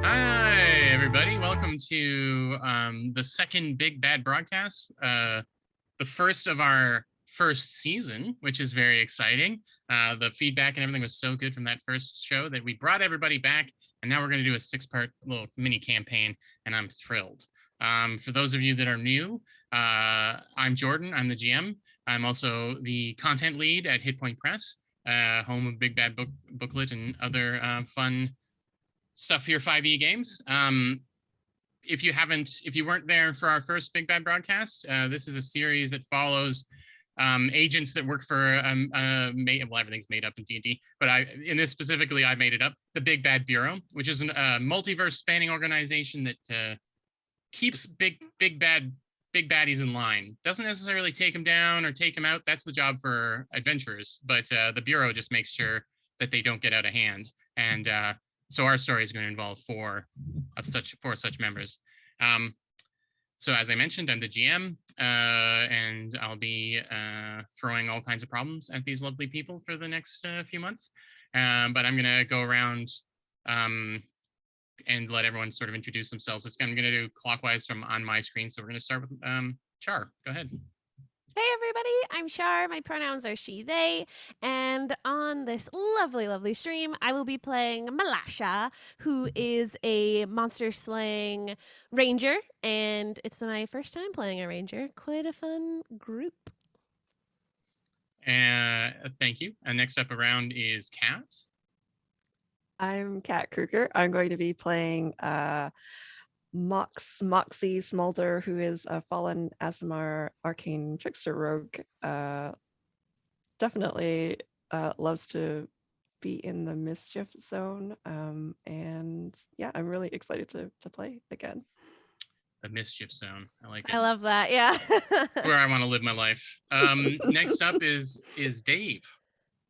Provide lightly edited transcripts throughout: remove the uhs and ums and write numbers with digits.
Hi, everybody. Welcome to the second Big Bad broadcast, the first of our first season, which is very exciting. The feedback and everything was so good from that first show that we brought everybody back, and now we're going to do a 6-part little mini campaign, and I'm thrilled. For those of you that are new, I'm Jordan. I'm the GM. I'm also the content lead at Hit Point Press, home of Big Bad Booklet and other fun stuff for your 5e games. If you weren't there for our first Big Bad broadcast, this is a series that follows agents that work for well, everything's made up in D&D, but in this specifically, I made it up, the Big Bad Bureau, which is a multiverse spanning organization that keeps big baddies in line. Doesn't necessarily take them down or take them out. That's the job for adventurers, but the Bureau just makes sure that they don't get out of hand. And so our story is going to involve four such members. So as I mentioned, I'm the GM, and I'll be throwing all kinds of problems at these lovely people for the next few months. But I'm going to go around and let everyone sort of introduce themselves. I'm going to do clockwise from on my screen. So we're going to start with Char. Go ahead. Hey everybody, I'm Shar. My pronouns are she, they, and on this lovely stream, I will be playing Malasha, who is a monster slaying ranger, and it's my first time playing a ranger. Quite a fun group. Thank you. And next up around is Kat. I'm Kat Kruger. I'm going to be playing Moxie Smolder, who is a fallen Aasimar arcane trickster rogue. Definitely loves to be in the mischief zone. And yeah, I'm really excited to play again. The mischief zone. I like it. I love that. Yeah. Where I want to live my life. Next up is Dave.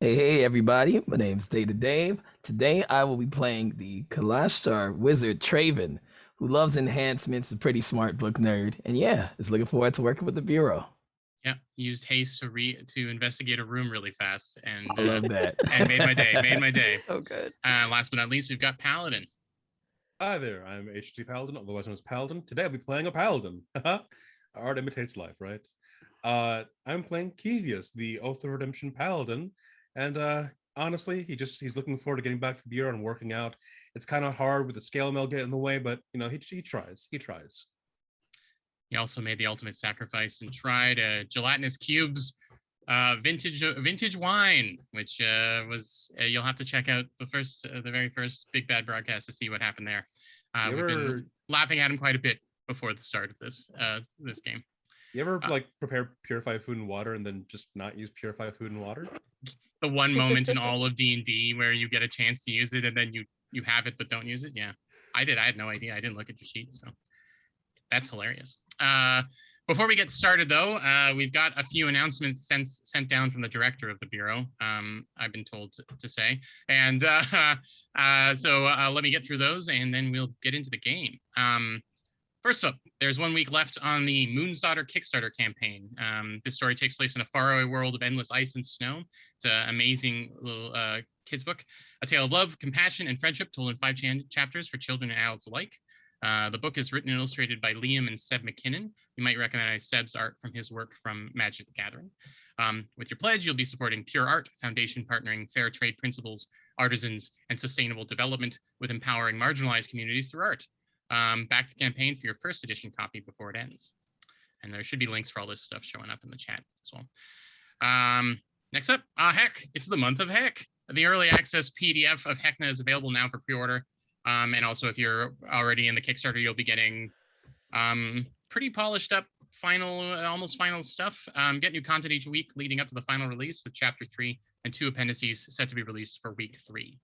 Hey everybody, my name's Dave. Today I will be playing the Kalashtar wizard Traven, who loves enhancements, a pretty smart book nerd, and yeah, is looking forward to working with the Bureau. Yeah, used haste to investigate a room really fast, and I love that. And made my day. So good. Last but not least, we've got Paladin. Hi there, I'm HT Paladin, otherwise known as Paladin. Today I'll be playing a Paladin. Art imitates life, right? I'm playing Kevius, the Oath of Redemption Paladin, and honestly, he's looking forward to getting back to the Bureau and working out. It's kind of hard with the scale mail getting in the way, but you know, he tries. He also made the ultimate sacrifice and tried gelatinous cubes, vintage wine, which was you'll have to check out the very first Big Bad broadcast to see what happened there. We've been laughing at him quite a bit before the start of this game. You ever prepare purified food and water and then just not use purified food and water? The one moment in all of D&D where you get a chance to use it and then you have it but don't use it. Yeah, I did. I had no idea. I didn't look at your sheet, so that's hilarious. Before we get started, though, we've got a few announcements sent down from the director of the Bureau, I've been told to say. And so let me get through those, and then we'll get into the game. First up, there's 1 week left on the Moon's Daughter Kickstarter campaign. This story takes place in a faraway world of endless ice and snow. It's an amazing little kids book, a tale of love, compassion, and friendship told in 5 chapters for children and adults alike. The book is written and illustrated by Liam and Seb McKinnon. You might recognize Seb's art from his work from Magic the Gathering. With your pledge, you'll be supporting Pure Art Foundation, partnering fair trade principles, artisans, and sustainable development with empowering marginalized communities through art. Back the campaign for your first edition copy before it ends. And there should be links for all this stuff showing up in the chat as well. Next up, Heck. It's the month of Heck. The early access PDF of Heckna is available now for pre-order. And also, if you're already in the Kickstarter, you'll be getting pretty polished up almost final stuff. Get new content each week leading up to the final release, with Chapter 3 and 2 appendices set to be released for week 3.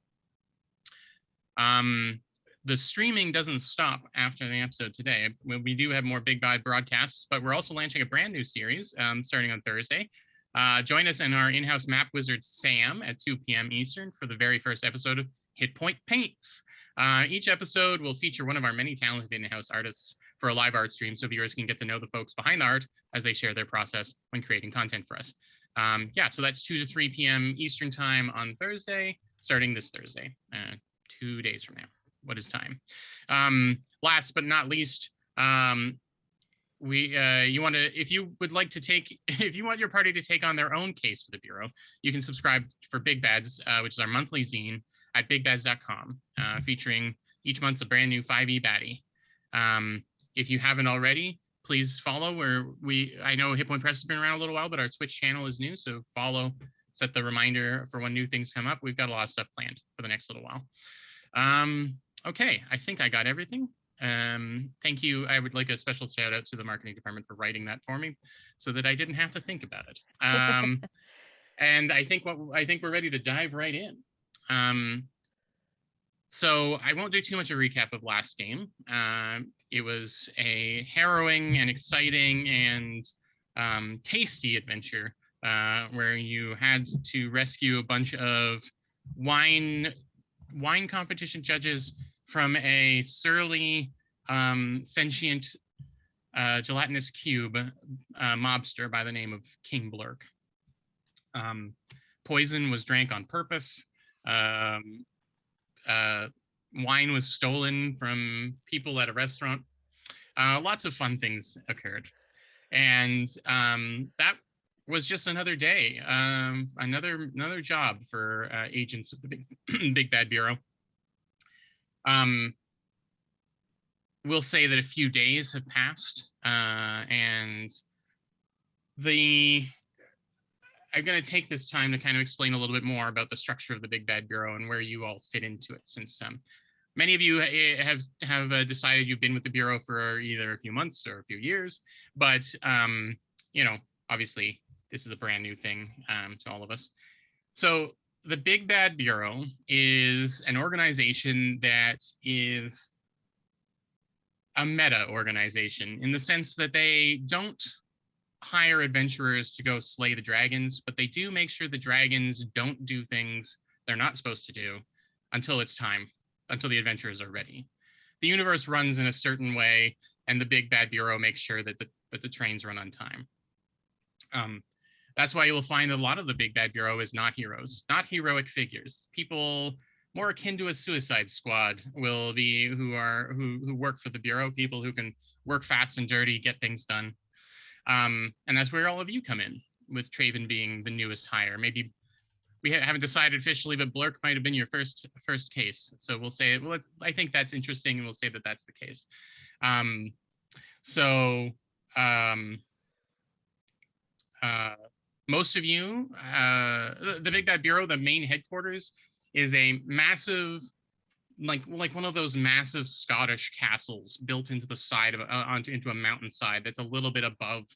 The streaming doesn't stop after the episode today. We do have more Big Bad broadcasts, but we're also launching a brand new series starting on Thursday. Join us and our in-house map wizard, Sam, at 2 p.m. Eastern for the very first episode of Hit Point Paints. Each episode will feature one of our many talented in-house artists for a live art stream, so viewers can get to know the folks behind the art as they share their process when creating content for us. So that's 2 to 3 p.m. Eastern time on Thursday, starting this Thursday, 2 days from now. time. Last but not least, you want to, if you would like to take, if you want your party to take on their own case for the Bureau, you can subscribe for Big Bads, which is our monthly zine at bigbads.com, featuring each month's a brand new 5e baddie. If you haven't already, please follow I know Hit Point Press has been around a little while, but our Twitch channel is new, so follow, set the reminder for when new things come up. We've got a lot of stuff planned for the next little while. Okay, I think I got everything. Thank you. I would like a special shout out to the marketing department for writing that for me so that I didn't have to think about it. And I think we're ready to dive right in. So I won't do too much of a recap of last game. It was a harrowing and exciting and tasty adventure where you had to rescue a bunch of wine competition judges from a surly, sentient, gelatinous cube mobster by the name of King Blurk. Poison was drank on purpose. Wine was stolen from people at a restaurant. Lots of fun things occurred. And that was just another day, another job for agents of the Big Bad Bureau. We'll say that a few days have passed, and I'm going to take this time to kind of explain a little bit more about the structure of the Big Bad Bureau and where you all fit into it, since many of you have decided you've been with the Bureau for either a few months or a few years, but you know, obviously this is a brand new thing to all of us. So the Big Bad Bureau is an organization that is a meta organization in the sense that they don't hire adventurers to go slay the dragons, but they do make sure the dragons don't do things they're not supposed to do until it's time, until the adventurers are ready. The universe runs in a certain way, and the Big Bad Bureau makes sure that the trains run on time. That's why you will find that a lot of the Big Bad Bureau is not heroes, not heroic figures. People more akin to a Suicide Squad will be who work for the Bureau, people who can work fast and dirty, get things done. And that's where all of you come in, with Traven being the newest hire. Maybe we haven't decided officially, but Blurk might have been your first case. So we'll say, well, I think that's interesting, and we'll say that that's the case. Most of you, the Big Bad Bureau, the main headquarters, is a massive, like one of those massive Scottish castles built into the side of into a mountainside that's a little bit above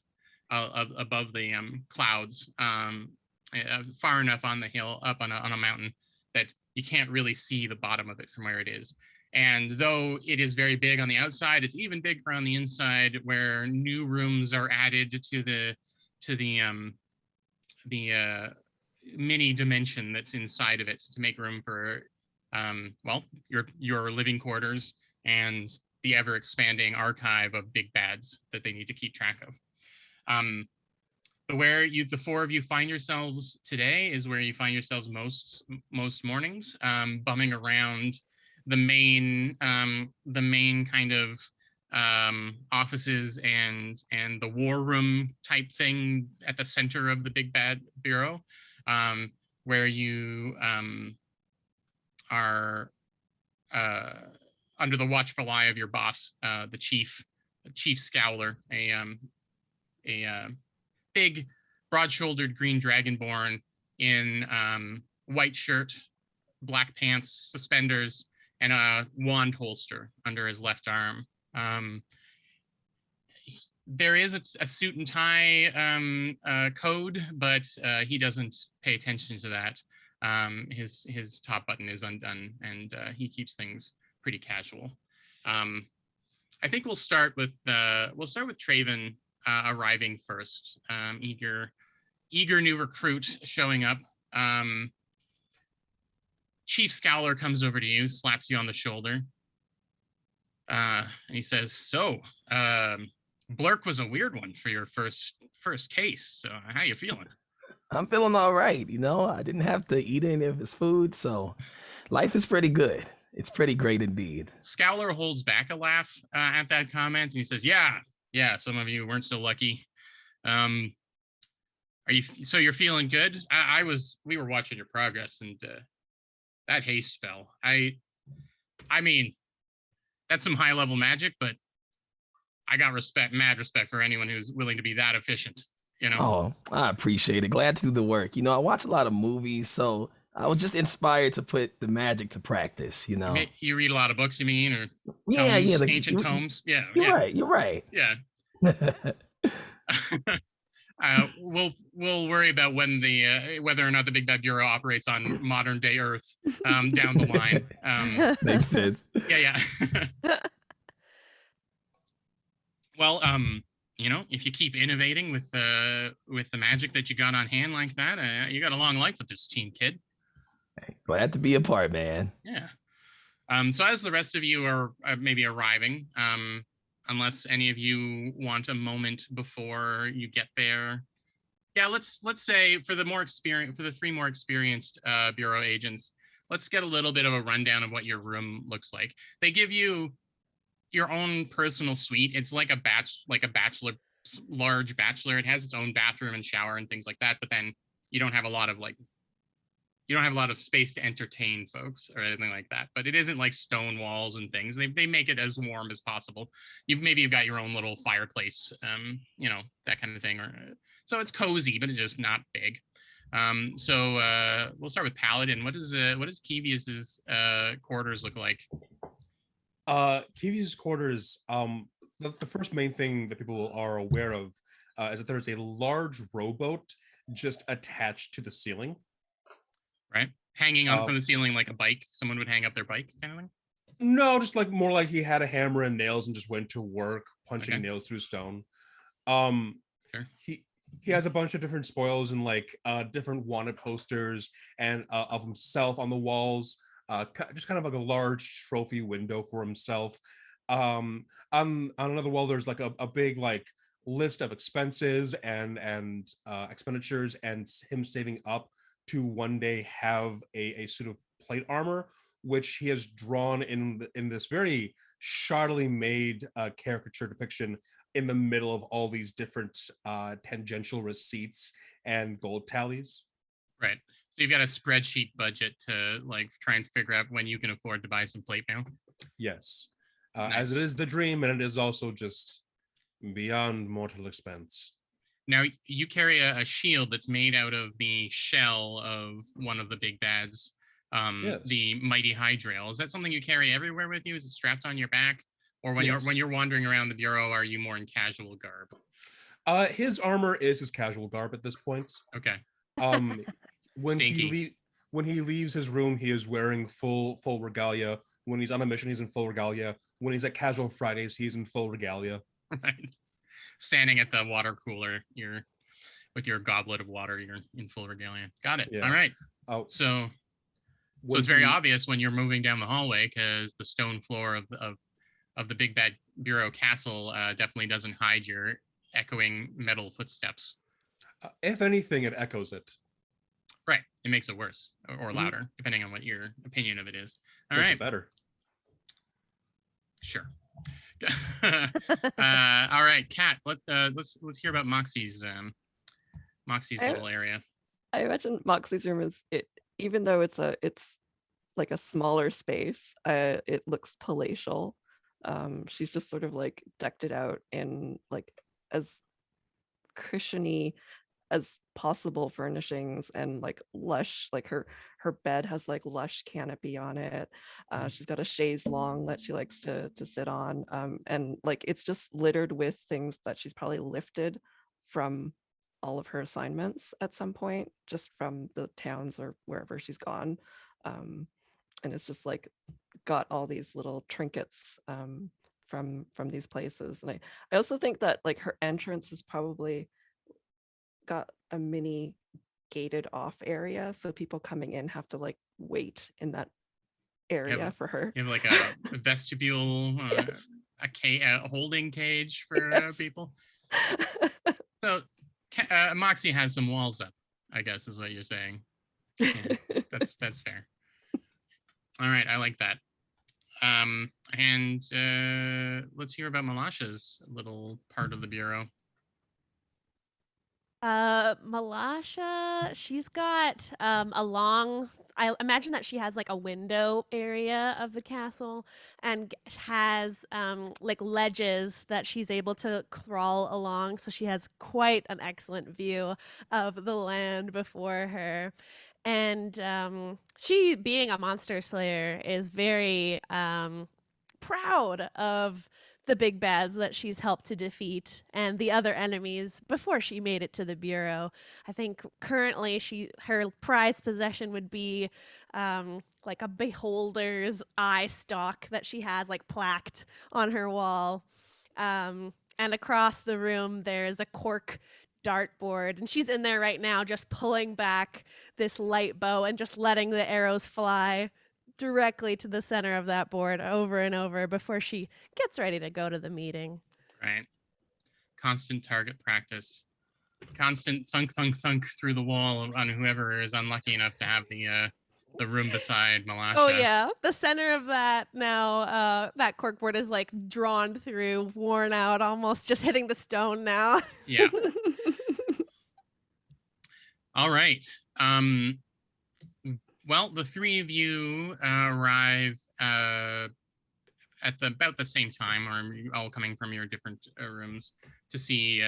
the clouds, far enough on the hill, up on a mountain, that you can't really see the bottom of it from where it is. And though it is very big on the outside, it's even bigger on the inside, where new rooms are added to the mini dimension that's inside of it to make room for well, your living quarters and the ever expanding archive of big bads that they need to keep track of. But where the four of you find yourselves today is where you find yourselves most mornings, bumming around the main kind of offices and the war room type thing at the center of the Big Bad Bureau, where you are under the watchful eye of your boss, the Chief Scowler, a big, broad-shouldered green dragonborn in white shirt, black pants, suspenders, and a wand holster under his left arm. There is a suit and tie code, but he doesn't pay attention to that. His top button is undone, and he keeps things pretty casual. I think we'll start with Traven arriving first. Eager new recruit showing up. Chief Scowler comes over to you, slaps you on the shoulder, and he says, "So, Blurk was a weird one for your first case. So, how you feeling?" I'm feeling all right. You know, I didn't have to eat any of his food, so life is pretty good. It's pretty great indeed. Scowler holds back a laugh at that comment, and he says, "Yeah, some of you weren't so lucky. Are you? So you're feeling good? We were watching your progress, and that haste spell. I mean, that's some high level magic, but I got mad respect for anyone who's willing to be that efficient. You know." Oh, I appreciate it. Glad to do the work. I watch a lot of movies, so I was just inspired to put the magic to practice. You read a lot of books, you mean, or Yeah, tomes, yeah. ancient tomes? Yeah, You're right. You're right. Yeah. We'll worry about when the whether or not the Big Bad Bureau operates on modern day Earth down the line. Makes sense. Yeah. Well, if you keep innovating with the magic that you got on hand like that, you got a long life with this team, kid. Glad to be a part, man. Yeah. So as the rest of you are maybe arriving, unless any of you want a moment before you get there, yeah, let's say for the three more experienced bureau agents, let's get a little bit of a rundown of what your room looks like. They give you your own personal suite. It's like a bachelor, large bachelor. It has its own bathroom and shower and things like that. But then you don't have a lot of space to entertain folks or anything like that. But it isn't like stone walls and things. They make it as warm as possible. You've got your own little fireplace, that kind of thing. So it's cozy, but it's just not big. So we'll start with Paladin. What does Kevius's quarters look like? Kevius's quarters, the first main thing that people are aware of is that there's a large rowboat just attached to the ceiling. Right? Hanging on from the ceiling like a bike. Someone would hang up their bike kind of thing? No, just more like he had a hammer and nails and just went to work punching nails through stone. Sure. He has a bunch of different spoils and different wanted posters and of himself on the walls. Just kind of like a large trophy window for himself. On another wall, there's like a big list of expenses and expenditures and him saving up to one day have a suit of plate armor, which he has drawn in this very shoddily made caricature depiction in the middle of all these different tangential receipts and gold tallies. Right. So you've got a spreadsheet budget to try and figure out when you can afford to buy some plate mail. Yes. Nice. As it is the dream, and it is also just beyond mortal expense. Now, you carry a shield that's made out of the shell of one of the big bads, Yes. the mighty Hydrail. Is that something you carry everywhere with you? Is it strapped on your back? Or when Yes. you're wandering around the bureau, are you more in casual garb? His armor is his casual garb at this point. Okay. When he leaves his room, he is wearing full regalia. When he's on a mission, he's in full regalia. When he's at Casual Fridays, he's in full regalia. Right. Standing at the water cooler, with your goblet of water, you're in full regalia. Got it. Yeah. All right. Oh, So it's very obvious when you're moving down the hallway, because the stone floor of the Big Bad Bureau Castle definitely doesn't hide your echoing metal footsteps. If anything, it echoes it. Right. It makes it worse or louder, depending on what your opinion of it is. All Makes right. it better. Sure. All right, Kat. Let's hear about Moxie's little area. I imagine Moxie's room is even though it's like a smaller space, it looks palatial. She's just sort of decked it out in as cushiony as possible furnishings and lush, her bed has lush canopy on it. She's got a chaise longue that she likes to sit on, and it's just littered with things that she's probably lifted from all of her assignments at some point, just from the towns or wherever she's gone. And it's just got all these little trinkets from these places. And I also think that her entrance is probably got a mini gated off area, so people coming in have to wait in that area for her. You have a vestibule, Yes. a holding cage for Yes. people. So Moxie has some walls up, I guess is what you're saying. Yeah, that's fair. All right, I like that. And let's hear about Malasha's little part of the bureau. Malasha, she's got a long. I imagine that she has like a window area of the castle and has like ledges that she's able to crawl along. So she has quite an excellent view of the land before her. And she, being a monster slayer, is very proud of the big bads that she's helped to defeat and the other enemies before she made it to the bureau. I think currently her prized possession would be like a beholder's eye stalk that she has like plaqued on her wall. And across the room there's a cork dartboard, and she's in there right now just pulling back this light bow and just letting the arrows fly directly to the center of that board over and over before she gets ready to go to the meeting. Right. Constant target practice. Constant thunk, thunk, thunk through the wall on whoever is unlucky enough to have the room beside Malasha. Oh yeah, the center of that now, that corkboard is like drawn through, worn out, almost just hitting the stone now. Yeah. All right. Well, the three of you arrive at about the same time, or you're all coming from your different rooms to see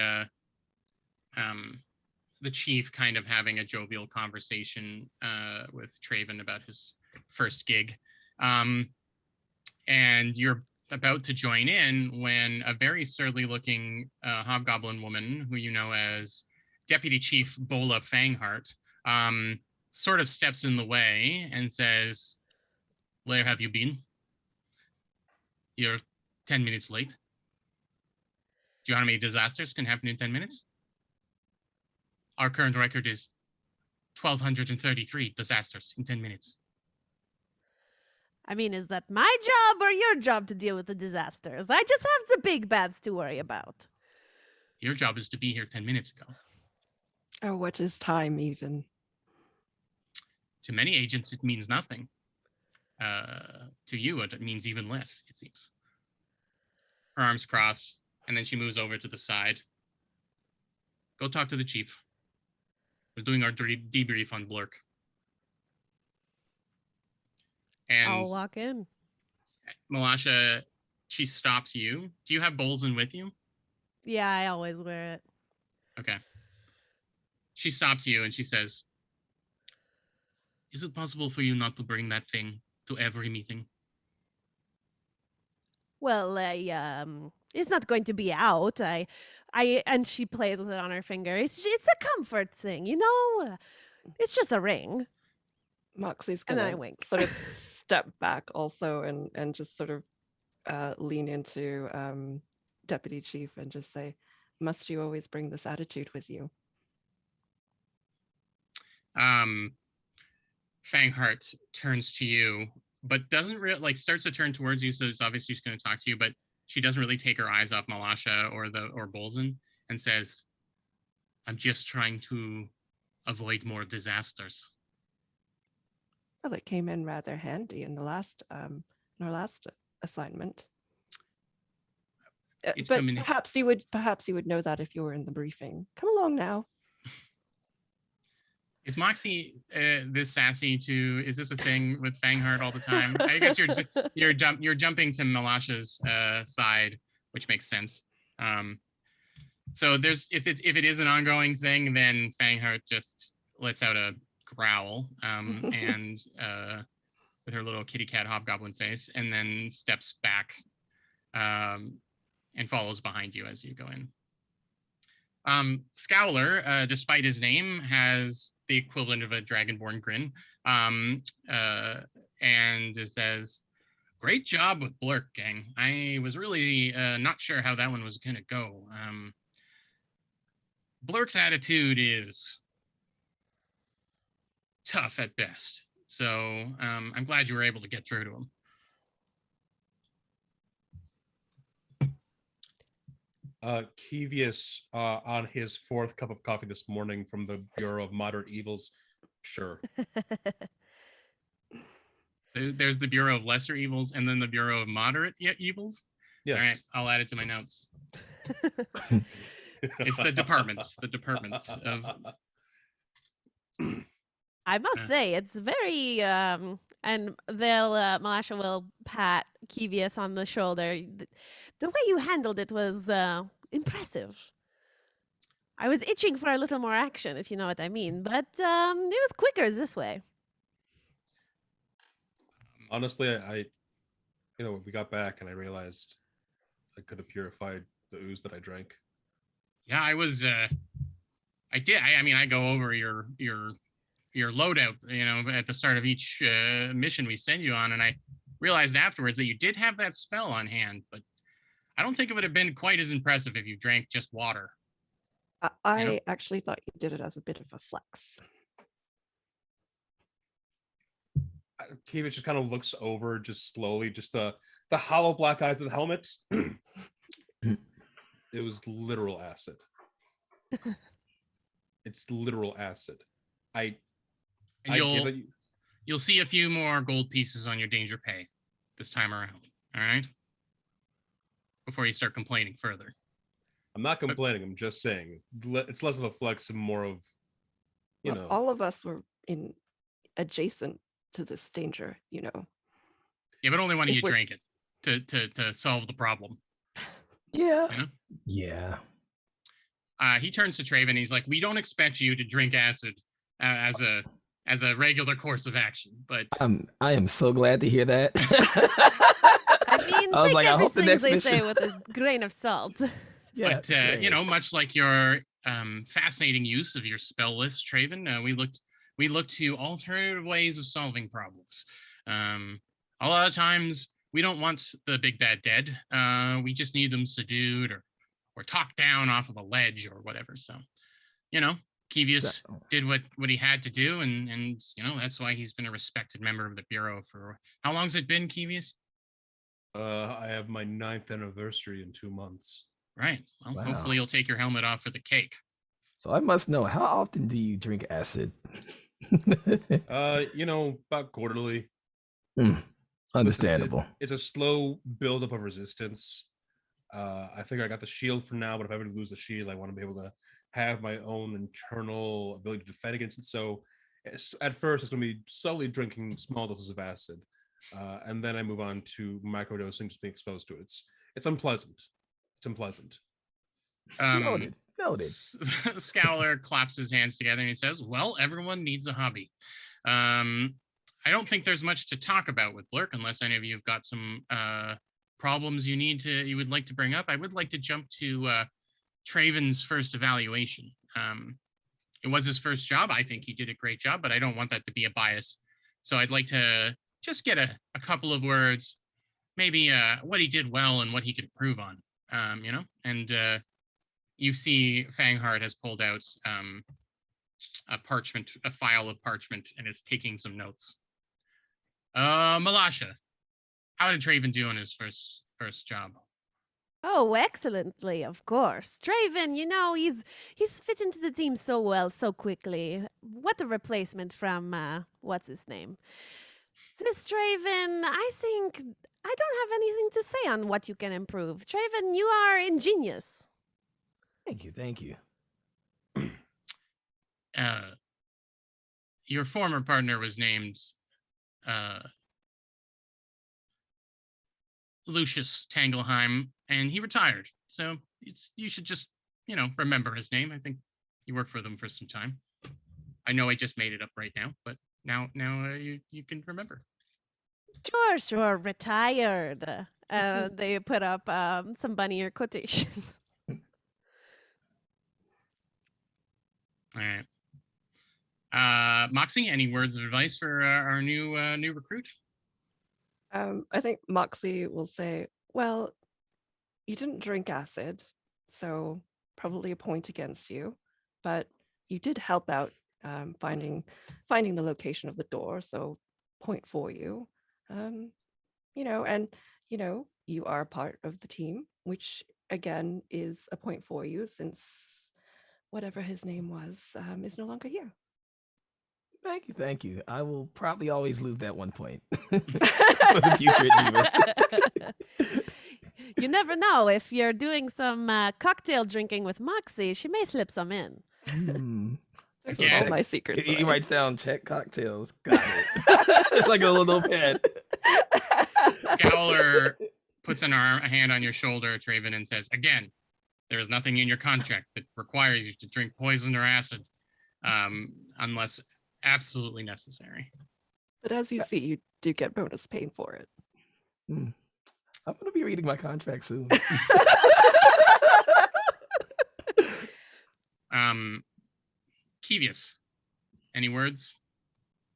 the chief kind of having a jovial conversation with Traven about his first gig. And you're about to join in when a very surly looking hobgoblin woman, who you know as Deputy Chief Bola Fangheart, sort of steps in the way and says, "Where have you been? You're 10 minutes late. Do you know how many disasters can happen in 10 minutes? Our current record is 1,233 disasters in 10 minutes. I mean, is that my job or your job to deal with the disasters? I just have the big bads to worry about. Your job is to be here 10 minutes ago. Oh, what is time even? To many agents, it means nothing. To you, it means even less, it seems." Her arms cross, and then she moves over to the side. "Go talk to the chief. We're doing our debrief on Blurk." And I'll walk in. Malasha, she stops you. Do you have Bolzen with you? Yeah, I always wear it. Okay. She stops you and she says, "Is it possible for you not to bring that thing to every meeting?" Well, it's not going to be out. And she plays with it on her finger. It's a comfort thing, you know. It's just a ring. Moxie's And then I gonna wink. sort of step back also and just sort of lean into Deputy Chief and just say, "Must you always bring this attitude with you?" Fangheart turns to you, but doesn't really starts to turn towards you, so it's obviously she's going to talk to you, but she doesn't really take her eyes off Malasha or Bolzen, and says, "I'm just trying to avoid more disasters." Well, it came in rather handy in our last assignment. It's But coming. perhaps you would know that if you were in the briefing. Come along now. Is Moxie this sassy too? Is this a thing with Fangheart all the time? I guess you're jumping to Malasha's side, which makes sense. So there's if it is an ongoing thing, then Fangheart just lets out a growl and with her little kitty cat hobgoblin face, and then steps back and follows behind you as you go in. Scowler, despite his name, has the equivalent of a dragonborn grin, and says, "Great job with Blurk, gang. I was really not sure how that one was going to go. Blurk's attitude is tough at best, so I'm glad you were able to get through to him." Kevius, on his fourth cup of coffee this morning from the Bureau of Moderate Evils, sure. There's the Bureau of Lesser Evils and then the Bureau of Moderate Evils. Yes. All right, I'll add it to my notes. It's the departments of. I must say, it's very and they'll Malasha will pat Kevius on the shoulder. The way you handled it was impressive. I was itching for a little more action, if you know what I mean, but it was quicker this way. Honestly, we got back and I realized I could have purified the ooze that I drank. Yeah, I was. I did. I mean, I go over your loadout, at the start of each mission we send you on, and I realized afterwards that you did have that spell on hand, but I don't think it would have been quite as impressive if you drank just water. I actually thought you did it as a bit of a flex. Kiva just kind of looks over, just slowly, just the hollow black eyes of the helmet. It was literal acid. It's literal acid. You'll see a few more gold pieces on your danger pay this time around. All right, before you start complaining further. I'm not complaining. I'm just saying it's less of a flex and more of, all of us were adjacent to this danger, Yeah, but only one of you drank it to solve the problem. Yeah. Yeah. He turns to Traven. He's like, "We don't expect you to drink acid as a regular course of action, but I am so glad to hear that. I mean, I was take like, I hope the everything next they mission. say with a grain of salt. Yeah, but much like your fascinating use of your spell list, Traven, we looked to alternative ways of solving problems. A lot of times we don't want the big bad dead. We just need them subdued or talked down off of a ledge or whatever. So, Kevius did what he had to do, and that's why he's been a respected member of the Bureau for how long's it been, Kevius? I have my 9th anniversary in 2 months. Right. Well, Wow. Hopefully you'll take your helmet off for the cake. So I must know, how often do you drink acid? About quarterly. Understandable. It's a slow buildup of resistance. I figure I got the shield for now, but if I ever lose the shield, I want to be able to have my own internal ability to defend against it. So at first, it's going to be slowly drinking small doses of acid. And then I move on to microdosing, just being exposed to it. It's unpleasant. It's unpleasant. Noted. Scowler claps his hands together and he says, "Well, everyone needs a hobby. I don't think there's much to talk about with Blurk unless any of you have got some problems you would like to bring up. I would like to jump to Traven's first evaluation. It was his first job. I think he did a great job, but I don't want that to be a bias. So I'd like to just get a couple of words, maybe what he did well and what he could improve on, And you see Fangheart has pulled out a file of parchment, and is taking some notes. Malasha, how did Traven do in his first job? Oh, excellently, of course. Traven, he's fit into the team so well, so quickly. What a replacement from, what's his name? This Traven, I think I don't have anything to say on what you can improve. Traven, you are ingenious. Thank you. Your former partner was named Lucius Tangelheim, and he retired. So you should just, remember his name. I think you worked for them for some time. I know I just made it up right now, but now you can remember. Sure, retired. They put up some bunny ear quotations. All right. Moxie, any words of advice for our new recruit? I think Moxie will say, well, you didn't drink acid, so probably a point against you, but you did help out finding the location of the door, so point for you. You are part of the team, which again is a point for you since whatever his name was is no longer here. Thank you. I will probably always lose that 1 point for the future Divas. You never know. If you're doing some cocktail drinking with Moxie, she may slip some in. There's Again, all my secrets. He writes down check cocktails. Got it. Like a little notepad. Scowler puts a hand on your shoulder, Traven, and says, again, there is nothing in your contract that requires you to drink poison or acid unless absolutely necessary. But as you see, you do get bonus pain for it. I'm going to be reading my contract soon. Kevius, any words?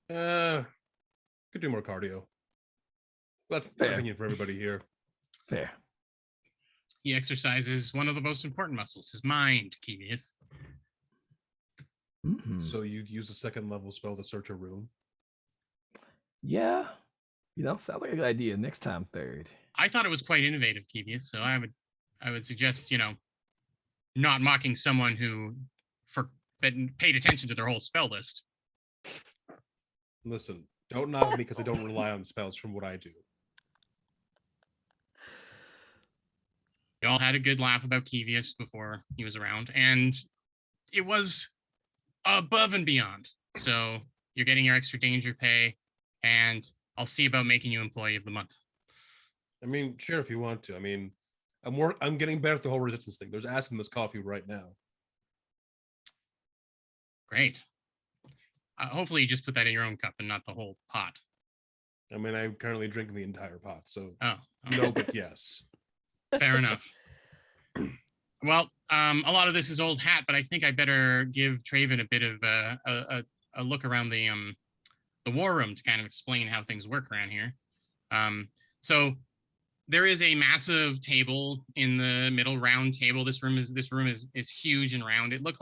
Could do more cardio. That's my opinion for everybody here. Fair. He exercises one of the most important muscles, his mind, Kevius. So you'd use a 2nd level spell to search a room? Yeah. Sounds like a good idea. Next time, 3rd. I thought it was quite innovative, Kevius, so I would suggest, not mocking someone that paid attention to their whole spell list. Listen, don't knock me because I don't rely on spells from what I do. You all had a good laugh about Kevius before he was around, and it was above and beyond. So you're getting your extra danger pay, and I'll see about making you Employee of the Month. I mean, sure, if you want to. I mean, I'm getting better at the whole resistance thing. There's acid in this coffee right now. Great. Hopefully you just put that in your own cup and not the whole pot. I mean, I'm currently drinking the entire pot, so okay. No, but yes. Fair enough. Well, a lot of this is old hat, but I think I better give Traven a bit of a look around the war room to kind of explain how things work around here. So there is a massive table in the middle, round table. This room is huge and round. It looks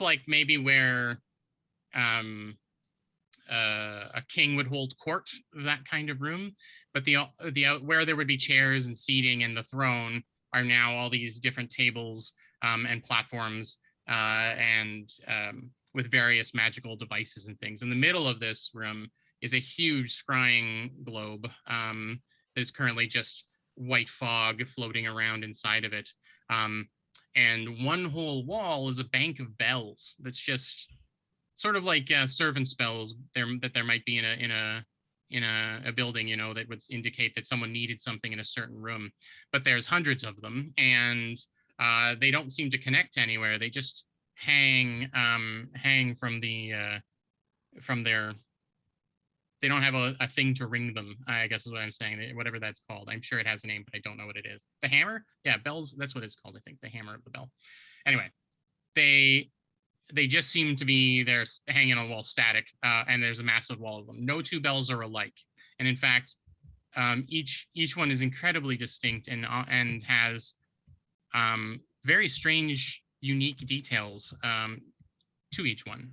like maybe where a king would hold court, that kind of room. But where there would be chairs and seating and the throne are now all these different tables and platforms and with various magical devices and things. In the middle of this room is a huge scrying globe that is currently just white fog floating around inside of it. And one whole wall is a bank of bells that's just sort of like servant spells that there might be in a building, that would indicate that someone needed something in a certain room. But there's hundreds of them, and they don't seem to connect anywhere. They just hang from their. They don't have a thing to ring them, I guess is what I'm saying. Whatever that's called. I'm sure it has a name, but I don't know what it is. The hammer? Yeah, bells. That's what it's called, I think. The hammer of the bell. Anyway, they just seem to be there hanging on a wall static, and there's a massive wall of them. No two bells are alike. And in fact, each one is incredibly distinct and has very strange, unique details to each one.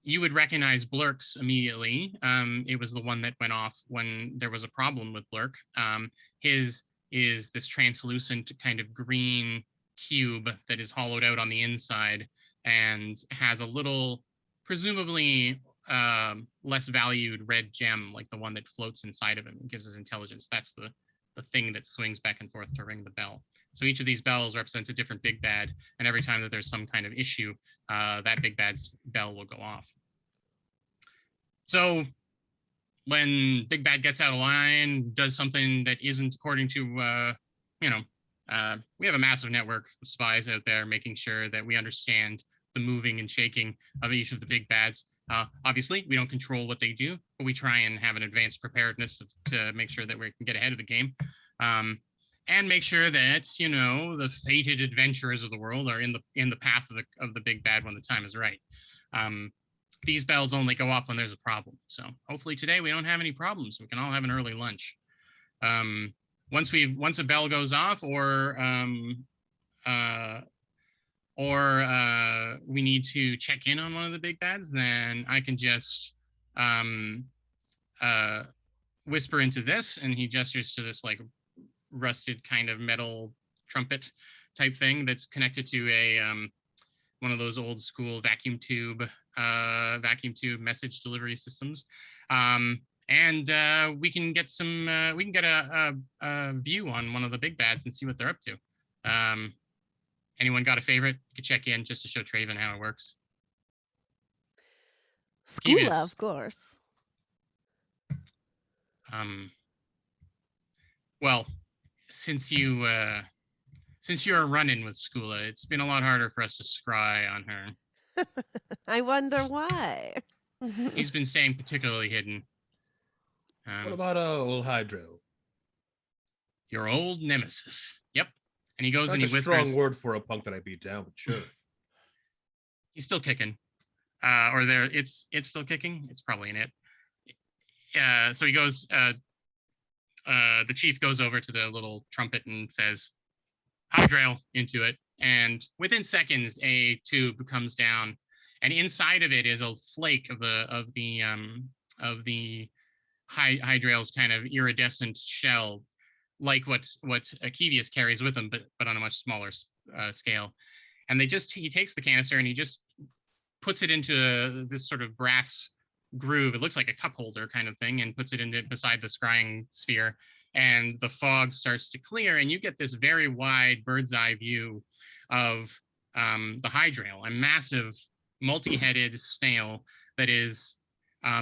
You would recognize Blurk's immediately. It was the one that went off when there was a problem with Blurk. His is this translucent kind of green cube that is hollowed out on the inside and has a little, presumably less valued red gem, like the one that floats inside of him and gives us intelligence. That's the thing that swings back and forth to ring the bell. So each of these bells represents a different big bad, and every time that there's some kind of issue, that big bad's bell will go off. So when Big Bad gets out of line, does something that isn't according to, we have a massive network of spies out there making sure that we understand the moving and shaking of each of the big bads. Obviously, we don't control what they do, but we try and have an advanced preparedness to make sure that we can get ahead of the game. And make sure that, the fated adventurers of the world are in the path of the big bad when the time is right. These bells only go off when there's a problem. So hopefully today we don't have any problems. We can all have an early lunch. Once a bell goes off, or we need to check in on one of the big bads, then I can just whisper into this, and he gestures to this like rusted kind of metal trumpet type thing that's connected to one of those old school vacuum tube message delivery systems. And we can get a view on one of the big bads and see what they're up to. Anyone got a favorite? You could check in just to show Traven how it works. Skula, Keevius. of course. Well, since you're running with Skula, it's been a lot harder for us to scry on her. I wonder why. He's been staying particularly hidden. What about old Hydro? Your old nemesis. Yep. And he goes That's and he a whispers. strong word for a punk that I beat down, but sure. He's still kicking. It's still kicking. It's probably in it. So he goes. The chief goes over to the little trumpet and says, "Hydrail," into it, and within seconds, a tube comes down, and inside of it is a flake of the Hydrail's kind of iridescent shell, like what Keevius carries with him, but on a much smaller scale. And he takes the canister and he just puts it into this sort of brass groove. It looks like a cup holder kind of thing, and puts it into beside the scrying sphere. And the fog starts to clear, and you get this very wide bird's eye view of the Hydrail, a massive multi-headed snail that is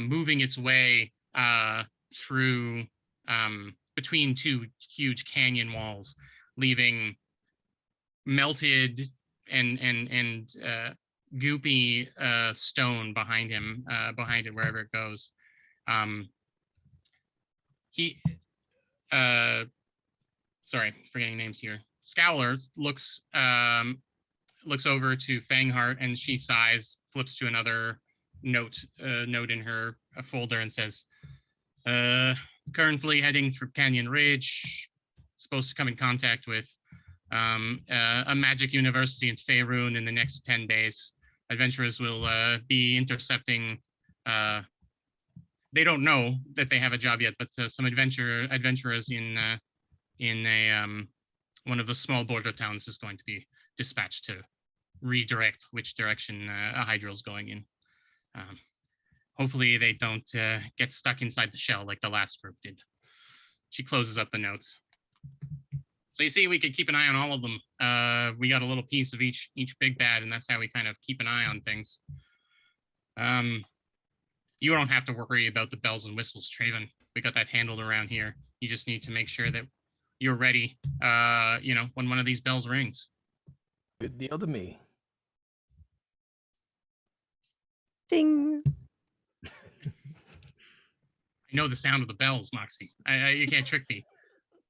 moving its way through between two huge canyon walls, leaving melted and goopy stone behind it wherever it goes. Sorry, forgetting names here. Scowler looks over to Fangheart, and she sighs, flips to another note in her folder, and says, "Currently heading through Canyon Ridge. Supposed to come in contact with a magic university in Faerun in the next 10 days. Adventurers will be intercepting. They don't know that they have a job yet, but some adventurers in one of the small border towns is going to be dispatched to redirect which direction a Hydral's going in. Hopefully they don't get stuck inside the shell like the last group did." She closes up the notes. So you see, we could keep an eye on all of them. We got a little piece of each big bad, and that's how we kind of keep an eye on things. You don't have to worry about the bells and whistles, Traven. We got that handled around here. You just need to make sure that you're ready, when one of these bells rings. Good deal to me. Ding. I know the sound of the bells, Moxie. You can't trick me.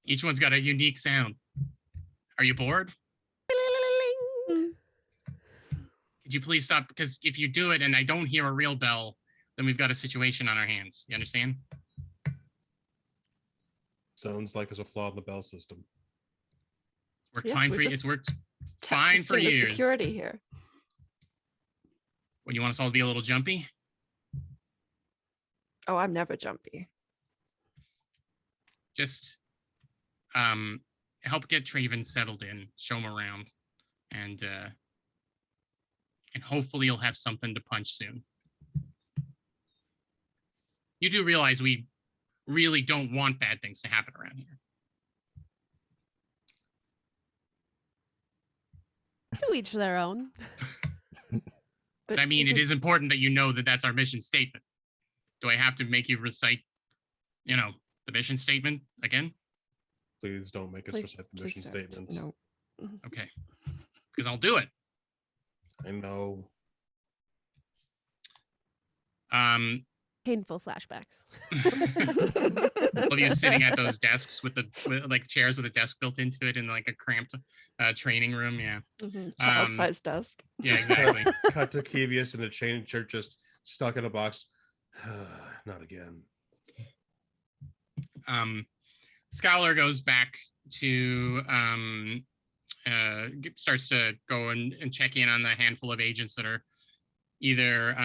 Each one's got a unique sound. Are you bored? Could you please stop? Because if you do it and I don't hear a real bell, then we've got a situation on our hands. You understand? Sounds like there's a flaw in the bell system. Worked Yes, fine we're for you. just It's worked fine for Testing the years. security here. Well, you want us all to be a little jumpy? Oh, I'm never jumpy. Just help get Traven settled in, show him around, and hopefully you'll have something to punch soon. You do realize we really don't want bad things to happen around here. To each their own. But I mean, it is important that you know that that's our mission statement. Do I have to make you recite, the mission statement again? Please don't make us recite the mission don't. statement. No. Okay. Because I'll do it. I know. Painful flashbacks. Of you sitting at those desks with chairs with a desk built into it in like a cramped training room. Yeah. Child-sized desk. Yeah, exactly. Cut to Keevius in a chain shirt, just stuck in a box. Not again. Scholar goes back to starts to go and check in on the handful of agents that are either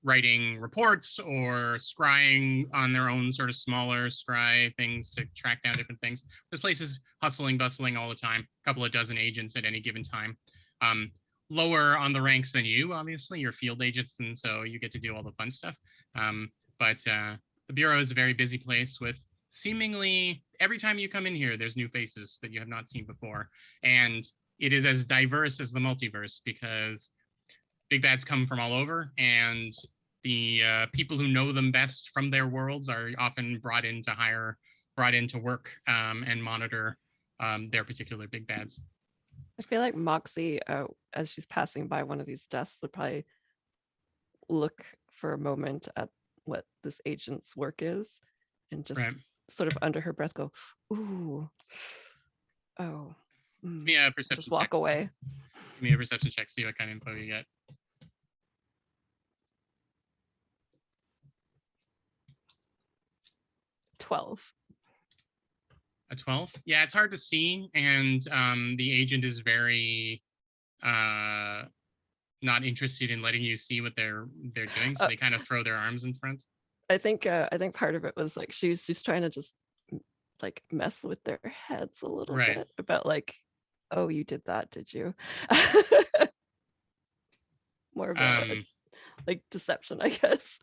writing reports or scrying on their own sort of smaller scry things to track down different things. This place is hustling, bustling all the time. A couple of dozen agents at any given time. lower on the ranks than you. Obviously, you're field agents, and so you get to do all the fun stuff. But the Bureau is a very busy place with seemingly every time you come in here, there's new faces that you have not seen before, and it is as diverse as the multiverse because big bads come from all over, and the people who know them best from their worlds are often brought in to work and monitor their particular big bads. I feel like Moxie, as she's passing by one of these desks, would probably look for a moment at what this agent's work is and just Right. sort of under her breath go, ooh, oh. Give me a perception Just walk check. away. Give me a perception check, see what kind of info you get. 12. A 12? Yeah, it's hard to see, and the agent is very not interested in letting you see what they're doing, so they kind of throw their arms in front. I think part of it was like she's trying to just like mess with their heads a little Right. bit about like, oh, you did that, did you? More of a like deception, I guess.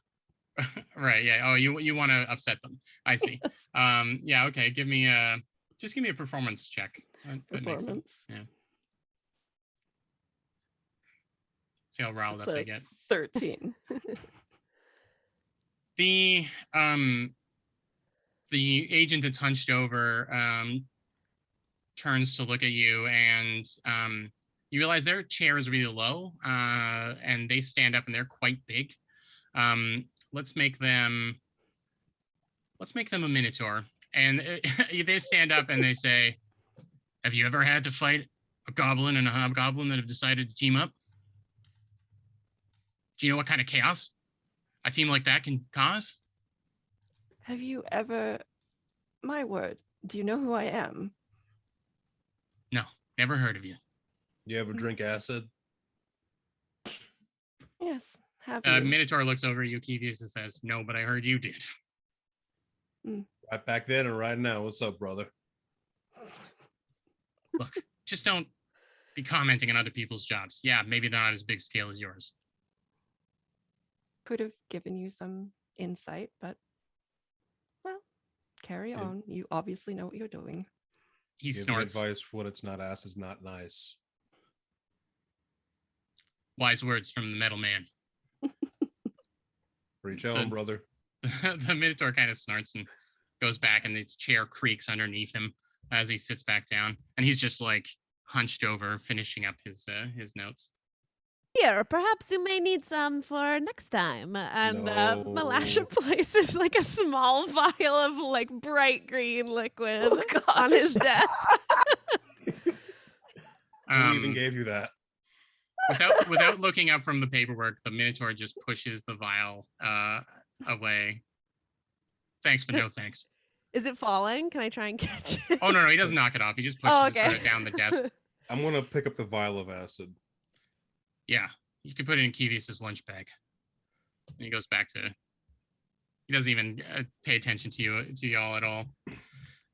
Right, yeah. Oh, you want to upset them. I see. Yes. Yeah, okay. Give me a performance check. That makes sense. Performance. Yeah. See how riled It's up they a get. 13. The agent that's hunched over turns to look at you, and you realize their chair is really low, and they stand up and they're quite big. Let's make them a minotaur. And they stand up and they say, "Have you ever had to fight a goblin and a hobgoblin that have decided to team up? Do you know what kind of chaos a team like that can cause?" Have you ever, my word, do you know who I am? No, never heard of you. You ever drink acid? Yes, have you? Minotaur looks over at you, Kevius, and says, "No, but I heard you did." Right back then and right now. What's up, brother? Look, just don't be commenting on other people's jobs. Yeah, maybe they're not as big scale as yours. Could have given you some insight, but well, carry on. You obviously know what you're doing. He Giving snorts. advice when it's not asked is not nice. Wise words from the metal man. Reach on, brother. The Minotaur kind of snorts and goes back, and its chair creaks underneath him as he sits back down, and he's just like hunched over, finishing up his notes. Here, perhaps you may need some for next time. And No. Malasha places like a small vial of like bright green liquid on his desk. Who even gave you that? Without looking up from the paperwork, the Minotaur just pushes the vial away. Thanks, but no thanks. Is it falling? Can I try and catch it? Oh no, he doesn't knock it off. He just pushes it sort of down the desk. I'm gonna pick up the vial of acid. Yeah, you can put it in Kevius's lunch bag. And he goes back to. He doesn't even pay attention to y'all at all.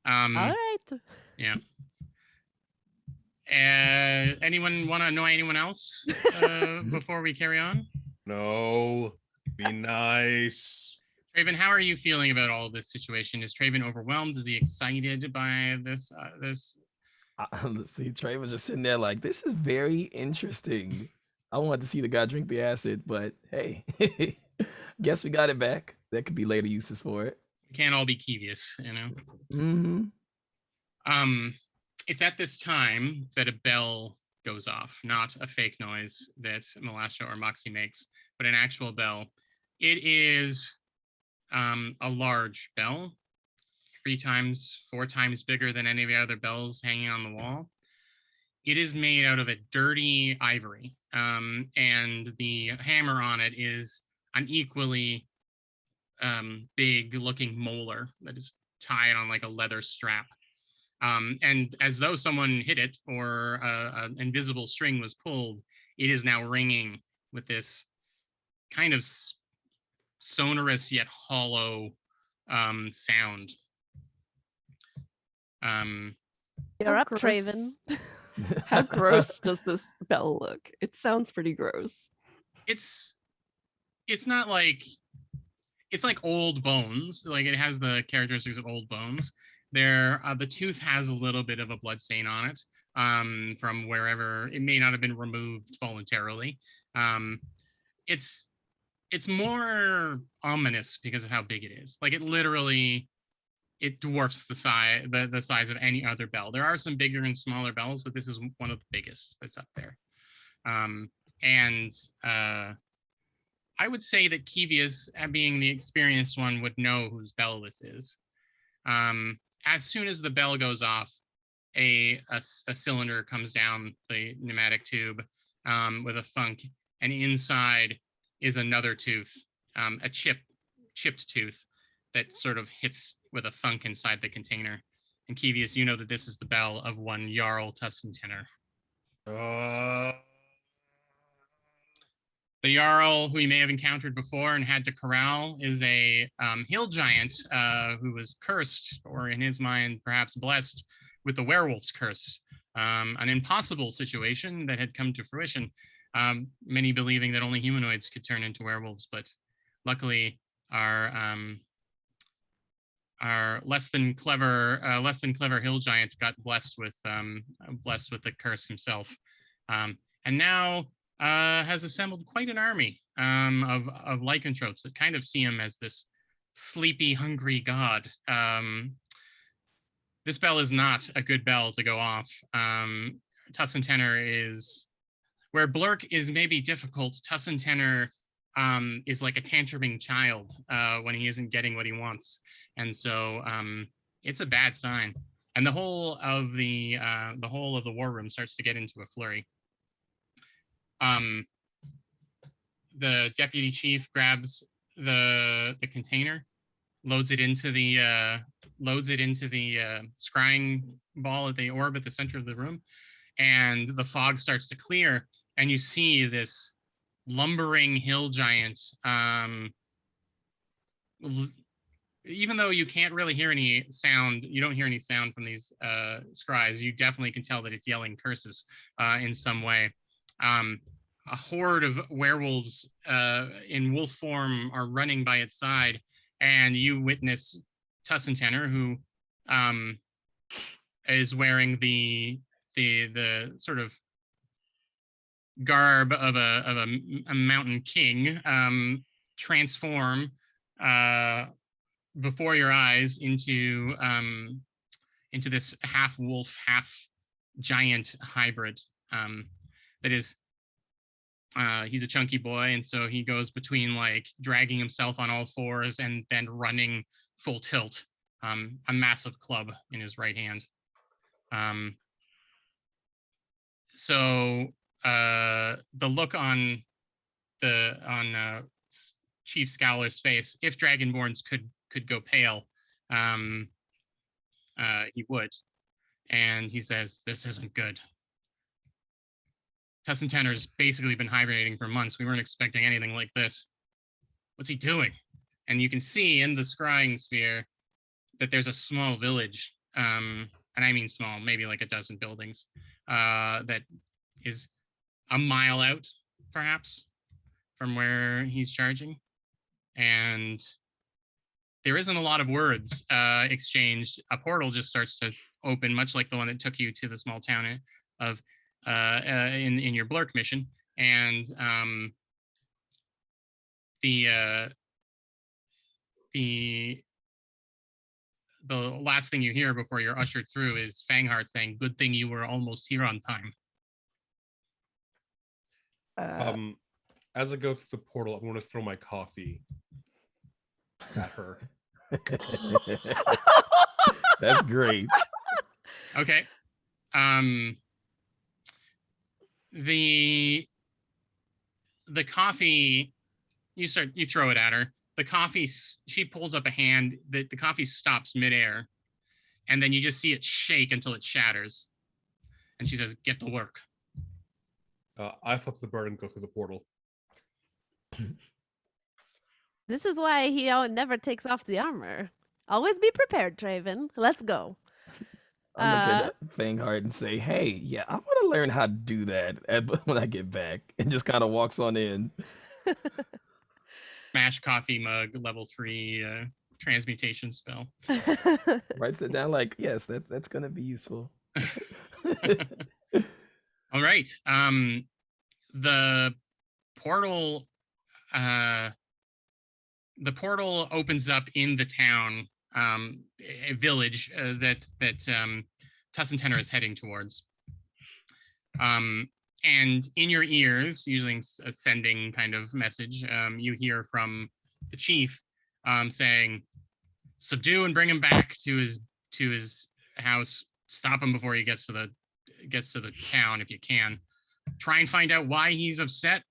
All right. Yeah. Anyone want to annoy anyone else before we carry on? No, be nice. Traven, how are you feeling about all of this situation? Is Traven overwhelmed? Is he excited by this? Let's see, Trey was just sitting there like, this is very interesting. I wanted to see the guy drink the acid, but hey, guess we got it back. That could be later uses for it. We can't all be Kevius, you know? Mm-hmm. It's at this time that a bell goes off, not a fake noise that Malasha or Moxie makes, but an actual bell. It is a large bell, 4 times bigger than any of the other bells hanging on the wall. It is made out of a dirty ivory, and the hammer on it is an equally big-looking molar that is tied on like a leather strap. And as though someone hit it or an invisible string was pulled, it is now ringing with this kind of sonorous yet hollow sound. You're up, gross. Traven. How gross does this bell look? It sounds pretty gross. It's not like it's like old bones. Like it has the characteristics of old bones. The tooth has a little bit of a blood stain on it from wherever it may not have been removed voluntarily. It's more ominous because of how big it is. Like it dwarfs the size of any other bell. There are some bigger and smaller bells, but this is one of the biggest that's up there. I would say that Kevius, being the experienced one, would know whose bell this is. As soon as the bell goes off, a cylinder comes down the pneumatic tube with a thunk, and inside is another tooth, a chipped tooth that sort of hits with a thunk inside the container. And Kevius, you know that this is the bell of one Jarl Tussentenner. The Jarl, who you may have encountered before and had to corral, is a hill giant who was cursed, or in his mind, perhaps blessed, with the werewolf's curse. An impossible situation that had come to fruition. Many believing that only humanoids could turn into werewolves, but luckily our less than clever hill giant got blessed with the curse himself, and now has assembled quite an army of lycanthropes that kind of see him as this sleepy, hungry god. This bell is not a good bell to go off. Tussentenner is where Blurk is maybe difficult. Tussentenner is like a tantruming child when he isn't getting what he wants, and so it's a bad sign. And the whole of the war room starts to get into a flurry. The deputy chief grabs the container, loads it into the scrying ball at the orb at the center of the room, and the fog starts to clear, and you see this lumbering hill giant. Even though you can't really hear any sound, you don't hear any sound from these scries, you definitely can tell that it's yelling curses in some way. A horde of werewolves in wolf form are running by its side, and you witness Tussentenner, who is wearing the sort of garb of a mountain king, transform before your eyes into this half wolf, half giant hybrid. That is, he's a chunky boy, and so he goes between like dragging himself on all fours and then running full tilt, a massive club in his right hand. So the look on Chief Scowler's face, if Dragonborns could go pale, he would. And he says, "This isn't good. Tussentenner's basically been hibernating for months. We weren't expecting anything like this. What's he doing?" And you can see in the scrying sphere that there's a small village, and I mean small, maybe like a dozen buildings, that is a mile out, perhaps, from where he's charging. And there isn't a lot of words exchanged. A portal just starts to open, much like the one that took you to the small town of in your Blurk mission, and the last thing you hear before you're ushered through is Fangheart saying, "Good thing you were almost here on time." As I go through the portal, I'm going to throw my coffee at her. That's great. Okay. The coffee, you throw it at her. The coffee, she pulls up a hand. The coffee stops midair, and then you just see it shake until it shatters. And she says, "Get to work." I flip the bird and go through the portal. This is why he never takes off the armor. Always be prepared, Traven. Let's go. I'll look at Fanghart and say, hey, yeah, I want to learn how to do that when I get back. And just kind of walks on in. Smash coffee mug, level 3 transmutation spell. Writes it down like, yes, that's going to be useful. All right. The portal opens up in the town, a village that Tussentenner is heading towards. And in your ears, using a sending kind of message, you hear from the chief saying, "Subdue and bring him back to his house. Stop him before he gets to the town if you can. Try and find out why he's upset."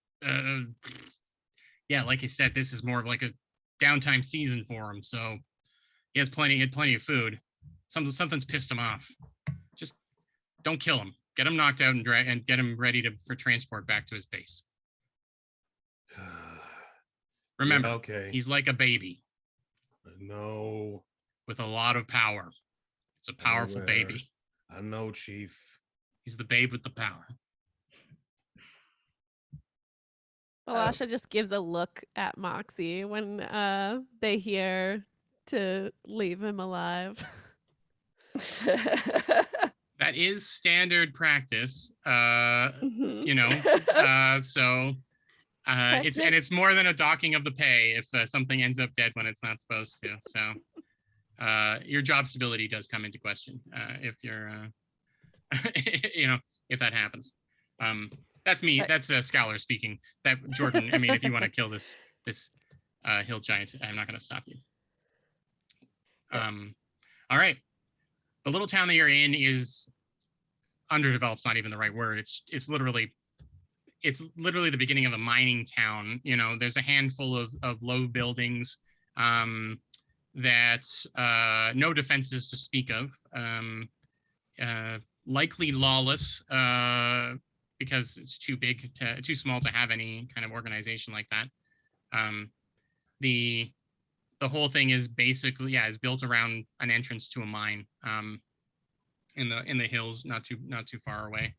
Yeah, like I said, this is more of like a downtime season for him, so he had plenty of food. Something's pissed him off. Just don't kill him. Get him knocked out and get him ready for transport back to his base. Remember, Yeah, okay. he's like a baby No. with a lot of power. It's a powerful baby. I know, Chief. He's the babe with the power. Malasha just gives a look at Moxie when they hear to leave him alive. That is standard practice, Mhm. you know. So it's more than a docking of the pay if something ends up dead when it's not supposed to. So your job stability does come into question if you're, if that happens. That's me. That's Scholar speaking. That Jordan. I mean, if you want to kill this hill giant, I'm not going to stop you. All right. The little town that you're in is underdeveloped's not even the right word. It's literally the beginning of a mining town. You know, there's a handful of low buildings that no defenses to speak of. Likely lawless because it's too small to have any kind of organization like that. The whole thing is basically is built around an entrance to a mine in the hills, not too far away.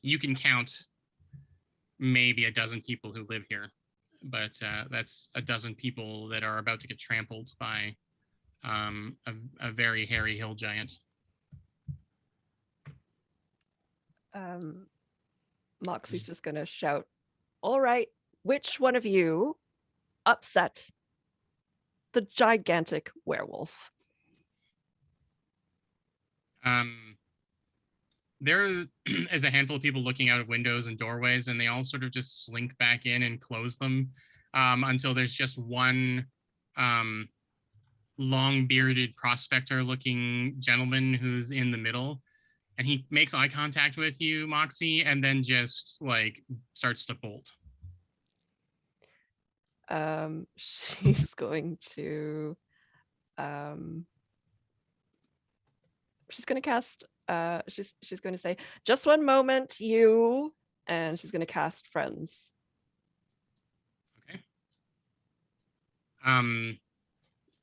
You can count maybe a dozen people who live here, but that's a dozen people that are about to get trampled by a very hairy hill giant. Moxie's just gonna shout, "All right, which one of you upset the gigantic werewolf?" There is a handful of people looking out of windows and doorways, and they all sort of just slink back in and close them until there's just one long-bearded prospector-looking gentleman who's in the middle, and he makes eye contact with you, Moxie, and then just like starts to bolt. She's going to she's going to cast she's going to say, "Just one moment, you," and she's going to cast Friends. Okay.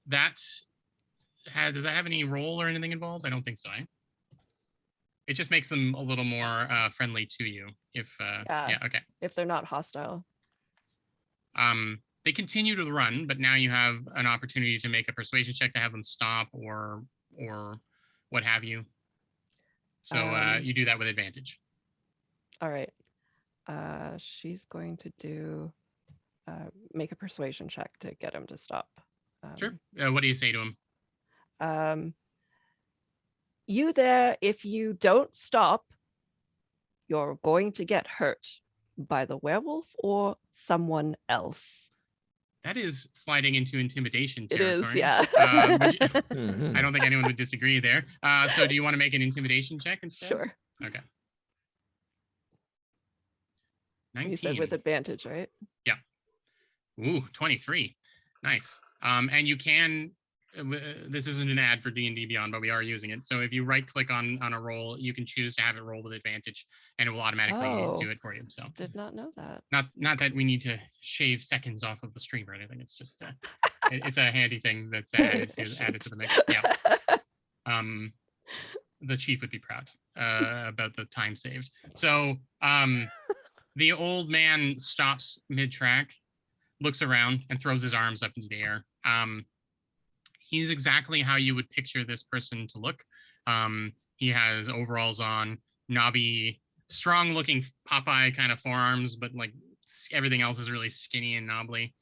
Does that have any role or anything involved? I don't think so. It just makes them a little more friendly to you. If okay. If they're not hostile. They continue to run, but now you have an opportunity to make a persuasion check to have them stop or what have you. So you do that with advantage. All right. She's going to do make a persuasion check to get him to stop. Sure. What do you say to him? "You there, if you don't stop, you're going to get hurt by the werewolf or someone else." That is sliding into intimidation It territory. is, yeah. I don't think anyone would disagree there. So do you want to make an intimidation check instead? Sure. Okay. 19. You said with advantage, right? Yeah. Ooh, 23. Nice. And you can, this isn't an ad for D&D Beyond, but we are using it. So if you right click on a roll, you can choose to have it roll with advantage and it will automatically do it for you. So did not know that. Not that we need to shave seconds off of the stream or anything. It's just, it's a handy thing that's added to the mix. Yeah. the chief would be proud about the time saved. So the old man stops mid-track, looks around, and throws his arms up into the air. He's exactly how you would picture this person to look. He has overalls on, knobby, strong-looking Popeye kind of forearms, but like everything else is really skinny and knobbly.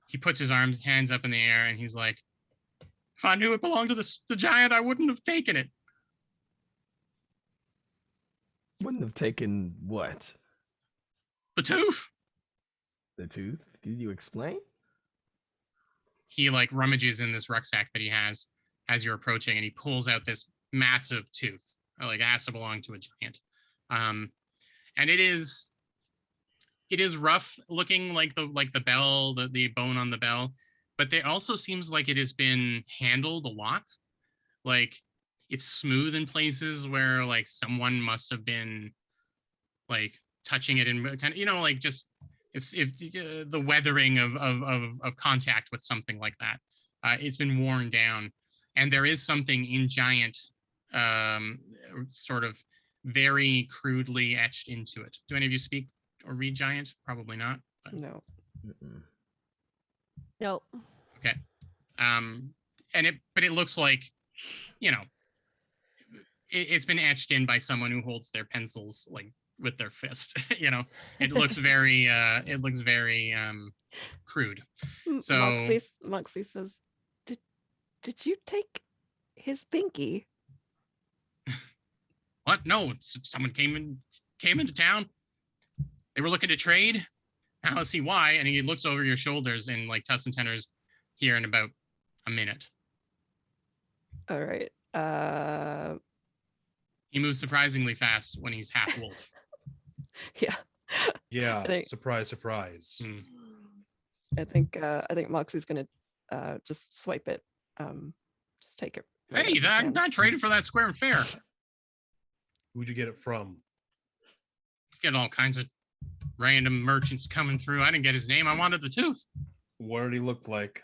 He puts his hands up in the air, and he's like, "If I knew it belonged to the giant, I wouldn't have taken it." Wouldn't have taken what? The tooth. The tooth? Did you explain? He like rummages in this rucksack that he has as you're approaching, and he pulls out this massive tooth. Like it has to belong to a giant. And it is rough looking, like the bell, the bone on the bell, but it also seems like it has been handled a lot. Like it's smooth in places where like someone must have been like touching it and kind of, like just if the weathering of contact with something like that. It's been worn down, and there is something in giant sort of very crudely etched into it. Do any of you speak or read giant? Probably not. But... No. Nope. Okay. But it looks like, it's been etched in by someone who holds their pencils like with their fist. It looks very crude. So Moxie says, did you take his binky? What? No, someone came into town. They were looking to trade. Now I see why. And he looks over your shoulders, and like Tussentenner's here in about a minute. All right. He moves surprisingly fast when he's half wolf. Yeah. Yeah. Surprise, surprise. I think Moxie's gonna just swipe it. Just take it. Right Hey, I traded for that square and fair. Who'd you get it from? Get all kinds of random merchants coming through. I didn't get his name. I wanted the tooth. What did he look like?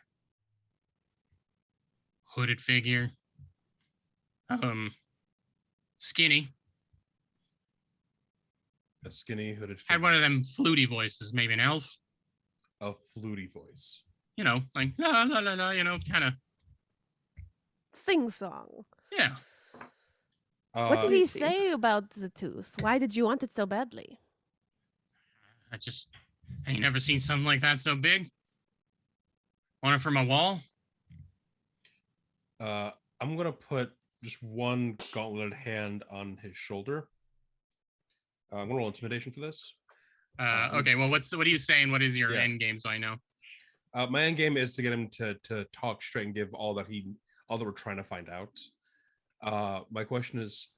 Hooded figure. Skinny. A skinny hooded figure. Had one of them fluty voices, maybe an elf. A fluty voice. Like no, kind of Sing song. Yeah. What did he say about the tooth? Why did you want it so badly? I ain't never seen something like that so big. Want it for my wall? I'm gonna put just one gauntleted hand on his shoulder. I'm gonna roll intimidation for this. Okay. Well, what are you saying? What is your end game? So I know. My end game is to get him to talk straight and give all that we're trying to find out. My question is,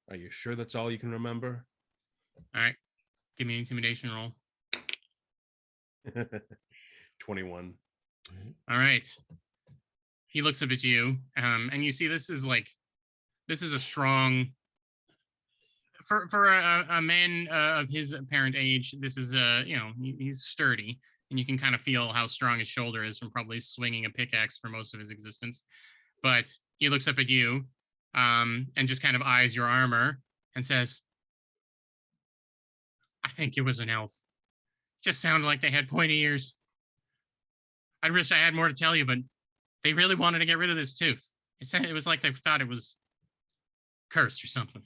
are you sure that's all you can remember? All right. Give me an intimidation roll. 21. All right. He looks up at you, and you see this is a strong, for a man of his apparent age. This is he's sturdy, and you can kind of feel how strong his shoulder is from probably swinging a pickaxe for most of his existence. But he looks up at you, and just kind of eyes your armor and says, "I think it was an elf. Just sounded like they had pointy ears. I wish I had more to tell you, but they really wanted to get rid of this tooth. It was like they thought it was cursed or something."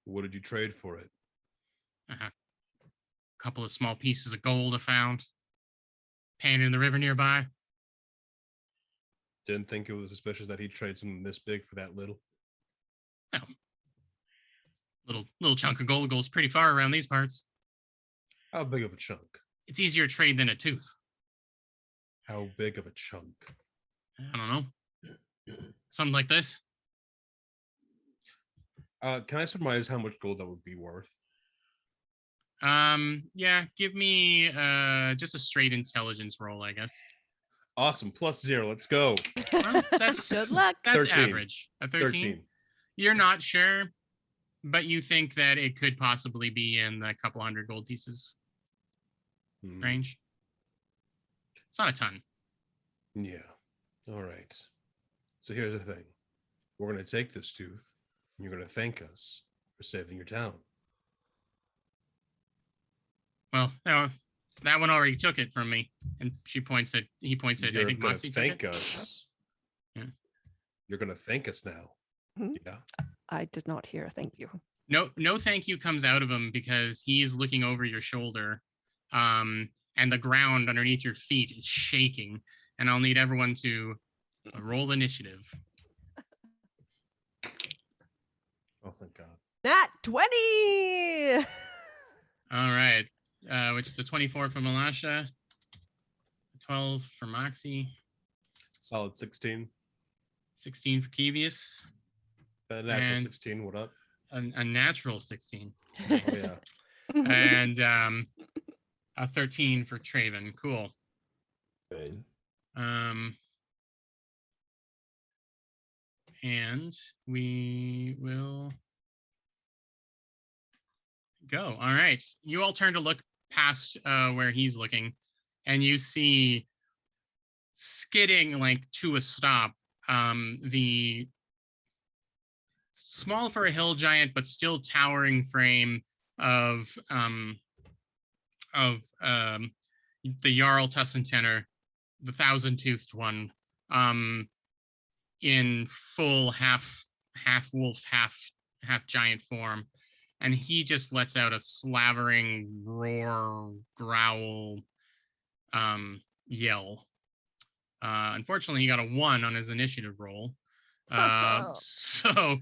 What did you trade for it? A couple of small pieces of gold I found, painted in the river nearby. Didn't think it was suspicious that he'd trade something this big for that little. No. Little chunk of gold goes pretty far around these parts. How big of a chunk? It's easier to trade than a tooth. How big of a chunk? I don't know. Something like this. Can I surmise how much gold that would be worth? Yeah, give me just a straight intelligence roll, I guess. Awesome. +0. Let's go. Well, that's Good luck. That's 13. average. A 13? You're not sure, but you think that it could possibly be in the couple hundred gold pieces range. It's not a ton. Yeah. All right. So here's the thing. we're going to take this tooth, and you're going to thank us for saving your town. Well, no, that one already took it from me. And he points at, You're I think gonna Moxie took thank it. us. Yeah. You're going to thank us now. Hmm? Yeah. I did not hear. Thank you. No thank you comes out of him because he's looking over your shoulder. And the ground underneath your feet is shaking. And I'll need everyone to roll initiative. Oh, thank God. Nat 20! All right. Which is a 24 for Malasha, 12 for Moxie, Solid 16. 16 for Kevius, A natural And- 16. What up? a natural 16, Oh, yeah. and a 13 for Traven. Cool. Good. And we will go. All right. You all turn to look past where he's looking, and you see skidding like to a stop the small for a hill giant but still towering frame of the Jarl Tussentenner, the thousand-toothed one, in full half wolf, half giant form. And he just lets out a slavering roar, growl, yell. Unfortunately, he got a 1 on his initiative roll. So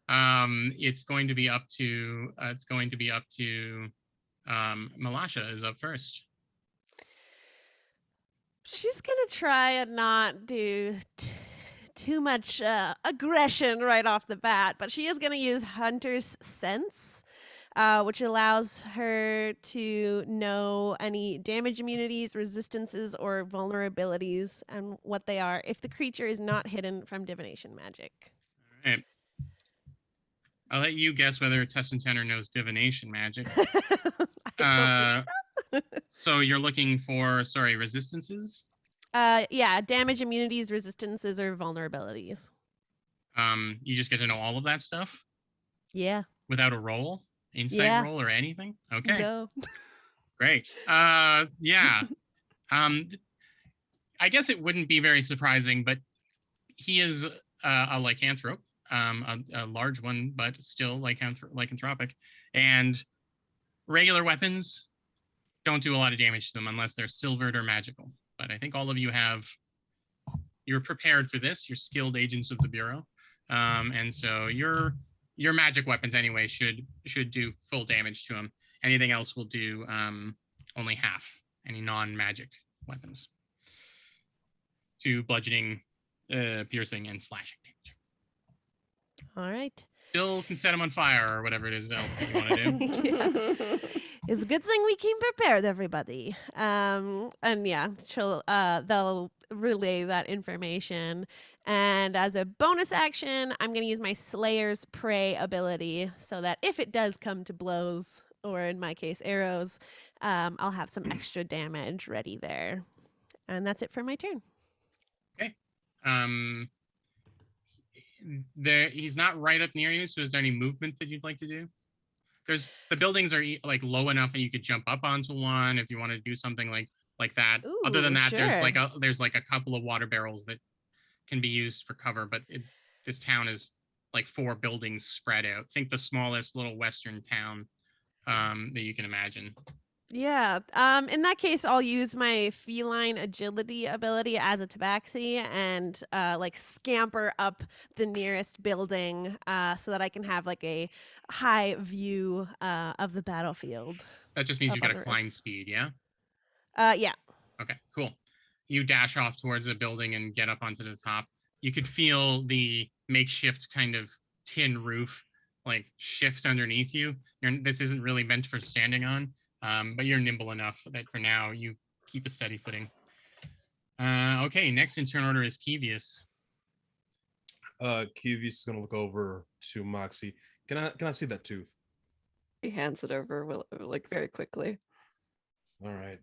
it's going to be up to Malasha is up first. She's gonna try and not do too much aggression right off the bat, but she is gonna use Hunter's Sense, which allows her to know any damage immunities, resistances, or vulnerabilities and what they are if the creature is not hidden from divination magic. All right. I'll let you guess whether Tussentenner knows divination magic. I don't think so. So you're looking for, resistances? Yeah, damage immunities, resistances, or vulnerabilities. You just get to know all of that stuff Yeah. without a roll, insight Yeah. roll, or anything? Okay, No. great. Yeah. I guess it wouldn't be very surprising, but he is a lycanthrope, a large one, but still lycanthropic. And regular weapons don't do a lot of damage to them unless they're silvered or magical. But I think all of you you're prepared for this. You're skilled agents of the Bureau. And so your magic weapons anyway should do full damage to them. Anything else will do only half, any non-magic weapons. To bludgeoning, piercing, and slashing damage. All right. Still can set them on fire or whatever it is else that you want to do. Yeah. It's a good thing we came prepared, everybody. And yeah, they'll relay that information. And as a bonus action, I'm going to use my Slayer's Prey ability so that if it does come to blows, or in my case, arrows, I'll have some extra damage ready there. And that's it for my turn. Okay. He's not right up near you, so is there any movement that you'd like to do? The buildings are like low enough that you could jump up onto one if you want to do something like that. Other than Ooh, that, sure. there's like a couple of water barrels that can be used for cover, but this town is like 4 buildings spread out. Think the smallest little western town that you can imagine. Yeah. In that case, I'll use my feline agility ability as a tabaxi and like scamper up the nearest building so that I can have like a high view of the battlefield. That just means Up you got on a the climb roof. speed, yeah? Yeah. Okay, cool. You dash off towards a building and get up onto the top. You could feel the makeshift kind of tin roof like shift underneath you. This isn't really meant for standing on, but you're nimble enough that for now you keep a steady footing. Okay, next in turn order is Kevius. Kevius is gonna look over to Moxie. Can I see that tooth? He hands it over like very quickly. All right.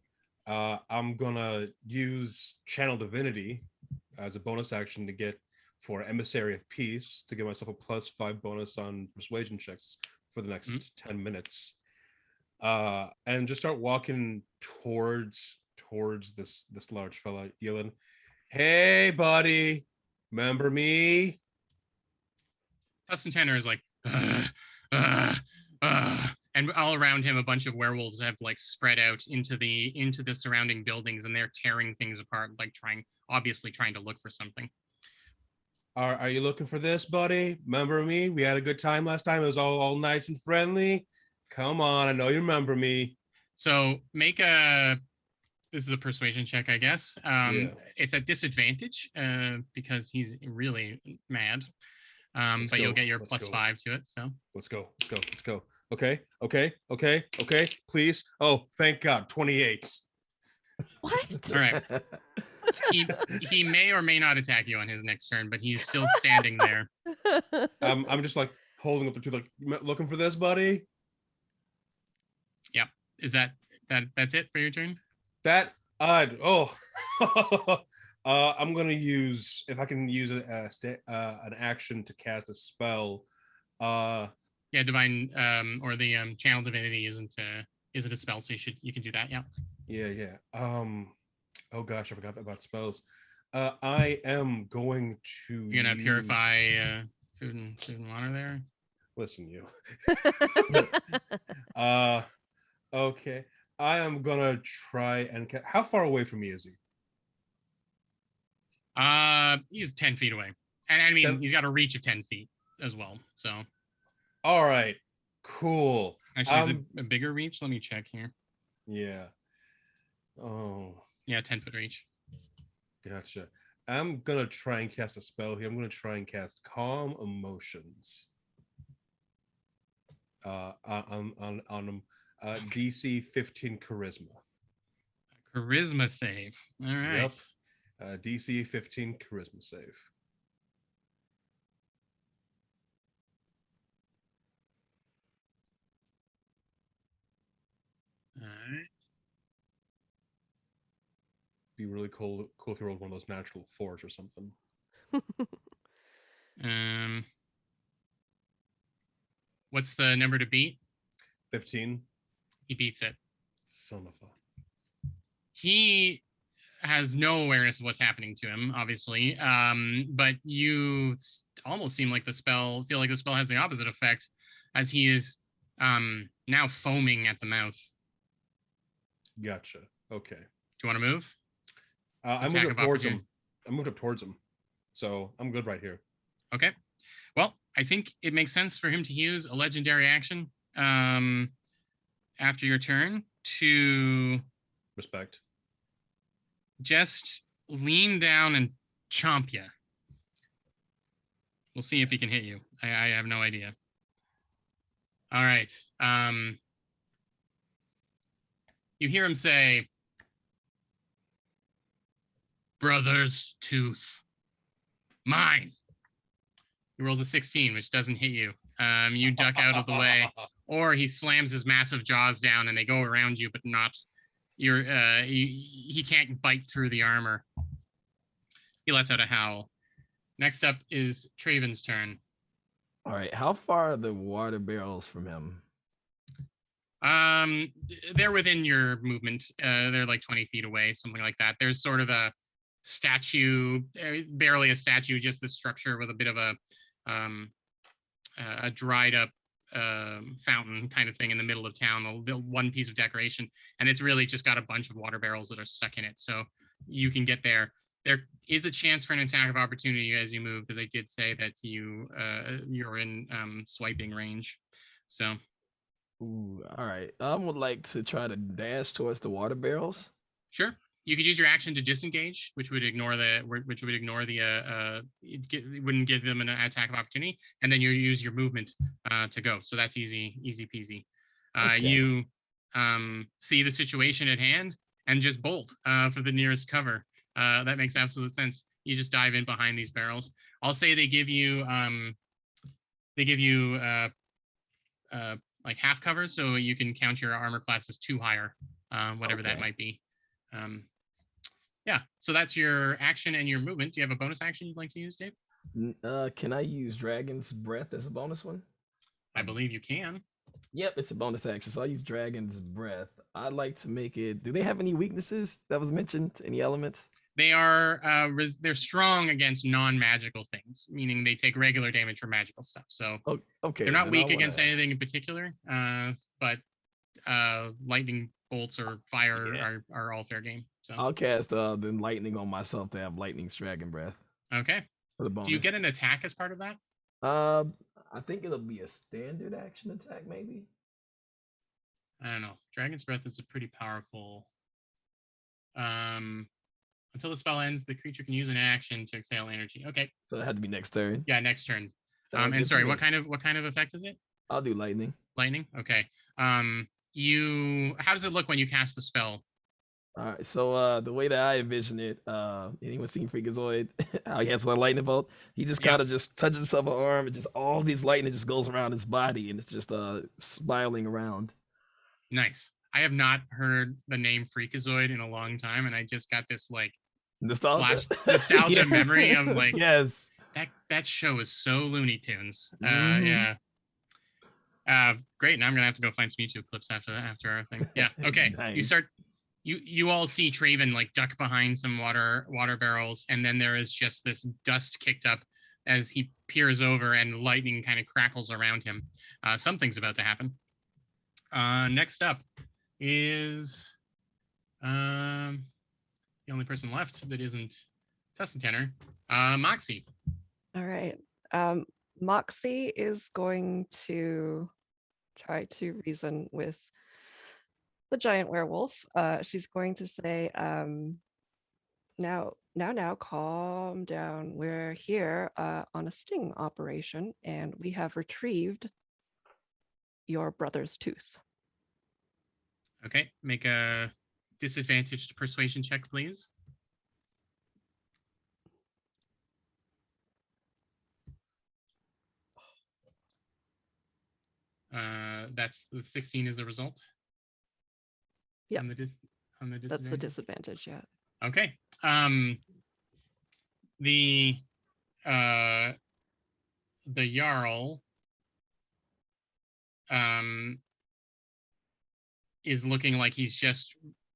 I'm gonna use Channel Divinity as a bonus action to get for Emissary of Peace to give myself a +5 bonus on persuasion checks for the next 10 minutes. And just start walking towards this large fella, yelling, "Hey, buddy, remember me?" Tussentenner is like, and all around him, a bunch of werewolves have like spread out into the surrounding buildings, and they're tearing things apart, like obviously trying to look for something. Are you looking for this, buddy? Remember me? We had a good time last time. It was all nice and friendly. Come on, I know you remember me. So this is a persuasion check, I guess. It's a disadvantage because he's really mad. But you'll get your +5 to it. So let's go. Okay. Please. Oh, thank God. 28. What? All right. He may or may not attack you on his next turn, but he's still standing there. I'm just like holding up the two, like, looking for this, buddy. Yep. Is that's it for your turn? That I'm gonna use, if I can use an action to cast a spell. Yeah, divine or the channel divinity isn't a spell, so you can do that. Yeah. Yeah. Oh gosh, I forgot about spells. I am going to. You're gonna purify food and water there. Listen, you. Okay. I am gonna try and. How far away from me is he? He's 10 feet away, and I mean he's got a reach of 10 feet as well. So. All right. Cool. Actually, is it a bigger reach? Let me check here. Yeah. Oh. Yeah, 10-foot reach. Gotcha. I'm gonna try and cast a spell here. I'm gonna try and cast Calm Emotions. On DC 15 Charisma. Charisma save. All right. Yep. DC 15 Charisma save. All right. Be really cool if you rolled one of those natural 4s or something. What's the number to beat? 15. He beats it. Son of a. He has no awareness of what's happening to him, obviously. But you almost feel like the spell has the opposite effect, as he is now foaming at the mouth. Gotcha. Okay. Do you want to move? I moved up towards him. So I'm good right here. Okay. Well, I think it makes sense for him to use a legendary action after your turn to respect. Just lean down and chomp you. We'll see if he can hit you. I have no idea. All right. You hear him say, "Brother's tooth. Mine." He rolls a 16, which doesn't hit you. You duck out of the way, or he slams his massive jaws down and they go around you, but not. He can't bite through the armor. He lets out a howl. Next up is Traven's turn. All right, how far are the water barrels from him? They're within your movement. They're like 20 feet away, something like that. There's sort of a statue, barely a statue, just the structure with a bit of a dried up fountain kind of thing in the middle of town, one piece of decoration, and it's really just got a bunch of water barrels that are stuck in it, so you can get there. There is a chance for an attack of opportunity as you move, because I did say that you're in swiping range. So Ooh, all right, I would like to try to dash towards the water barrels. sure, you could use your action to disengage, which would ignore it wouldn't give them an attack of opportunity, and then you use your movement to go. So that's easy peasy. Okay. You see the situation at hand and just bolt for the nearest cover. That makes absolute sense. You just dive in behind these barrels. I'll say they give you like half cover, so you can count your armor class as 2 higher, whatever that might be. Yeah, so that's your action and your movement. Do you have a bonus action you'd like to use, Dave? Can I use Dragon's Breath as a bonus one? I believe you can. Yep, it's a bonus action, so I'll use Dragon's Breath. I'd like to make it. Do they have any weaknesses that was mentioned? Any elements? They are they're strong against non-magical things, meaning they take regular damage from magical stuff. So Oh, okay. they're not then weak I against wanna- anything in particular, but lightning bolts or fire Yeah. are all fair game. So I'll cast then lightning on myself to have Lightning's Dragon Breath okay. for the bonus. Do you get an attack as part of that? I think it'll be a standard action attack, maybe. I don't know. Dragon's Breath is a pretty powerful. Until the spell ends, the creature can use an action to exhale energy. Okay. So it had to be next turn. Yeah, next turn. Sounds And good to sorry, me. what kind of effect is it? I'll do lightning. Lightning. Okay. How does it look when you cast the spell? All right. So the way that I envision it, anyone seen Freakazoid? How he has the lightning bolt? He just Yeah. kind of just touches himself on the arm, and just all these lightning just goes around his body, and it's just spiraling around. Nice. I have not heard the name Freakazoid in a long time, and I just got this like Nostalgia. nostalgia Yes. memory of like Yes. that show is so Looney Tunes. Mhm. Yeah. Great. Now I'm gonna have to go find some YouTube clips after our thing. Yeah. Okay. You Nice. start. You all see Traven like duck behind some water barrels, and then there is just this dust kicked up as he peers over, and lightning kind of crackles around him. Something's about to happen. Next up is the only person left that isn't Tussentenner, Moxie. All right. Moxie is going to try to reason with the giant werewolf. She's going to say, now, calm down. We're here on a sting operation, and we have retrieved your brother's tooth. Okay, make a disadvantaged persuasion check, please. That's the 16 is the result. Yep. On the That's the disadvantage. disadvantage, yeah. Okay. The Jarl is looking like he's just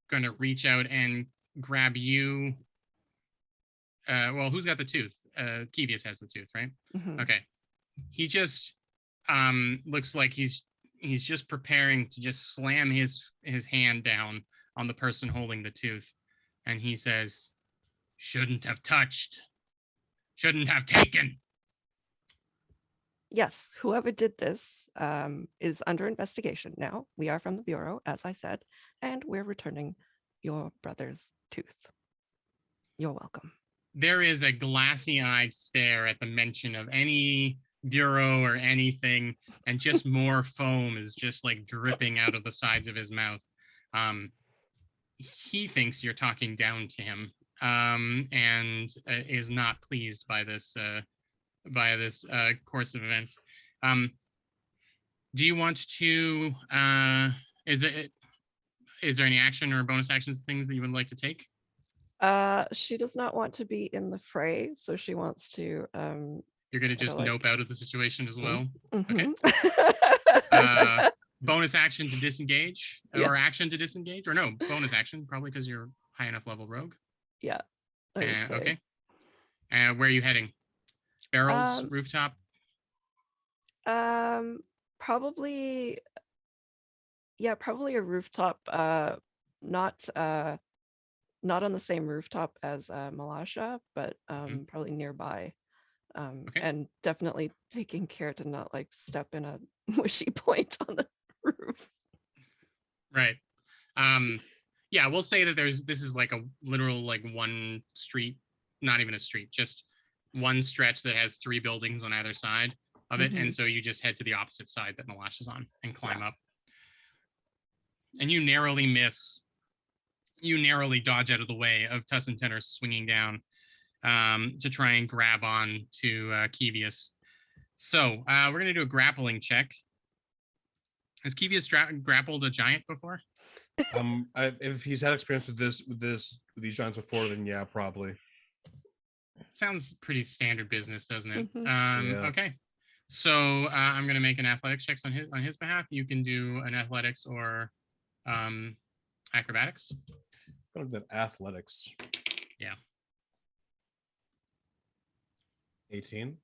gonna reach out and grab you. Well, who's got the tooth? Kevius has the tooth, right? Mhm. Okay. He just looks like he's just preparing to just slam his hand down on the person holding the tooth, and he says, "Shouldn't have touched. Shouldn't have taken." Yes, whoever did this is under investigation now. We are from the Bureau, as I said, and we're returning your brother's tooth. You're welcome. There is a glassy-eyed stare at the mention of any bureau or anything, and just more foam is just like dripping out of the sides of his mouth. He thinks you're talking down to him, and is not pleased by this course of events. Do you want to? Is there any action or bonus actions, things that you would like to take? She does not want to be in the fray, so she wants to. You're gonna try to, just like- nope out of the situation as well. Mhm. Bonus action to disengage, or Yes. action to disengage, or no, bonus action, probably because you're high enough level rogue. Yeah. I would say. Okay. Where are you heading? Barrels, rooftop? Probably. Yeah, probably a rooftop. Not on the same rooftop as Malasha, but probably nearby. Okay. And definitely taking care to not like step in a wishy point on the roof. Right. Yeah, we'll say that this is like a literal like one street, not even a street, just one stretch that has 3 buildings on either side of it. And so you just head to the opposite side that Malash is on and climb up. And you narrowly dodge out of the way of Tussentenner swinging down to try and grab on to Kevius. So we're going to do a grappling check. Has Kevius grappled a giant before? If he's had experience with these giants before, then yeah, probably. sounds pretty standard business, doesn't it? Mhm. Yeah. Okay. So I'm going to make an athletics check on his behalf. You can do an athletics or acrobatics. Kind of that athletics. Yeah. 18.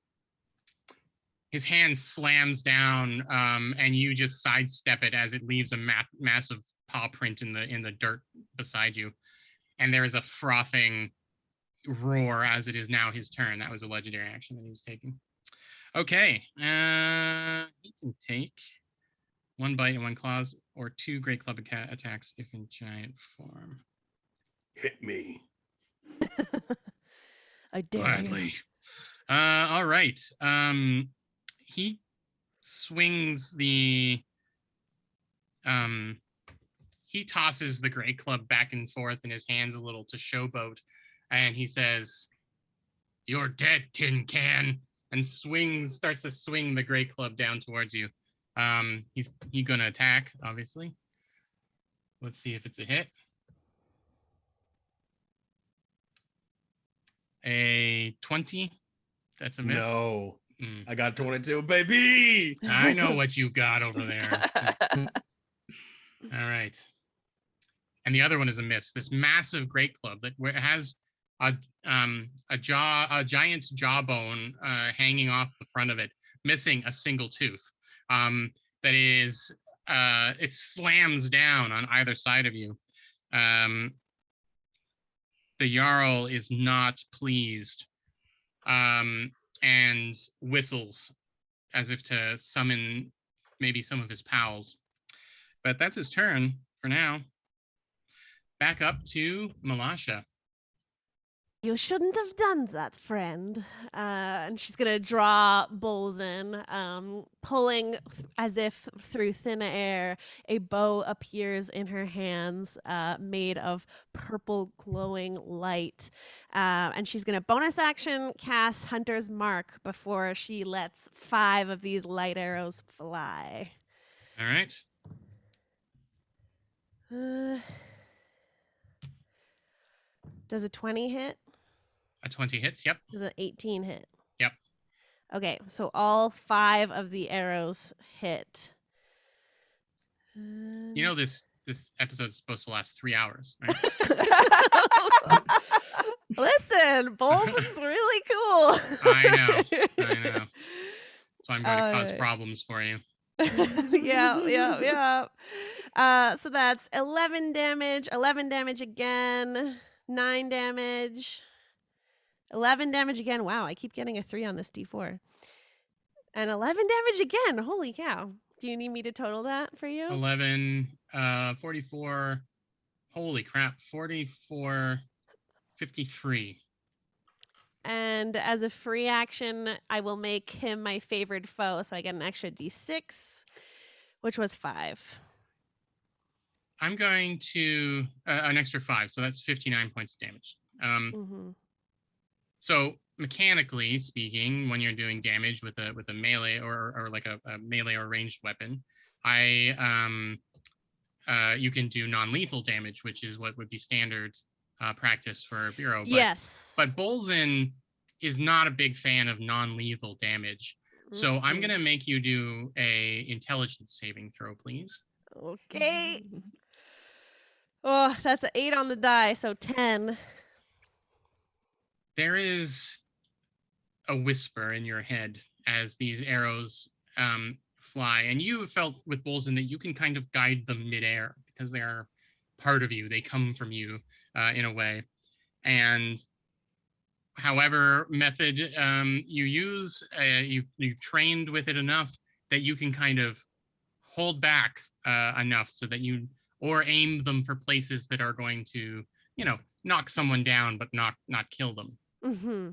His hand slams down, and you just sidestep it as it leaves a massive paw print in the dirt beside you. And there is a frothing roar as it is now his turn. That was a legendary action that he was taking. Okay, he can take 1 bite and 1 claws, or 2 great club attacks if in giant form. Hit me. I dare you. Gladly. All right. He swings the. He tosses the great club back and forth in his hands a little to showboat, and he says, "You're dead, tin can," and starts to swing the great club down towards you. He's gonna attack, obviously. Let's see if it's a hit. A 20. That's a miss. No. Mm. I got 22, baby. I know what you got over there. All right. And the other one is a miss. This massive great club that has a giant's jawbone hanging off the front of it, missing a single tooth. That is, it slams down on either side of you. The Jarl is not pleased, and whistles as if to summon maybe some of his pals. But that's his turn for now. Back up to Malasha. You shouldn't have done that, friend. And she's gonna draw Bolzen, pulling as if through thin air. A bow appears in her hands, made of purple glowing light. And she's gonna bonus action cast Hunter's Mark before she lets 5 of these light arrows fly. All right. Does a 20 hit? A 20 hits. Yep. Does an 18 hit? Yep. Okay, so all 5 of the arrows hit. You know this episode is supposed to last 3 hours, right? Listen, Bolzen's really cool. I know. So I'm going to cause Alright. problems for you. Yeah. So that's 11 damage, 11 damage again, 9 damage, 11 damage again. Wow, I keep getting a 3 on this D4. And 11 damage again. Holy cow. Do you need me to total that for you? 11, 44. Holy crap. 44, 53. And as a free action, I will make him my favorite foe. So I get an extra D6, which was 5. I'm going to an extra 5, so that's 59 points of damage. So mechanically speaking, when you're doing damage with a melee or like a melee or ranged weapon, you can do non-lethal damage, which is what would be standard practice for a bureau. Yes. But Bolzen is not a big fan of non-lethal damage. So I'm gonna make you do a intelligence saving throw, please. Okay. Oh, that's an 8 on the die, so 10. There is a whisper in your head as these arrows fly, and you felt with Bolzen that you can kind of guide them midair because they are part of you. They come from you in a way. And however method you use, you've trained with it enough that you can kind of hold back enough so that or aim them for places that are going to, knock someone down, but not kill them. Mm-hmm.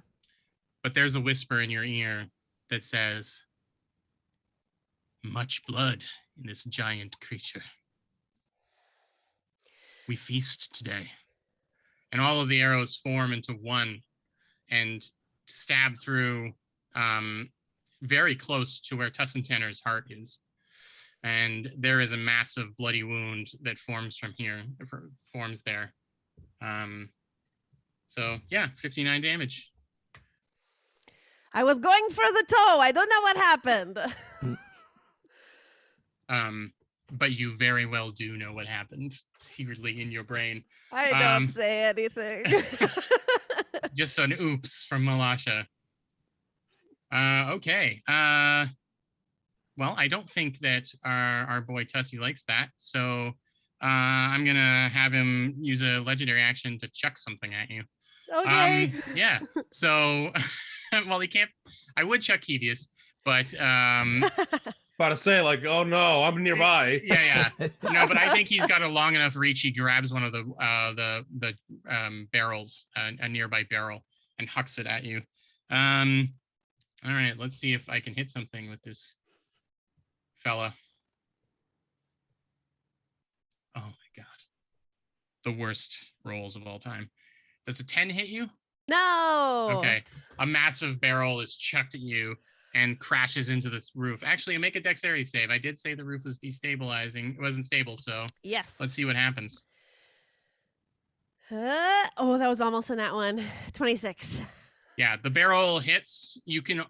But there's a whisper in your ear that says, "Much blood in this giant creature. We feast today." And all of the arrows form into one and stab through very close to where Tussentenner's heart is. And there is a massive bloody wound that forms there. So yeah, 59 damage. I was going for the toe. I don't know what happened. But you very well do know what happened secretly in your brain. I don't say anything. Just an oops from Malasha. Okay. Well, I don't think that our boy Tussie likes that, so I'm gonna have him use a legendary action to chuck something at you. Okay. Yeah. So, well, he can't. I would chuck Kevius, but About to say, like, oh no, I'm nearby. yeah. No, but I think he's got a long enough reach. He grabs one of the barrels, a nearby barrel, and hucks it at you. All right, let's see if I can hit something with this fella. Oh my god, the worst rolls of all time. Does a 10 hit you? No. Okay, a massive barrel is chucked at you and crashes into this roof. Actually, make a dexterity save. I did say the roof was destabilizing. It wasn't stable, so Yes. let's see what happens. Oh, that was almost in that one. 26. Yeah, the barrel hits. You can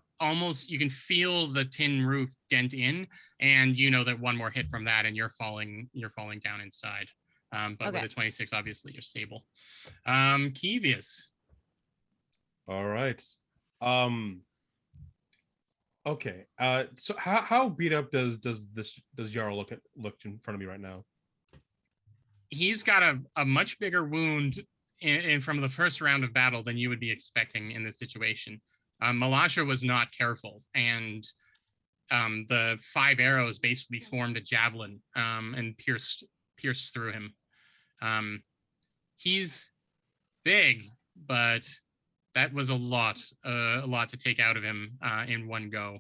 feel the tin roof dent in, and you know that one more hit from that, and you're falling down inside. But Okay. with a 26, obviously you're stable. Kevius. All right. Okay. So how beat up does Jarl look in front of me right now? He's got a much bigger wound in from the first round of battle than you would be expecting in this situation. Malasha was not careful, and the 5 arrows basically formed a javelin and pierced through him. He's big, but that was a lot to take out of him in one go.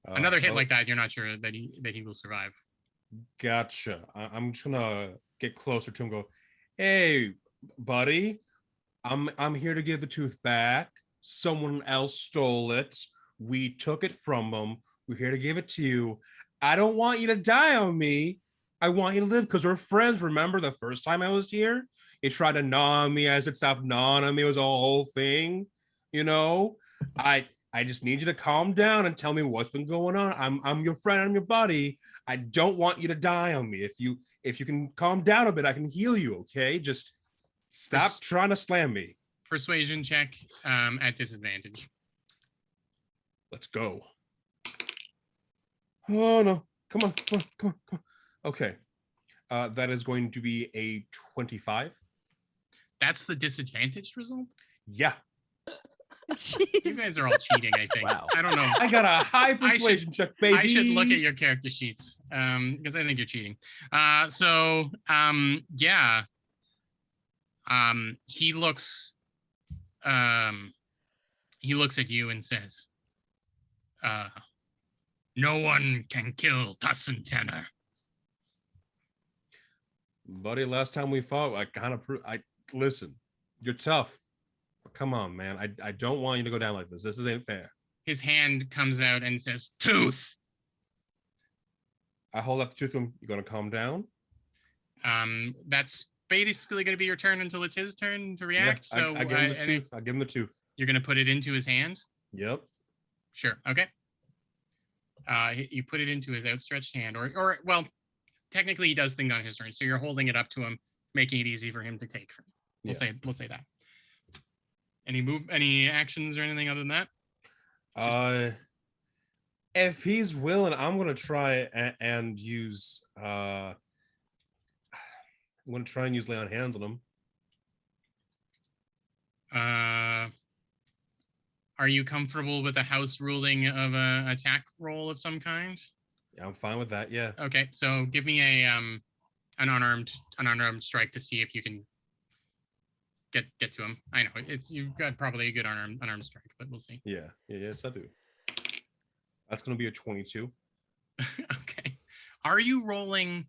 Another hit like that, you're not sure that he will survive. Gotcha. I'm just gonna get closer to him and go, hey, buddy, I'm here to give the tooth back. Someone else stole it. We took it from them. We're here to give it to you. I don't want you to die on me. I want you to live because we're friends. Remember the first time I was here? You tried to gnaw on me. I said, stop gnawing on me. It was a whole thing. You know, I just need you to calm down and tell me what's been going on. I'm your friend. I'm your buddy. I don't want you to die on me. If you can calm down a bit, I can heal you. Okay, just stop trying to slam me. Persuasion check at disadvantage. Let's go. Oh no! Come on! Okay, that is going to be a 25. That's the disadvantaged result? Yeah. Jeez. You guys are all cheating, I think. Wow. I don't know. I got a high persuasion check, baby. I should look at your character sheets because I think you're cheating. Yeah. He looks at you and says, no one can kill Tussentenner. Buddy, last time we fought, I kind of listen, you're tough. But come on, man. I don't want you to go down like this. This isn't fair. His hand comes out and says, tooth. I hold up the tooth to him. You gonna calm down? That's basically going to be your turn until it's his turn to react. Yeah, I give him the tooth. I give him the tooth. You're going to put it into his hand? Yep. Sure. Okay. You put it into his outstretched hand, or well, technically he does things on his turn, so you're holding it up to him, making it easy for him to take. We'll say that. Any actions or anything other than that? If he's willing, I'm gonna try and use. I'm gonna try and use lay on hands on him. Are you comfortable with a house ruling of a attack roll of some kind? Yeah, I'm fine with that. Yeah. Okay, so give me a an unarmed strike to see if you can get to him. I know you've got probably a good unarmed strike, but we'll see. Yeah. Yes, I do. That's gonna be a 22. Okay. Are you rolling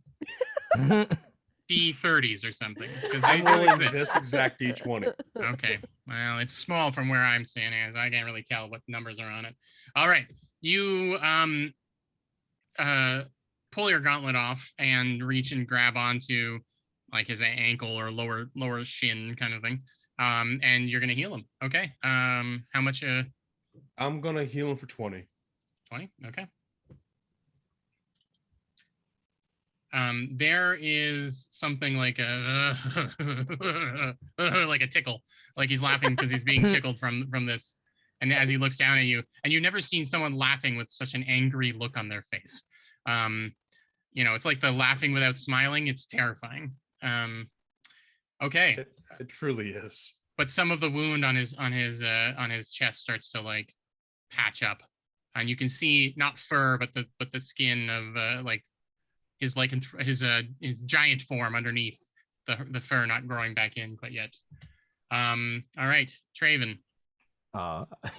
D30s or something? I'm rolling this exact D20. Okay. Well, it's small from where I'm standing, so I can't really tell what numbers are on it. All right. You pull your gauntlet off and reach and grab onto like his ankle or lower shin kind of thing. And you're gonna heal him. Okay. How much I'm gonna heal him for 20. 20. Okay. There is something like a like a tickle, like he's laughing because he's being tickled from this. And as he looks down at you, and you've never seen someone laughing with such an angry look on their face. It's like the laughing without smiling. It's terrifying. Okay. It truly is. But some of the wound on his chest starts to like patch up, and you can see not fur, but the skin of like his giant form underneath the fur not growing back in quite yet. All right, Traven.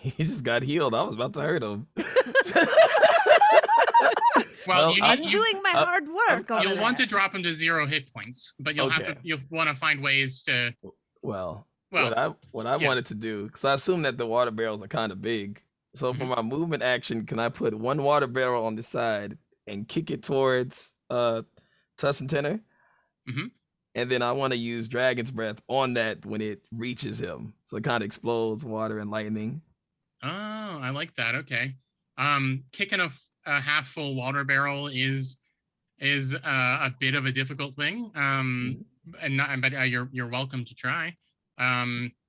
He just got healed. I was about to hurt him. Well, I'm doing my hard work. You'll want to drop him to 0 hit points, but you'll want to find ways to. Well, what I wanted to do, because I assume that the water barrels are kind of big. So for my movement action, can I put one water barrel on the side and kick it towards Tussentenner? Mm-hmm. And then I want to use Dragon's Breath on that when it reaches him. So it kind of explodes water and lightning. Oh, I like that. Okay. Kicking a half full water barrel is a bit of a difficult thing. But you're welcome to try.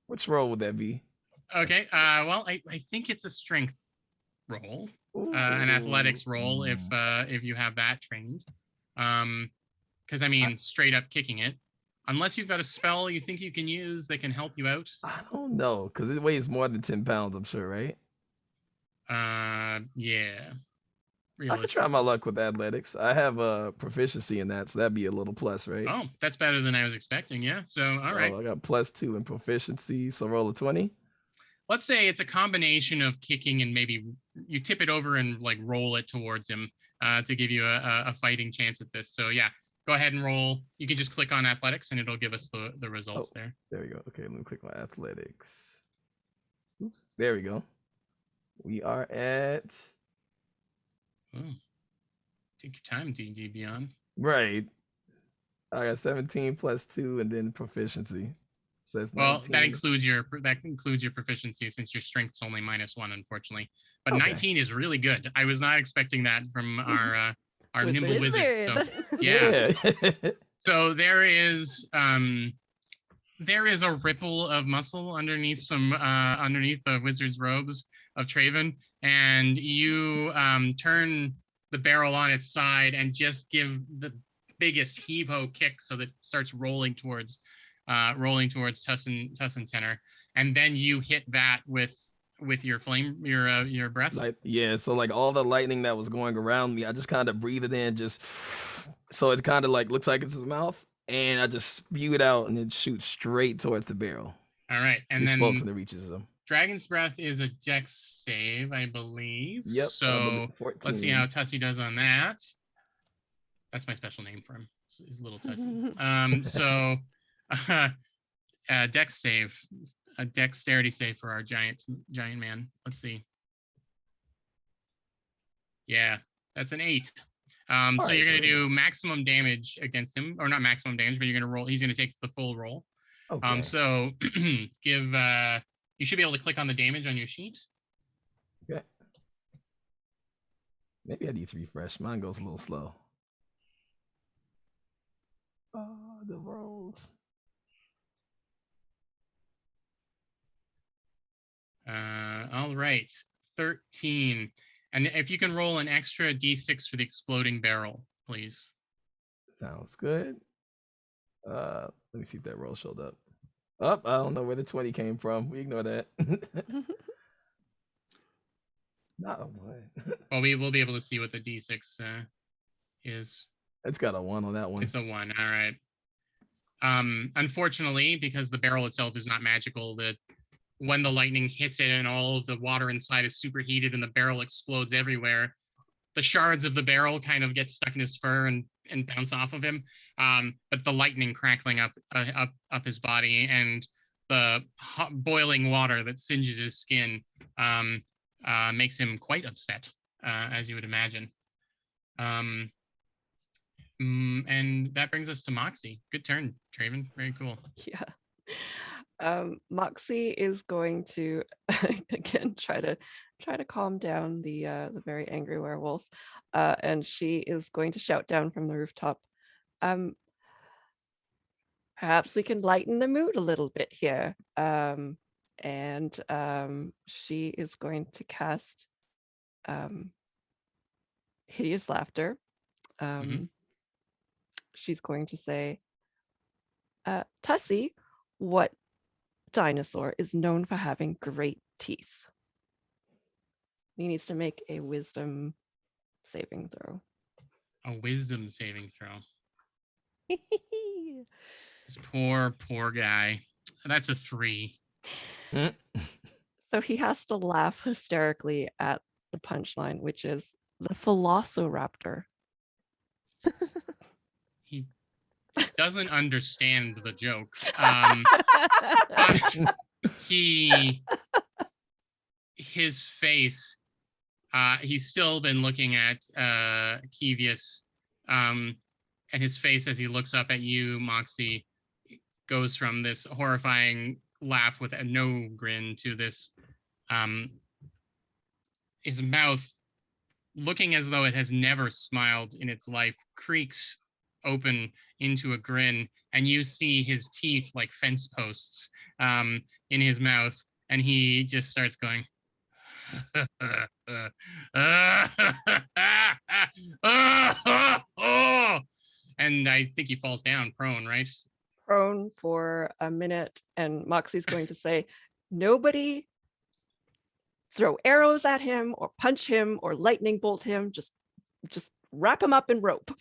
Which roll would that be? Okay. Well, I think it's a strength roll, an athletics roll if you have that trained. Because I mean, straight up kicking it. Unless you've got a spell you think you can use that can help you out. I don't know, because it weighs more than 10 pounds, I'm sure, right? Yeah. I could try my luck with athletics. I have a proficiency in that, so that'd be a little plus, right? Oh, that's better than I was expecting, yeah. So, all right. I got +2 in proficiency, so roll a 20. Let's say it's a combination of kicking and maybe you tip it over and like roll it towards him to give you a fighting chance at this. So, yeah. Go ahead and roll. You can just click on athletics and it'll give us the results there. There we go. Okay, let me click on athletics. Oops. There we go. We are at... Oh. Take your time, D&D Beyond. Right. I got 17 +2 and then proficiency. So that's 19. That includes your proficiency since your strength's only -1, unfortunately. But 19 is really good. I was not expecting that from our nimble wizard. So yeah. So there is a ripple of muscle underneath the wizard's robes of Traven, and you turn the barrel on its side and just give the biggest heave-ho kick so that it starts rolling towards Tussentenner, and then you hit that with your flame, your breath. So like all the lightning that was going around me, I just kind of breathe it in, just so it kind of like looks like it's his mouth, and I just spew it out and it shoots straight towards the barrel. All right, and then explodes when it reaches him. Dragon's Breath is a dex save, I believe. Yep. So let's see how Tussie does on that. That's my special name for him. He's little Tussie. Dex save. A dexterity save for our giant man. Let's see. Yeah, that's an 8. So you're gonna do maximum damage against him, or not maximum damage, but you're gonna roll. He's gonna take the full roll. Okay. So give. You should be able to click on the damage on your sheet. Okay. Maybe I need to refresh. Mine goes a little slow. Oh, the rolls. All right, 13. And if you can roll an extra d6 for the exploding barrel, please. Sounds good. Let me see if that roll showed up. I don't know where the 20 came from. We ignore that. Not a 1. Well, we will be able to see what the d6 is. It's got a 1 on that one. It's a 1. All right. Unfortunately, because the barrel itself is not magical, that when the lightning hits it and all of the water inside is superheated and the barrel explodes everywhere, the shards of the barrel kind of get stuck in his fur and bounce off of him. But the lightning crackling up his body and the hot boiling water that singes his skin makes him quite upset, as you would imagine. And that brings us to Moxie. Good turn, Traven. Very cool. Yeah. Moxie is going to again try to try to calm down the very angry werewolf, and she is going to shout down from the rooftop. Perhaps we can lighten the mood a little bit here. And she is going to cast hideous laughter. She's going to say, Tussie, what dinosaur is known for having great teeth? He needs to make a wisdom saving throw. A wisdom saving throw. This poor guy. That's a 3. So he has to laugh hysterically at the punchline, which is the Velociraptor. He doesn't understand the joke. But his face, he's still been looking at Kevius, and his face as he looks up at you, Moxie, goes from this horrifying laugh with a no grin to this, his mouth, looking as though it has never smiled in its life, creaks open into a grin, and you see his teeth like fence posts in his mouth, and he just starts going, and I think he falls down prone, right? Prone for a minute, and Moxie's going to say, nobody throw arrows at him or punch him or lightning bolt him, just wrap him up in rope.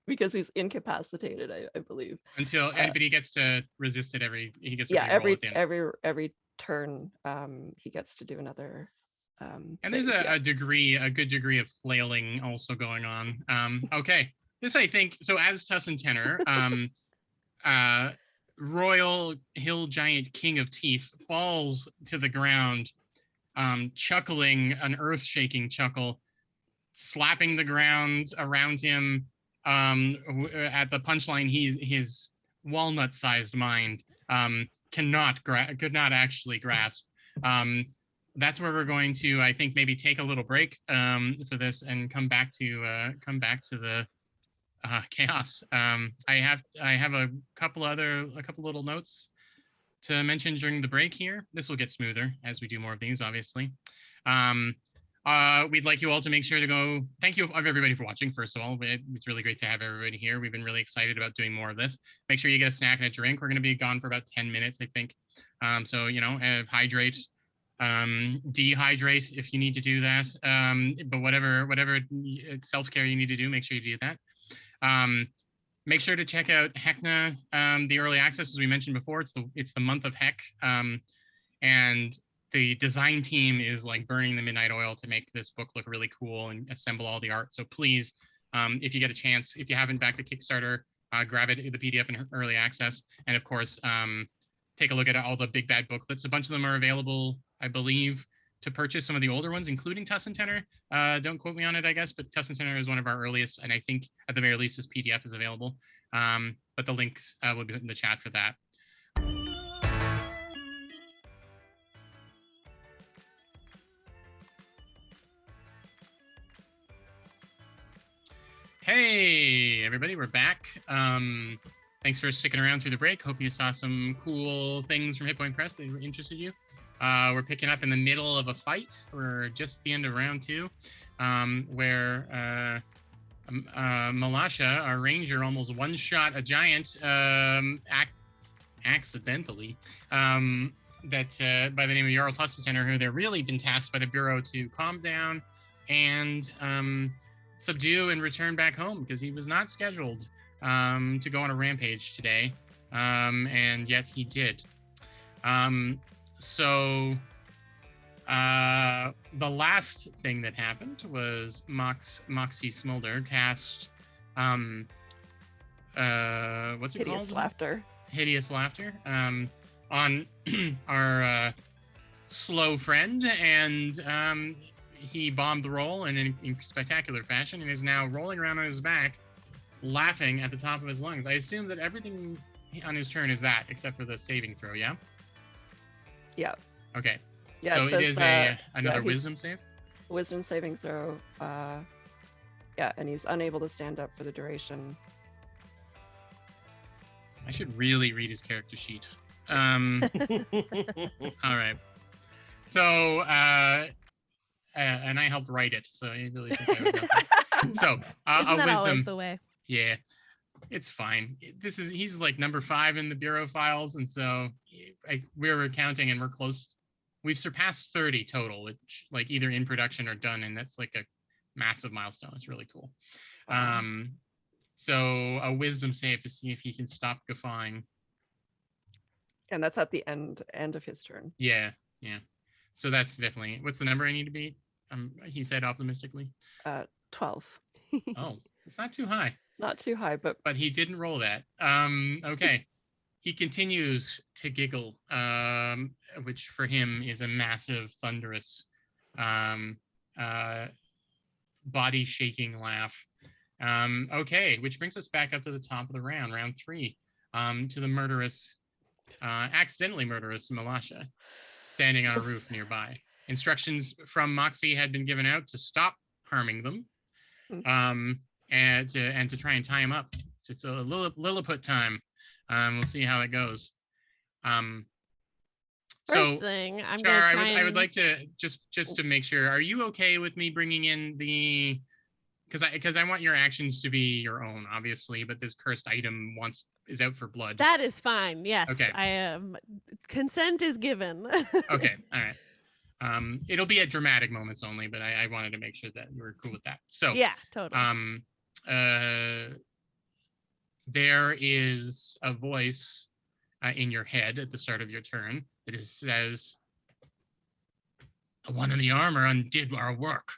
Because he's incapacitated, I believe. Until anybody gets to resist it every turn he gets to do another and there's a good degree of flailing also going on. Okay, this I think so. As Tussentenner, royal hill giant king of teeth, falls to the ground, chuckling an earth-shaking chuckle, slapping the ground around him. At the punchline, his walnut-sized mind could not actually grasp. That's where we're going to, I think, maybe take a little break for this and come back to the chaos. I have a couple little notes to mention during the break here. This will get smoother as we do more of these, obviously. We'd like you all to make sure to go. Thank you everybody for watching. First of all, it's really great to have everybody here. We've been really excited about doing more of this. Make sure you get a snack and a drink. We're going to be gone for about 10 minutes, I think. So hydrate, dehydrate if you need to do that. But whatever self-care you need to do, make sure you do that. Make sure to check out Heckna, the early access, as we mentioned before. It's the month of Heck, and the design team is like burning the midnight oil to make this book look really cool and assemble all the art. So please, if you get a chance, if you haven't backed the Kickstarter, grab it, the PDF in early access. And of course, take a look at all the big bad booklets. A bunch of them are available, I believe, to purchase. Some of the older ones, including Tussentenner. Don't quote me on it, I guess, but Tussentenner is one of our earliest, and I think at the very least this PDF is available. But the links will be in the chat for that. Hey, everybody, we're back. Thanks for sticking around through the break. Hope you saw some cool things from Hit Point Press that interested you. We're picking up in the middle of a fight. We're just at the end of round 2, where Malasha, our ranger, almost one-shot a giant accidentally. That by the name of Jarl Tussentenner, who they've really been tasked by the Bureau to calm down and subdue and return back home, because he was not scheduled to go on a rampage today, and yet he did. So the last thing that happened was Moxie Smolder cast what's it called? Hideous Laughter. Hideous Laughter on our slow friend, and he bombed the roll in spectacular fashion and is now rolling around on his back, laughing at the top of his lungs. I assume that everything on his turn is that, except for the saving throw, yeah? Yeah. Okay. Yeah, So it it is says, another he's- wisdom save. Wisdom saving throw. Yeah, and he's unable to stand up for the duration. I should really read his character sheet. All right. So, and I helped write it, so I really think I would know that. So, Isn't a that always wisdom. the way? Yeah, it's fine. He's like number 5 in the bureau files, and so we were counting, and we're close. We've surpassed 30 total, which like either in production or done, and that's like a massive milestone. It's really cool. Wow. So a wisdom save to see if he can stop guffawing. And that's at the end of his turn. Yeah. So that's definitely. What's the number I need to beat? He said optimistically. 12. Oh, it's not too high. It's not too high, but But he didn't roll that. Okay. He continues to giggle, which for him is a massive, thunderous, body shaking laugh. Okay, which brings us back up to the top of the round 3, to the murderous, accidentally murderous Malasha, standing on a roof nearby. Instructions from Moxie had been given out to stop harming them, and to try and tie him up. It's a Lilliput time. We'll see how it goes. First thing, I'm Char, gonna try I would and- like to just to make sure. Are you okay with me bringing in the? Because I want your actions to be your own, obviously, but this cursed item is out for blood. That is fine. Yes, Okay. I am. Consent is given. Okay, all right. It'll be at dramatic moments only, but I wanted to make sure that you were cool with that. So Yeah, totally. There is a voice in your head at the start of your turn that says, "The one in the armor undid our work.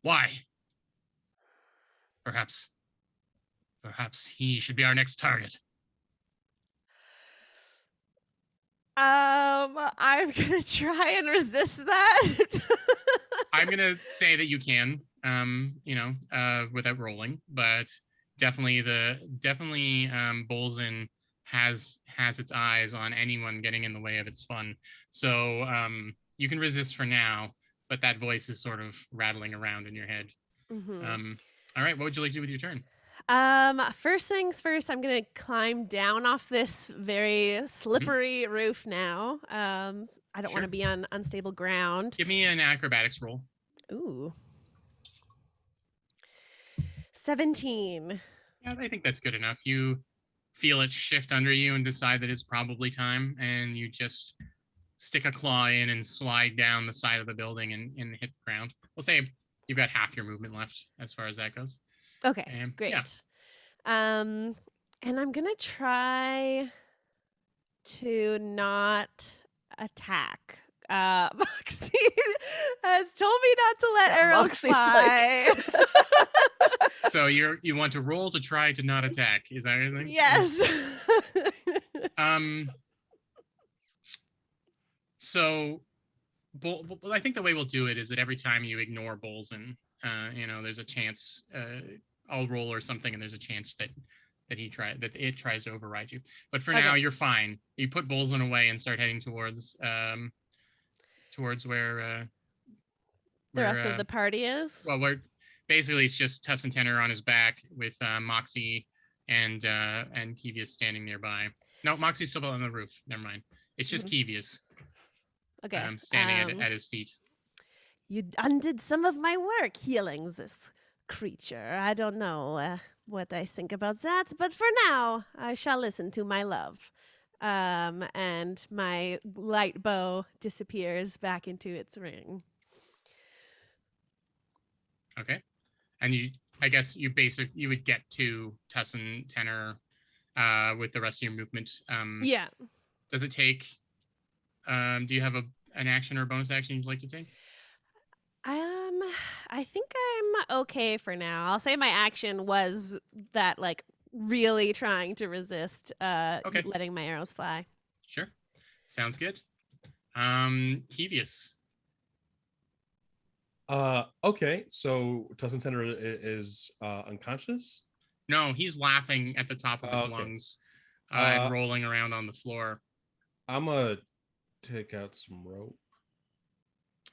Why? Perhaps he should be our next target." I'm gonna try and resist that. I'm gonna say that you can, without rolling, but definitely Bolzan has its eyes on anyone getting in the way of its fun. So you can resist for now, but that voice is sort of rattling around in your head. Mhm. All right, what would you like to do with your turn? First things first, I'm gonna climb down off this very slippery roof now. I don't want Sure. to be on unstable ground. Give me an acrobatics roll. Ooh. 17. Yeah, I think that's good enough. You feel it shift under you and decide that it's probably time, and you just stick a claw in and slide down the side of the building and hit the ground. We'll say you've got half your movement left as far as that goes. Okay, great. Yeah. And I'm gonna try to not attack. Moxie has told me not to let arrows Moxie's fly. So you want to roll to try to not attack. Is that what you're saying? Yes. So I think the way we'll do it is that every time you ignore Bolzan, there's a chance I'll roll or something, and there's a chance that it tries to override you. But for now, you're fine. You put Bolzan away and start heading towards where The rest of the party is? Well, basically it's just Tussentenner on his back with Moxie and Kevius standing nearby. No, Moxie's still on the roof. Never mind. It's just Kevius. Okay. Standing at his feet. You undid some of my work healing this creature. I don't know what I think about that, but for now, I shall listen to my love. And my light bow disappears back into its ring. Okay. And I guess you would get to Tussentenner with the rest of your movement. Yeah. Does it take? Do you have an action or a bonus action you'd like to take? I think I'm okay for now. I'll say my action was that, like, really trying to resist letting my arrows fly. Sure. Sounds good. Kevius. Okay, so Tussentenner is unconscious? No, he's laughing at the top of his lungs and rolling around on the floor. I'm gonna take out some rope.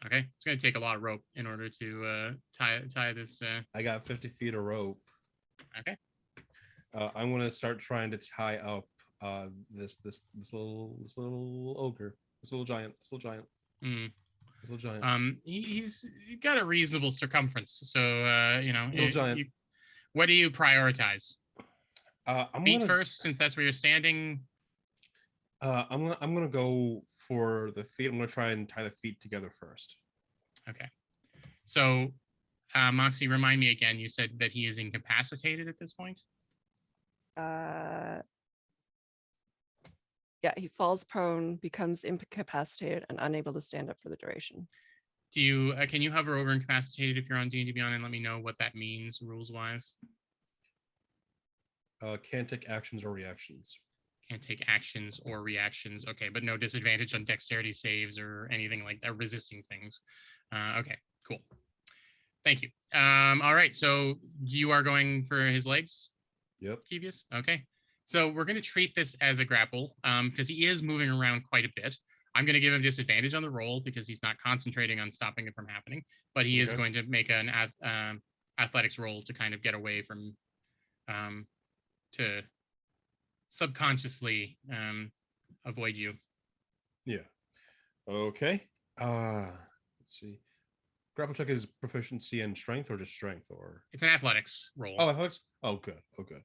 Okay, it's going to take a lot of rope in order to tie this. I got 50 feet of rope. Okay. I'm gonna start trying to tie up this little ogre, this little giant. Mm. This little giant. He's got a reasonable circumference, so Little giant. What do you prioritize? I'm Feet gonna first, since that's where you're standing. I'm gonna go for the feet. I'm gonna try and tie the feet together first. Okay. So, Moxie, remind me again. You said that he is incapacitated at this point. Yeah, he falls prone, becomes incapacitated, and unable to stand up for the duration. Do you can you hover over incapacitated if you're on D&D Beyond and let me know what that means rules wise? Can't take actions or reactions. Can't take actions or reactions. Okay, but no disadvantage on dexterity saves or anything like that, resisting things. Okay, cool. Thank you. All right, so you are going for his legs? Yep. Kevius? Okay. So we're going to treat this as a grapple because he is moving around quite a bit. I'm going to give him disadvantage on the roll because he's not concentrating on stopping it from happening, but he is going to make an athletics roll to kind of get away from, to subconsciously avoid you. Yeah. Okay. Let's see. Grapple check is proficiency and strength, or just strength, or it's an athletics roll. Oh, athletics. Oh, good. Okay.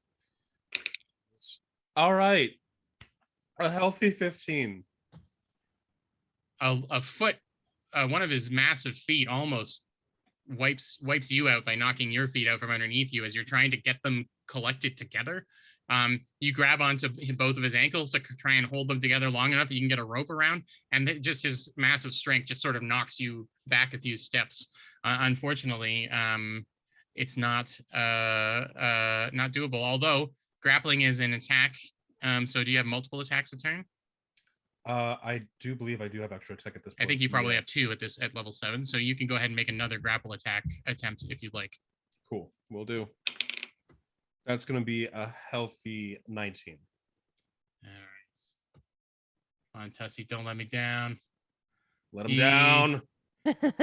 All right. A healthy 15. A foot, one of his massive feet almost wipes you out by knocking your feet out from underneath you as you're trying to get them collected together. You grab onto both of his ankles to try and hold them together long enough that you can get a rope around, and just his massive strength just sort of knocks you back a few steps. Unfortunately, it's not doable. Although grappling is an attack, so do you have multiple attacks a turn? I do believe I do have extra attack at this point. I think you probably have 2 at level 7, so you can go ahead and make another grapple attack attempt if you'd like. Cool, will do. That's going to be a healthy 19. All right. On Tussie, don't let me down. Let him down.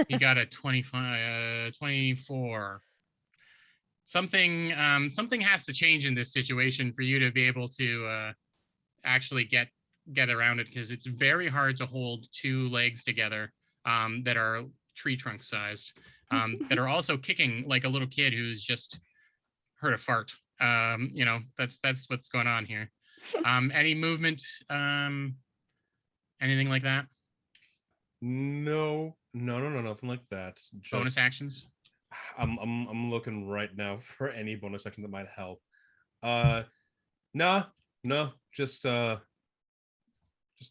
He got a 24. Something has to change in this situation for you to be able to actually get around it, because it's very hard to hold 2 legs together that are tree trunk sized, that are also kicking like a little kid who's just heard a fart. That's what's going on here. Any movement, anything like that? No, nothing like that. Just bonus actions. I'm looking right now for any bonus action that might help. No, just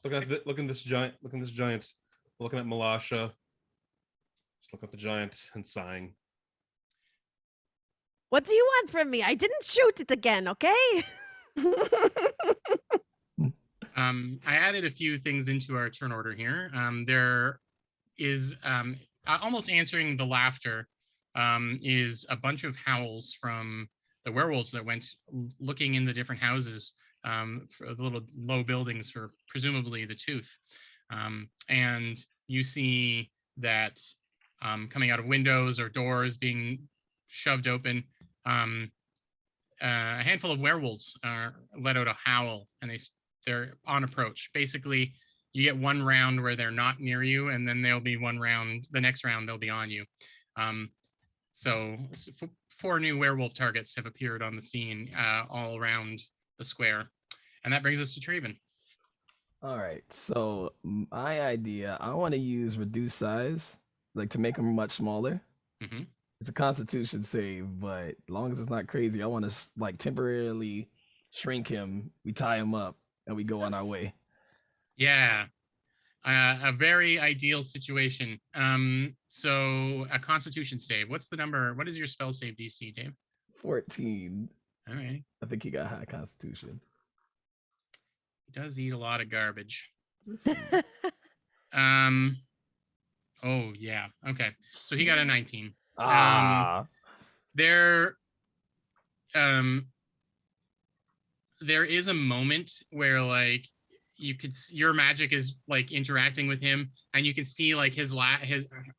looking at this giant. Looking at Malasha. Just looking at the giant and sighing. What do you want from me? I didn't shoot it again, okay? I added a few things into our turn order here. There is almost answering the laughter is a bunch of howls from the werewolves that went looking in the different houses for the little low buildings for presumably the tooth. And you see that coming out of windows or doors being shoved open, a handful of werewolves let out a howl, and they're on approach. Basically, you get one round where they're not near you, and then there'll be one round, the next round they'll be on you. So 4 new werewolf targets have appeared on the scene all around the square. And that brings us to Traven. All right, so my idea, I want to use reduced size, like to make them much smaller. Mm-hmm. It's a Constitution save, but as long as it's not crazy, I want to like temporarily shrink him. We tie him up and we go on our way. Yeah, a very ideal situation. So a Constitution save. What's the number? What is your spell save DC, Dave? 14. All right. I think he got high Constitution. He does eat a lot of garbage. Oh yeah. Okay. So he got a 19. There is a moment where like your magic is like interacting with him, and you can see like his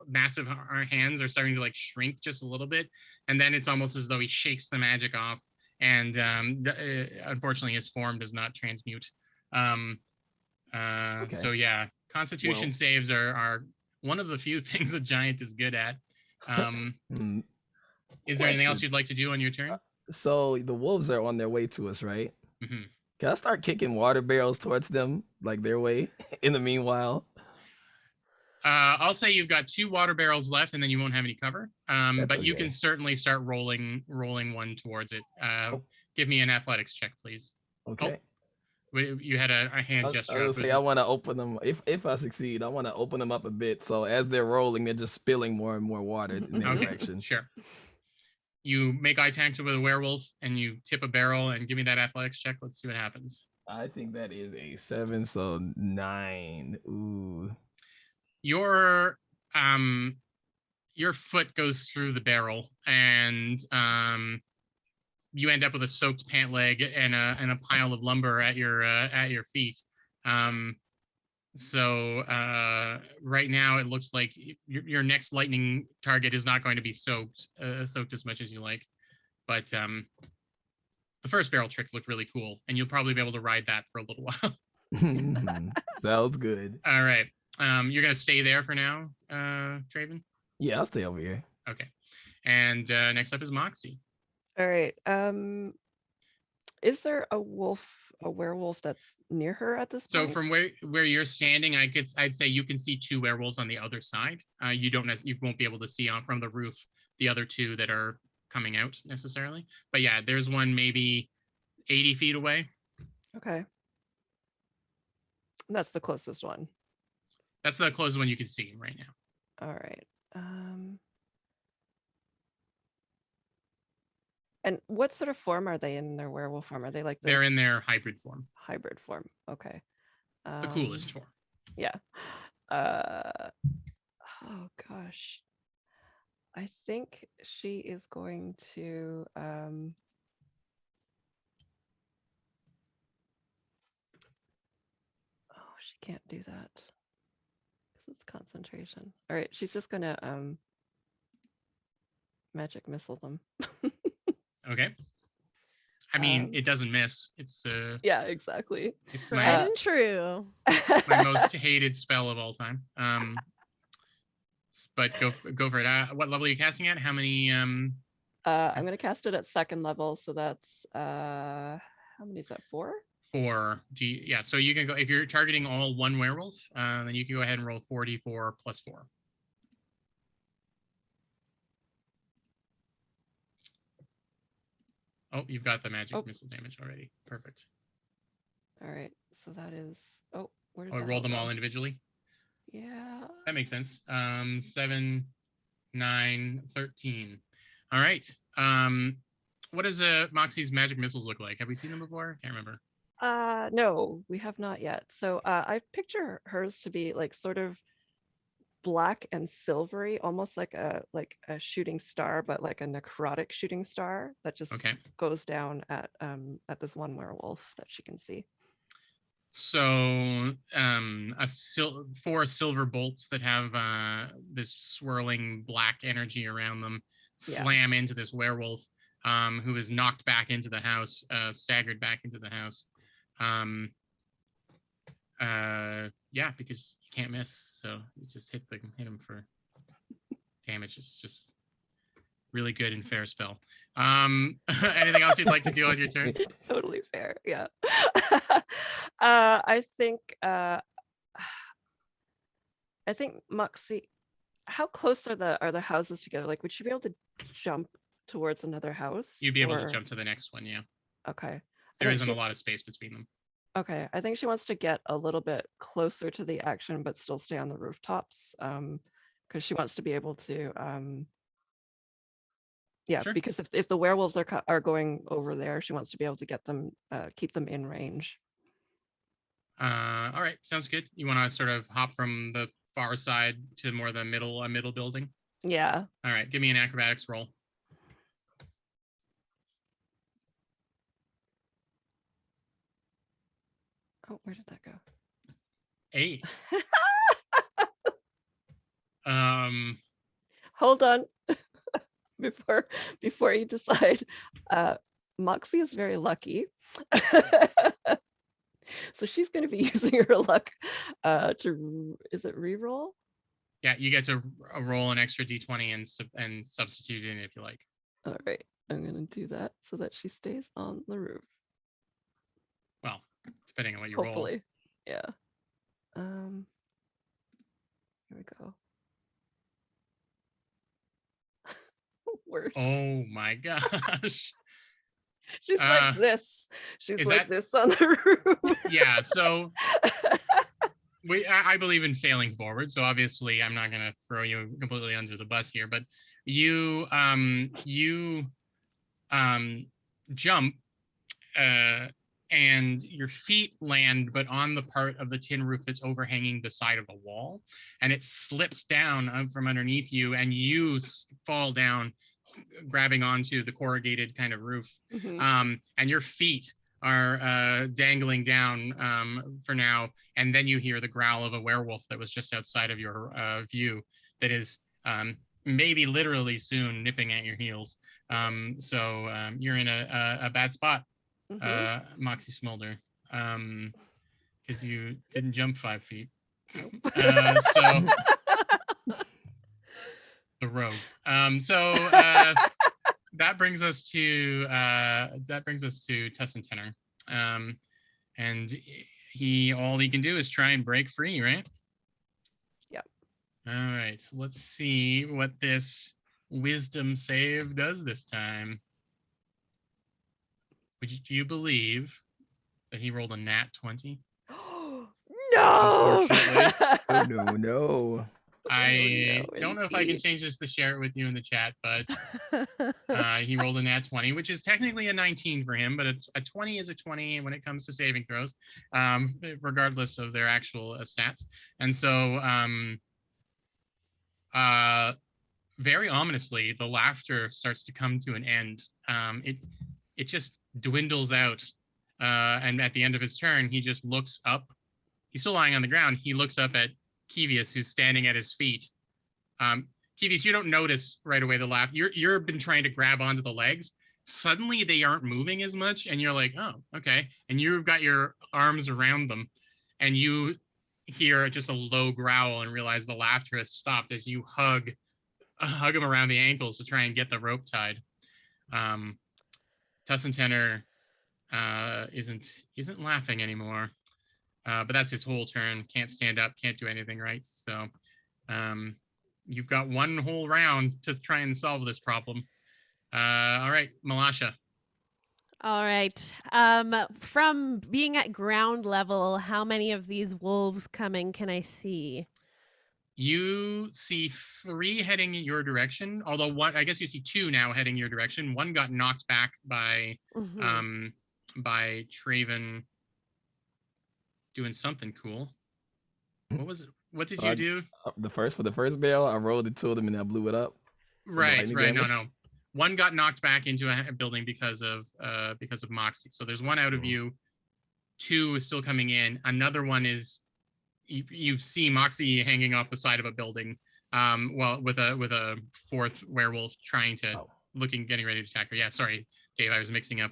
massive hands are starting to like shrink just a little bit, and then it's almost as though he shakes the magic off, and unfortunately his form does not transmute. So yeah, Constitution saves are one of the few things a giant is good at. Is there anything else you'd like to do on your turn? So the wolves are on their way to us, right? Mm-hmm. Can I start kicking water barrels towards them, like their way? In the meanwhile, I'll say you've got 2 water barrels left, and then you won't have any cover. But you okay. can certainly start rolling one towards it. Give me an athletics check, please. Okay. Oh, you had a hand gesture. I was gonna say I want to open them. If I succeed, I want to open them up a bit. So as they're rolling, they're just spilling more and more water in their direction. Sure. You make eye contact with a werewolf, and you tip a barrel, and give me that athletics check. Let's see what happens. I think that is a 7, so 9. Ooh. Your foot goes through the barrel, and you end up with a soaked pant leg and a pile of lumber at your feet. So right now it looks like your next lightning target is not going to be soaked as much as you like, but the first barrel trick looked really cool, and you'll probably be able to ride that for a little while. Sounds good. All right, you're gonna stay there for now, Traven? Yeah, I'll stay over here. Okay, and next up is Moxie. All right. Is there a werewolf that's near her at this point? So from where you're standing, I'd say you can see 2 werewolves on the other side. You won't be able to see from the roof the other 2 that are coming out necessarily. But yeah, there's one maybe 80 feet away. Okay. That's the closest one. That's the closest one you can see right now. All right. And what sort of form are they in their werewolf form? Are they like they're in their hybrid form? Hybrid form. Okay. The coolest form. Yeah. Oh gosh. I think she is going to oh, she can't do that because it's concentration. All right, she's just gonna magic missile them. Okay. I mean, it doesn't miss. It's yeah, exactly. It's Tried and true. my most hated spell of all time. But go for it. What level are you casting at? How many? I'm gonna cast it at 2nd level, so that's how many is that? 4? 4. Yeah. So you can go if you're targeting all 1 werewolf. Then you can go ahead and roll 44 plus 4. Oh, you've got the magic missile damage already. Perfect. All right, so that is. Oh, where did I rolled them all individually. Yeah. That makes sense. 7, 9, 13. All right. What does Moxie's magic missiles look like? Have we seen them before? Can't remember. No, we have not yet. So I picture hers to be like sort of black and silvery, almost like a shooting star, but like a necrotic shooting star that just goes down at this one werewolf that she can see. So 4 silver bolts that have this swirling black energy around them slam into this werewolf, who is knocked back into the house, staggered back into the house. Yeah, because you can't miss, so you just hit him for damage. It's just really good and fair spell. Anything else you'd like to do on your turn? Totally fair. Yeah. I think Moxie, how close are the houses together? Like, would she be able to jump towards another house? You'd be able to jump to the next one, yeah. Okay. There isn't a lot of space between them. Okay, I think she wants to get a little bit closer to the action, but still stay on the rooftops, because she wants to be able to, because if the werewolves are going over there, she wants to be able to get them, keep them in range. All right, sounds good. You want to sort of hop from the far side to more the middle building? Yeah. All right, give me an acrobatics roll. Oh, where did that go? 8. Hold on. before you decide, Moxie is very lucky. So she's going to be using her luck is it reroll? Yeah, you get to roll an extra d20 and substitute in if you like. All right, I'm going to do that so that she stays on the roof. Well, depending on what you Hopefully, yeah. Here we go. Worse. roll. Oh my gosh. She's like this. She's is like that- this on the roof. Yeah, so I believe in failing forward, so obviously I'm not gonna throw you completely under the bus here, but you jump and your feet land but on the part of the tin roof that's overhanging the side of the wall, and it slips down from underneath you, and you fall down grabbing onto the corrugated kind of roof. Mhm. And your feet are dangling down for now, and then you hear the growl of a werewolf that was just outside of your view that is maybe literally soon nipping at your heels. So you're in a bad spot, Moxie Smolder, because you didn't jump 5 feet. So the rogue. That brings us to Tussentenner. And all he can do is try and break free, right? Yep. All right, so let's see what this wisdom save does this time. Do you believe that he rolled a nat 20? No. Oh, no. I no, don't know if I can indeed. change this to share it with you in the chat, but he rolled a nat 20, which is technically a 19 for him, but a 20 is a 20 when it comes to saving throws, regardless of their actual stats. And so, very ominously, the laughter starts to come to an end. It just dwindles out, and at the end of his turn, he just looks up. He's still lying on the ground. He looks up at Kevius, who's standing at his feet. Kevius, you don't notice right away the laugh. You've been trying to grab onto the legs. Suddenly they aren't moving as much, and you're like, oh, okay. And you've got your arms around them, and you hear just a low growl and realize the laughter has stopped as you hug him around the ankles to try and get the rope tied. Tussentenner isn't laughing anymore. But that's his whole turn. Can't stand up, can't do anything right. So you've got one whole round to try and solve this problem. All right, Malasha. All right. From being at ground level, how many of these wolves coming can I see? You see 3 heading in your direction, although one, I guess you see 2 now heading your direction. One got knocked back by Traven doing something cool. What was it? What did you do? For the first barrel, I rolled it to them and I blew it up. Right. No. One got knocked back into a building because of Moxie. So there's one out of you. 2 is still coming in. Another one is you see Moxie hanging off the side of a building. Well, with a 4th werewolf trying to getting ready to attack her. Yeah, sorry, Dave, I was mixing up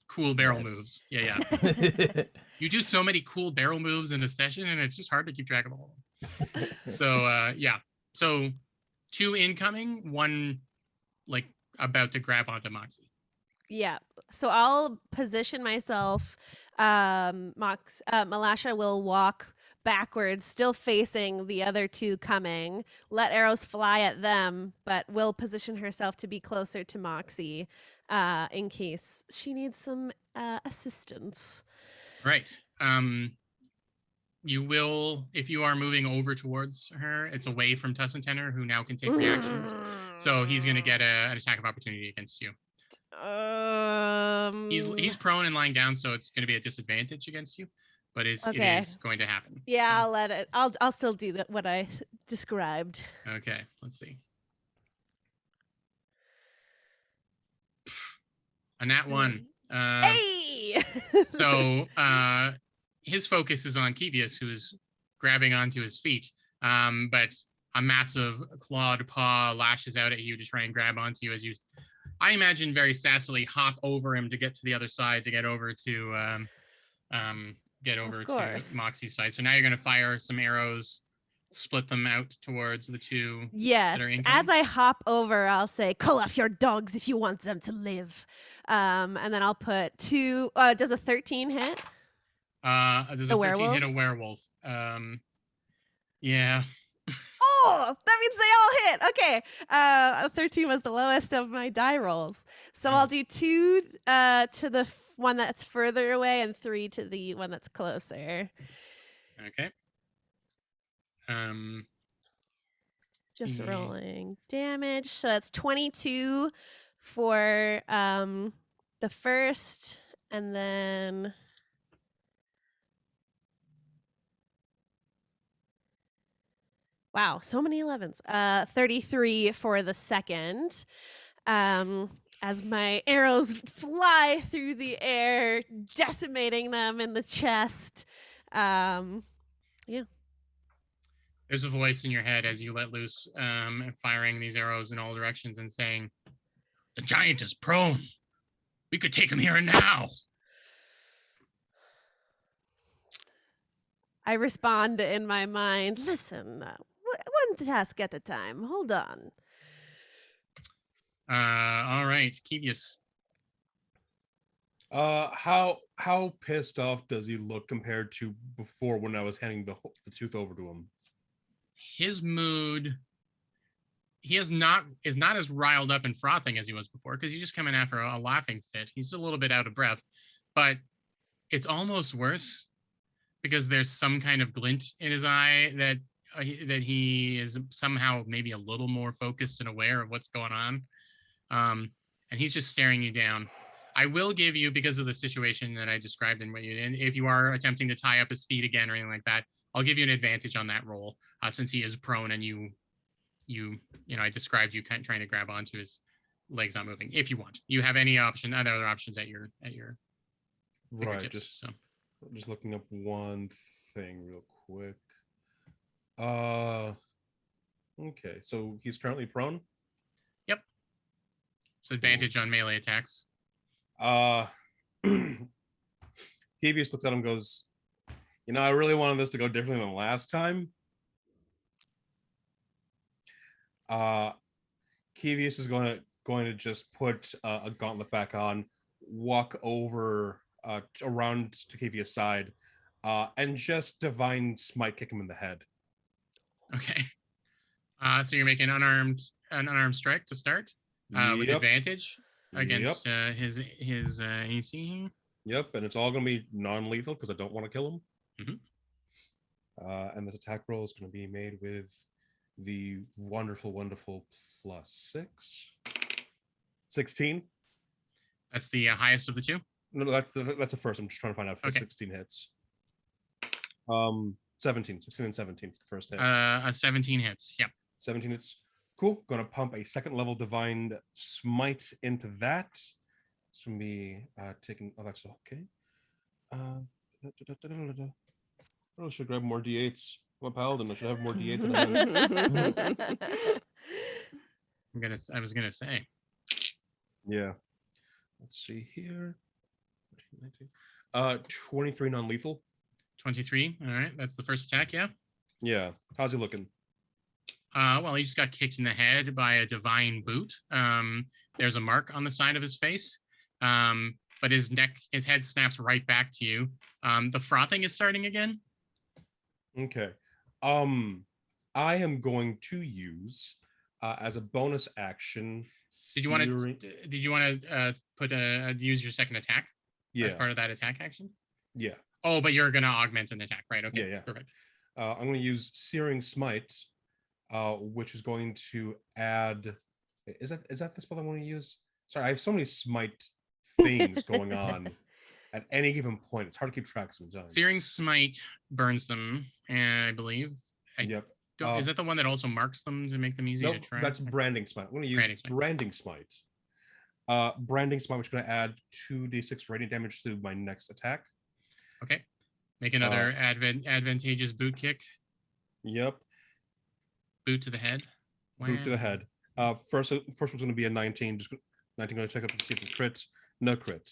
cool barrel moves. Yeah. You do so many cool barrel moves in a session, and it's just hard to keep track of all of them. So yeah. So 2 incoming, 1 like about to grab onto Moxie. Yeah. So I'll position myself. Malasha will walk backwards, still facing the other 2 coming. Let arrows fly at them, but will position herself to be closer to Moxie in case she needs some assistance. Right. You will, if you are moving over towards her, it's away from Tussentenner, who now can take reactions. So he's going to get an attack of opportunity against you. He's prone and lying down, so it's going to be a disadvantage against you, but it is going to happen. Yeah, so. I'll let it. I'll still do what I described. Okay, let's see. A nat 1. Hey! So his focus is on Kevius, who is grabbing onto his feet. But a massive clawed paw lashes out at you to try and grab onto you as you, I imagine, very sassily hop over him to get to the other side to get over to Moxie's side. So now you're going to fire some arrows, split them out towards the two Yes. that are incoming. As I hop over, I'll say, "Call off your dogs if you want them to live." And then I'll put 2. Does a 13 hit? Does a 13 hit a werewolf? Yeah. Oh, that means they all hit. Okay. 13 was the lowest of my die rolls. So I'll do 2 to the one that's further away and 3 to the one that's closer. Okay. Just rolling damage. So that's 22 for the first, and then wow, so many 11s. 33 for the second. As my arrows fly through the air, decimating them in the chest. Yeah. There's a voice in your head as you let loose, firing these arrows in all directions and saying, "The giant is prone. We could take him here and now." I respond in my mind, "Listen, one task at a time. Hold on." All right, Kevius. How pissed off does he look compared to before when I was handing the tooth over to him? His mood, is not as riled up and frothing as he was before, because he's just coming after a laughing fit. He's a little bit out of breath, but it's almost worse because there's some kind of glint in his eye that he is somehow maybe a little more focused and aware of what's going on. And he's just staring you down. I will give you, because of the situation that I described and what you did, if you are attempting to tie up his feet again or anything like that, I'll give you an advantage on that roll, since he is prone and you I described you kind of trying to grab onto his legs not moving. If you want, you have any other options at your right. Just looking up one thing real quick. Okay, so he's currently prone. Yep. So advantage on melee attacks. Kevius looks at him and goes, I really wanted this to go differently than last time. Kevius is going to just put a gauntlet back on, walk over around to Kevius' side, and just divine smite kick him in the head. Okay. So you're making an unarmed strike to start with advantage against his AC. Yep, and it's all going to be non-lethal because I don't want to kill him. Mm-hmm. And this attack roll is going to be made with the wonderful +6. 16. That's the highest of the two? No, that's the first. I'm just trying to find out if 16 hits. 16 and 17 for the first hit. 17 hits. Yep. 17 hits. Cool. Gonna pump a second level divine smite into that. It's gonna be taking. Oh, that's okay. I should grab more d8s. I'm a paladin. I should have more d8s. I was gonna say. Yeah. Let's see here. 23 non-lethal. 23. All right, that's the first attack. Yeah. Yeah. How's he looking? Well, he just got kicked in the head by a divine boot. There's a mark on the side of his face. But his head snaps right back to you. The frothing is starting again. Okay. I am going to use as a bonus action. Did you want to use your second attack? Yeah. As part of that attack action? Yeah. Oh, but you're gonna augment an attack, right? Okay. Yeah. Perfect. I'm going to use Searing Smite, which is going to add. Is that the spell I want to use? Sorry, I have so many smite things going on at any given point. It's hard to keep track sometimes. Searing Smite burns them, I believe. Yep. Is that the one that also marks them to make them easy to track? That's Branding Smite. I'm going to use Branding Smite. Branding smite, which is going to add 2d6 radiant damage to my next attack. Okay. Make another advantageous boot kick. Yep. Boot to the head. Boot to the Wow. head. First one's going to be a 19. Just 19 going to check up to see if it's crit. No crit.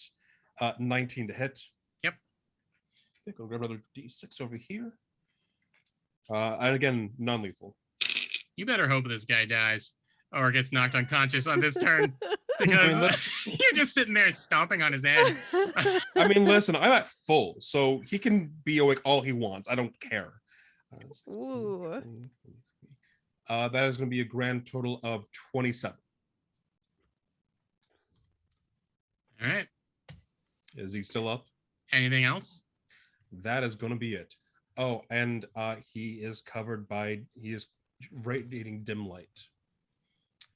19 to hit. Yep. Okay, go grab another d6 over here. And again, non-lethal. You better hope this guy dies or gets knocked unconscious on this turn, because you're just sitting there stomping on his head. I mean, listen, I'm at full, so he can be awake all he wants. I don't care. Ooh. That is going to be a grand total of 27. All right. Is he still up? Anything else? That is going to be it. Oh, and he is radiating dim light.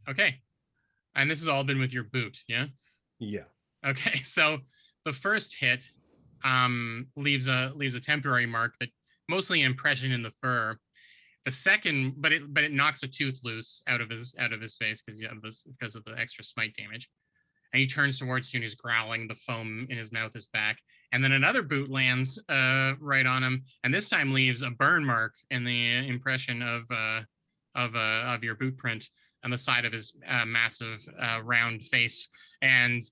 Okay. And this has all been with your boot, yeah? Yeah. Okay, so the first hit leaves a temporary mark, that mostly an impression in the fur. The second, but it knocks a tooth loose out of his face because of the extra smite damage. And he turns towards you and he's growling. The foam in his mouth is back. And then another boot lands right on him, and this time leaves a burn mark in the impression of your boot print on the side of his massive round face. And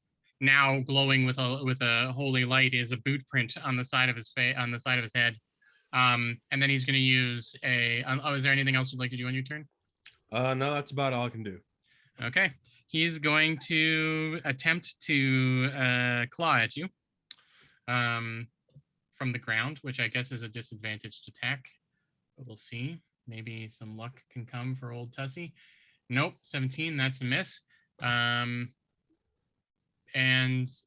now glowing with a holy light is a boot print on the side of his head. And then he's going to use is there anything else you'd like to do on your turn? No, that's about all I can do. Okay. He's going to attempt to claw at you from the ground, which I guess is a disadvantaged attack. But we'll see. Maybe some luck can come for old Tussie. Nope, 17, that's a miss. And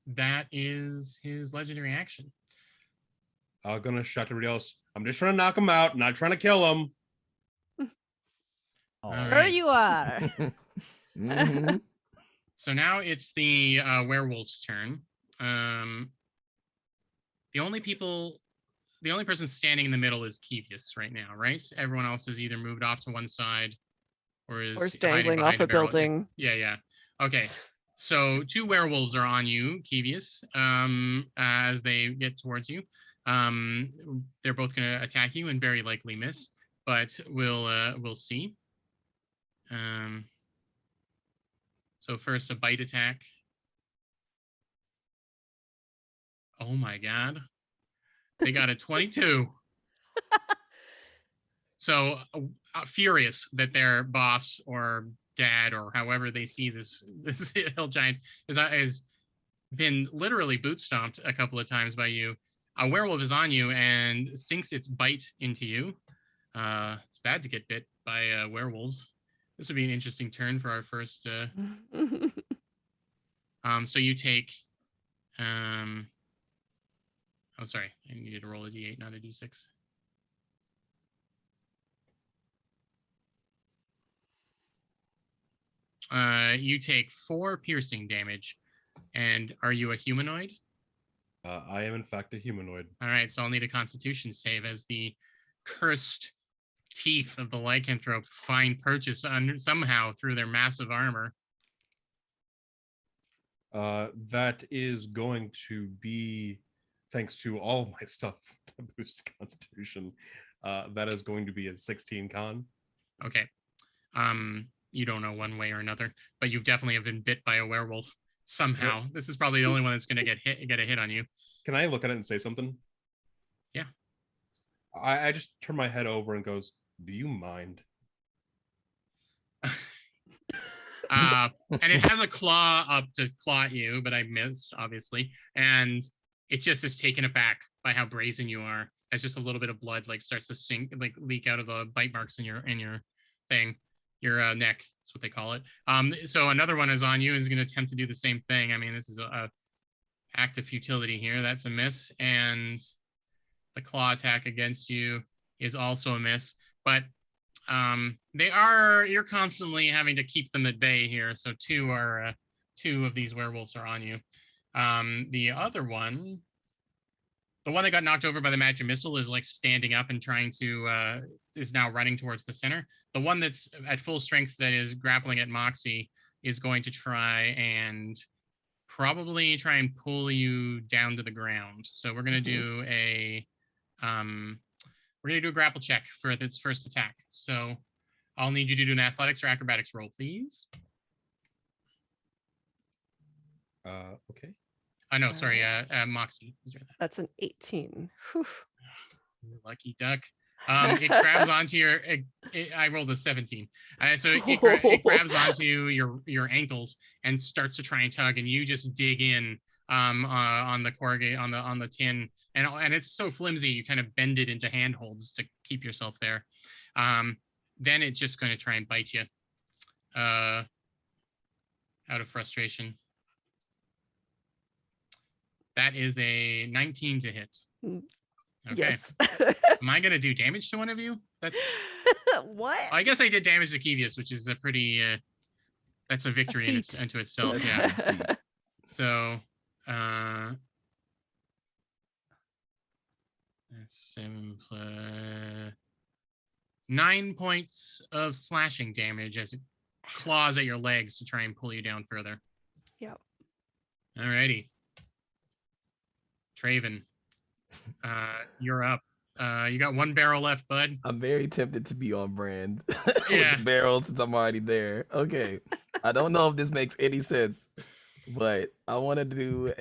that is his legendary action. I'm going to shout to everybody else. I'm just trying to knock him out, not trying to kill him. All There right. you are. Mhm. So now it's the werewolf's turn. The only person standing in the middle is Kevius right now, right? Everyone else is either moved off to one side or is Or hiding dangling behind off a barrel. building. Yeah. Okay. So 2 werewolves are on you, Kevius, as they get towards you. They're both going to attack you and very likely miss, but we'll see. So first a bite attack. Oh my god. They got a 22. So furious that their boss or dad or however they see this hill giant is been literally boot stomped a couple of times by you. A werewolf is on you and sinks its bite into you. It's bad to get bit by werewolves. This would be an interesting turn for our first. So you take. Oh, sorry. I needed to roll a d8, not a d6. You take 4 piercing damage. And are you a humanoid? I am in fact a humanoid. All right, so I'll need a Constitution save as the cursed teeth of the lycanthrope find purchase somehow through their massive armor. That is going to be, thanks to all of my stuff to boost Constitution, that is going to be a 16 con. Okay. You don't know one way or another, but you definitely have been bit by a werewolf somehow. This is probably the only one that's going to get a hit on you. Can I look at it and say something? Yeah. I just turn my head over and goes, do you mind? And it has a claw up to claw at you, but I missed, obviously. And it just is taken aback by how brazen you are. As just a little bit of blood starts to leak out of the bite marks in your thing, your neck. That's what they call it. So another one is on you, is going to attempt to do the same thing. I mean, this is a act of futility here. That's a miss, and the claw attack against you is also a miss. But you're constantly having to keep them at bay here. So 2 of these werewolves are on you. The other one, the one that got knocked over by the magic missile, is standing up and trying to is now running towards the center. The one that's at full strength that is grappling at Moxie is going to try and probably try and pull you down to the ground. So we're gonna do a grapple check for its first attack. So I'll need you to do an athletics or acrobatics roll, please. Okay. No, sorry, Moxie. That's an 18. Whew. Lucky duck. It grabs onto your. I rolled a 17. So it grabs onto your ankles and starts to try and tug, and you just dig in on the corrugate on the tin, and it's so flimsy you kind of bend it into handholds to keep yourself there. Then it's just going to try and bite you out of frustration. That is a 19 to hit. Okay. Yes. Am I going to do damage to one of you? That's. What? I guess I did damage to Kevius, which is a pretty. That's a victory into itself. Yeah. So. 7 plus 9 points of slashing damage as it claws at your legs to try and pull you down further. Yep. Alrighty. Traven, you're up. You got one barrel left, bud. I'm very tempted to be on brand Yeah. with the barrel since I'm already there. Okay. I don't know if this makes any sense, but I want to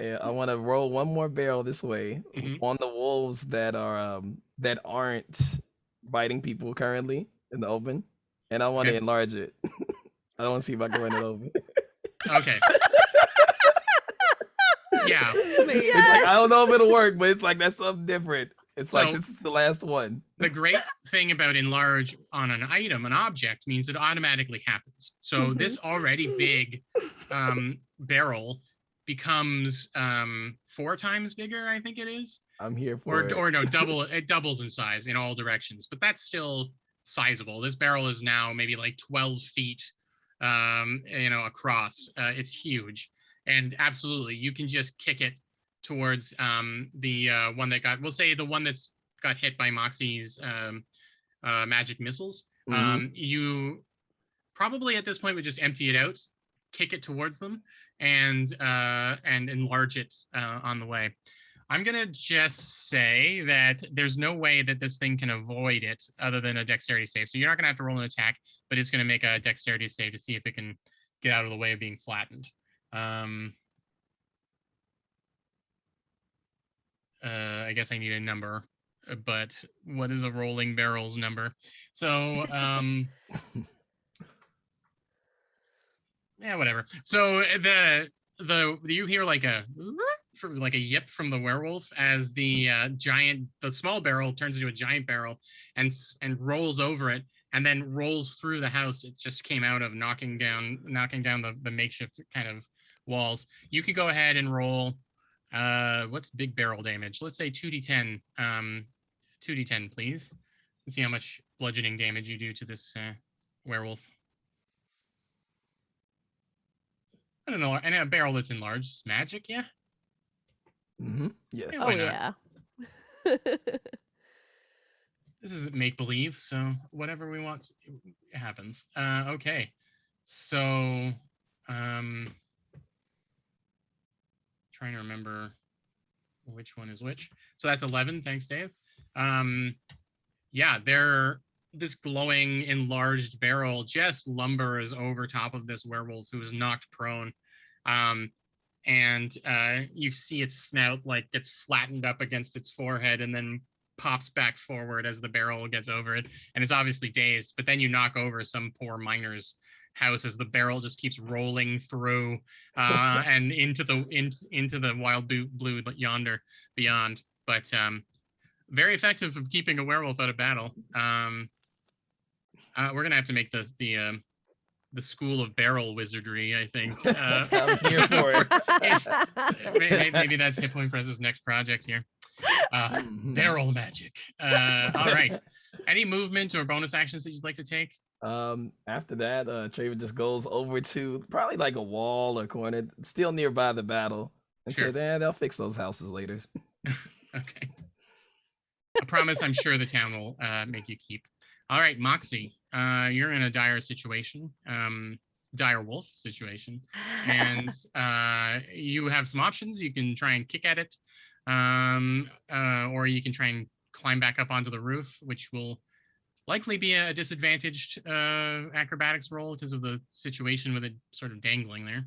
roll one more barrel this way on the wolves that aren't biting people currently in the open, and I want to enlarge it. I want to see if I can run it over. Okay. Yeah. It's like, I don't know if it'll work, but it's like that's something different. It's like So- this is the last one. The great thing about enlarge on an item, an object, means it automatically happens. So this already big barrel becomes 4 times bigger, I think it is. I'm here for it. Or no, it doubles in size in all directions, but that's still sizable. This barrel is now maybe like 12 feet across. It's huge. And absolutely, you can just kick it towards the one that we'll say the one that's got hit by Moxie's magic missiles. You probably at this point would just empty it out, kick it towards them, and enlarge it on the way. I'm gonna just say that there's no way that this thing can avoid it other than a dexterity save. So you're not gonna have to roll an attack, but it's gonna make a dexterity save to see if it can get out of the way of being flattened. I guess I need a number, but what is a rolling barrel's number? So, yeah, whatever. So you hear like a yip from the werewolf as the small barrel turns into a giant barrel and rolls over it and then rolls through the house it just came out of, knocking down the makeshift kind of walls. You could go ahead and roll what's big barrel damage? Let's say 2d10. 2d10, please. Let's see how much bludgeoning damage you do to this werewolf. I don't know. And a barrel that's enlarged. It's magic, yeah? Yes. Yeah, Oh why not? yeah. This is make-believe, so whatever we want happens. Okay. So trying to remember which one is which. So that's 11. Thanks, Dave. Yeah, this glowing enlarged barrel just lumbers over top of this werewolf who is knocked prone. And you see its snout like gets flattened up against its forehead and then pops back forward as the barrel gets over it. And it's obviously dazed, but then you knock over some poor miner's house as the barrel just keeps rolling through and into the wild blue yonder beyond. But very effective of keeping a werewolf out of battle. We're gonna have to make the school of barrel wizardry, I think. I'm here for it. Maybe that's Hit Point Press's next project here. Barrel magic. All right. Any movement or bonus actions that you'd like to take? After that, Traven just goes over to probably like a wall or corner, still nearby the battle, and Sure. says, they'll fix those houses later. Okay. I promise I'm sure the town will make you keep. All right, Moxie, you're in a dire situation. dire wolf situation. And you have some options. You can try and kick at it, or you can try and climb back up onto the roof, which will likely be a disadvantaged acrobatics roll because of the situation with it sort of dangling there.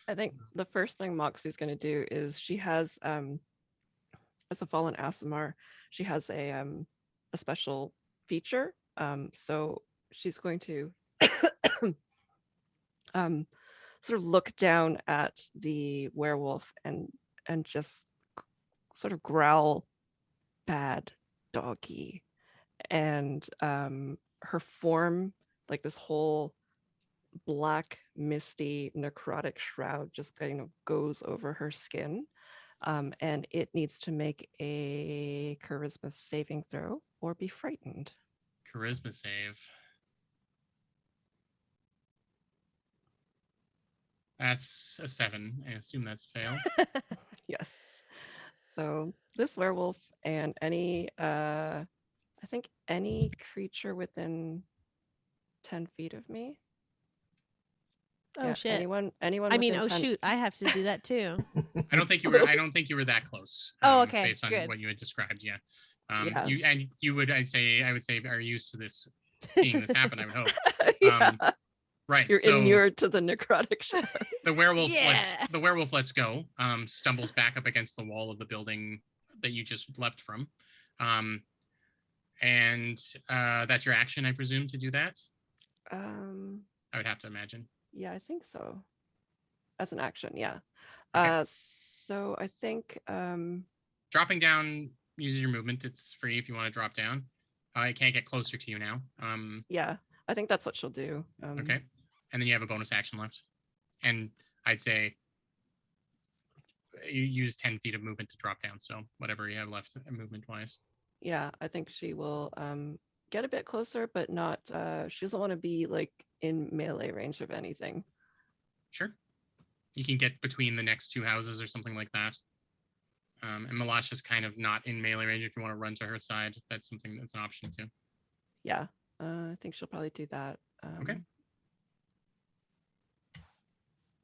I think the first thing Moxie's going to do is she has, as a fallen Aasimar, she has a special feature. So she's going to sort of look down at the werewolf and just sort of growl, "Bad doggy," and her form, like this whole black, misty, necrotic shroud, just kind of goes over her skin, and it needs to make a charisma saving throw or be frightened. Charisma save. That's a 7. I assume that's a fail. Yes. So this werewolf and any, I think any creature within 10 feet of me. Oh shit. Anyone I mean, within oh 10 shoot, I have to do that too. I don't think you were. I don't think you were that close. Oh, okay, Based on good. what you had described, yeah. Yeah. You would. I would say, are used to this, seeing this happen. I would hope. Yeah. Right. You're so inured to the necrotic shroud. the werewolf. Yeah. The werewolf lets go. Stumbles back up against the wall of the building that you just leapt from. And that's your action, I presume, to do that. I would have to imagine. Yeah, I think so. As an action, yeah. Okay. So I think Dropping down uses your movement. It's free if you want to drop down. It can't get closer to you now. yeah, I think that's what she'll do. Okay. And then you have a bonus action left. And I'd say you use 10 feet of movement to drop down. So whatever you have left movement-wise. Yeah, I think she will get a bit closer, but not, she doesn't want to be like in melee range of anything. Sure. You can get between the next two houses or something like that. And Malasha's kind of not in melee range. If you want to run to her side, that's something that's an option too. Yeah, I think she'll probably do that. Okay.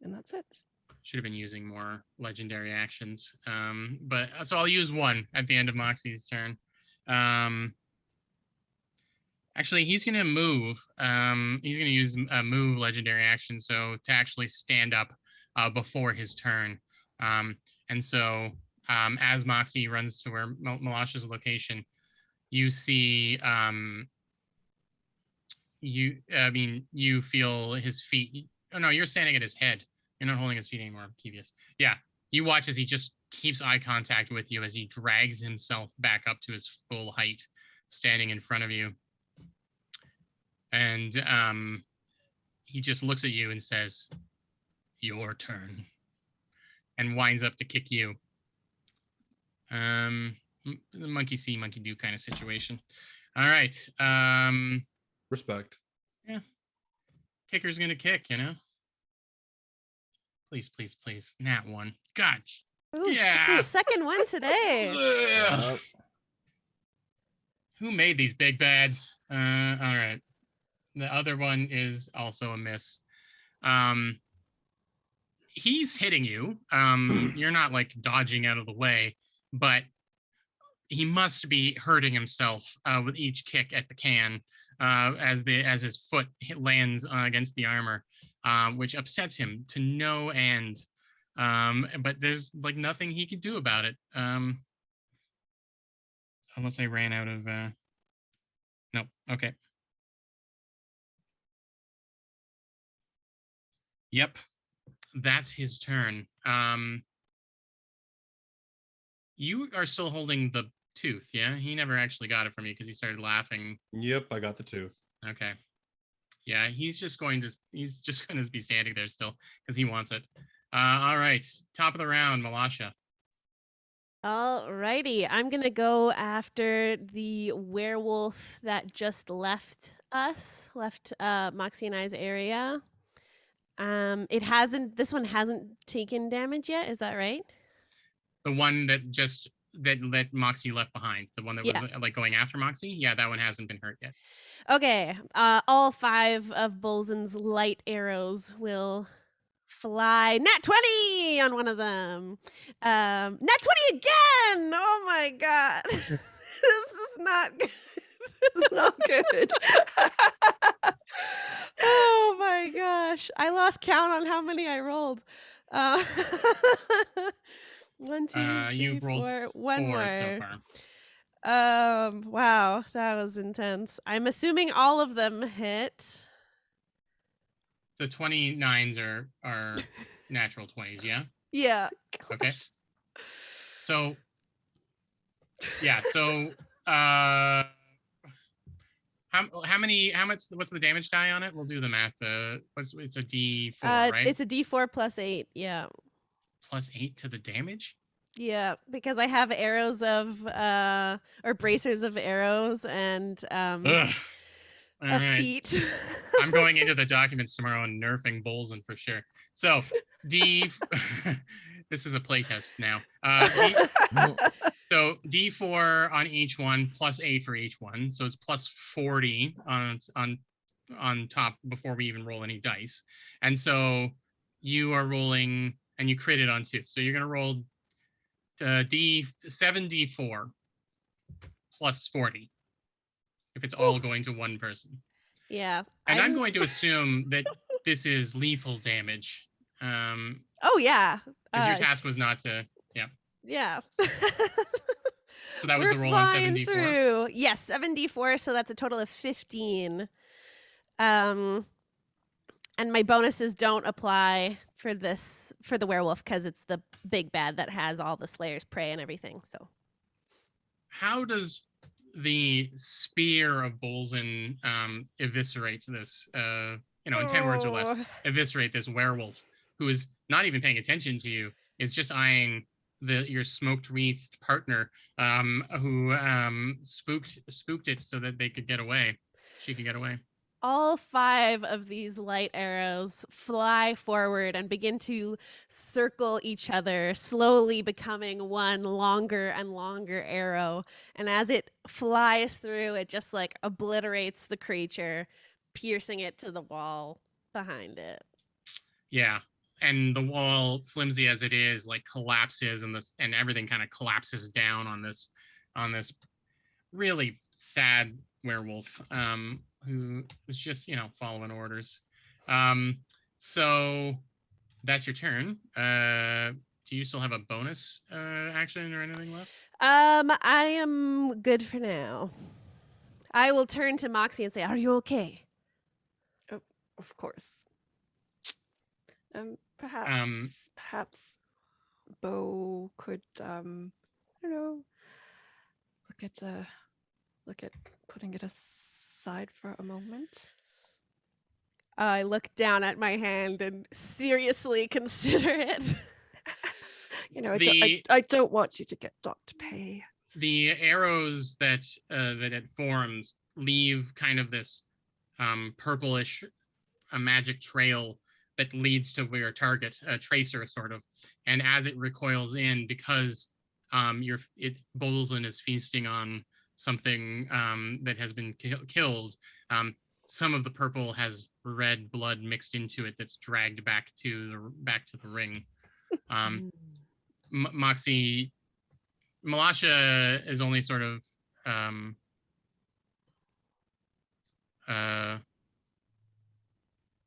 And that's it. Should have been using more legendary actions. But so I'll use one at the end of Moxie's turn. Actually, he's going to move. He's going to use a move legendary action, so to actually stand up before his turn. And so as Moxie runs to where Malasha's location, you see, you feel his feet. Oh no, you're standing at his head. You're not holding his feet anymore, Kevius. Yeah, you watch as he just keeps eye contact with you as he drags himself back up to his full height, standing in front of you. And he just looks at you and says, "Your turn," and winds up to kick you. The monkey see, monkey do kind of situation. All right. Respect. Yeah. Kicker's gonna kick, you know. Please, please, please. Nat 1. God. Ooh, Yeah. It's your second one today. Ugh. Who made these big bads? All right. The other one is also a miss. He's hitting you. You're not like dodging out of the way, but he must be hurting himself with each kick at the can as his foot lands against the armor, which upsets him to no end. But there's like nothing he could do about it. Unless I ran out of no, okay. Yep. That's his turn. You are still holding the tooth, yeah? He never actually got it from you because he started laughing. Yep, I got the tooth. Okay. Yeah, he's just going to be standing there still because he wants it. All right. Top of the round, Malasha. Alrighty, I'm gonna go after the werewolf that just left Moxie and I's area. This one hasn't taken damage yet, is that right? The one that just that Moxie left behind, the one that was like going after Moxie. Yeah, that one hasn't been hurt yet. Okay. All 5 of Bolzen's light arrows will fly. Nat 20 on one of them. Nat 20 again. Oh my god. This is not good. It's not good. Oh my gosh. I lost count on how many I rolled. 1, 2, 3, You've rolled 4. One 4 more. so far. Wow, that was intense. I'm assuming all of them hit. The 29s are natural 20s, yeah? Yeah. Okay. Gosh. So how much, what's the damage die on it? We'll do the math. It's a D4, right? It's a D4 plus 8. Yeah. Plus 8 to the damage? Yeah, because I have arrows of or bracers of arrows and Ugh. All a right. feat. I'm going into the documents tomorrow and nerfing Bolzen for sure. So this is a playtest now. So D4 on each one, plus 8 for each one. So it's plus 40 on top before we even roll any dice. And so you are rolling, and you crit it on 2. So you're going to roll D4 plus 40 if it's all going to one person. Yeah. And I'm going to assume that this is lethal damage. Oh yeah. Because your task was not to, yeah. Yeah. So that was the roll on 7d4. Through. Yes, 7d4, so that's a total of 15. And my bonuses don't apply for the werewolf because it's the big bad that has all the Slayer's prey and everything. So how does the spear of Bolzen eviscerate this, in 10 words or less, eviscerate this werewolf who is not even paying attention to you, is just eyeing your smoke-wreathed partner, who spooked it so that they could get away. She could get away. All 5 of these light arrows fly forward and begin to circle each other, slowly becoming one longer and longer arrow. And as it flies through, it just like obliterates the creature, piercing it to the wall behind it. Yeah. And the wall, flimsy as it is, like collapses, and everything kind of collapses down on this really sad werewolf, who was just, following orders. So that's your turn. Do you still have a bonus action or anything left? I am good for now. I will turn to Moxie and say, "Are you okay?" Oh, of course. Perhaps Bo could I don't know, look at putting it aside for a moment. I look down at my hand and seriously consider it. I don't want you to get docked pay. The arrows that it forms leave kind of this purplish magic trail that leads to your target, a tracer sort of. And as it recoils in, because Bolzen is feasting on something that has been killed, some of the purple has red blood mixed into it that's dragged back to the ring. Moxie, Malasha is only sort of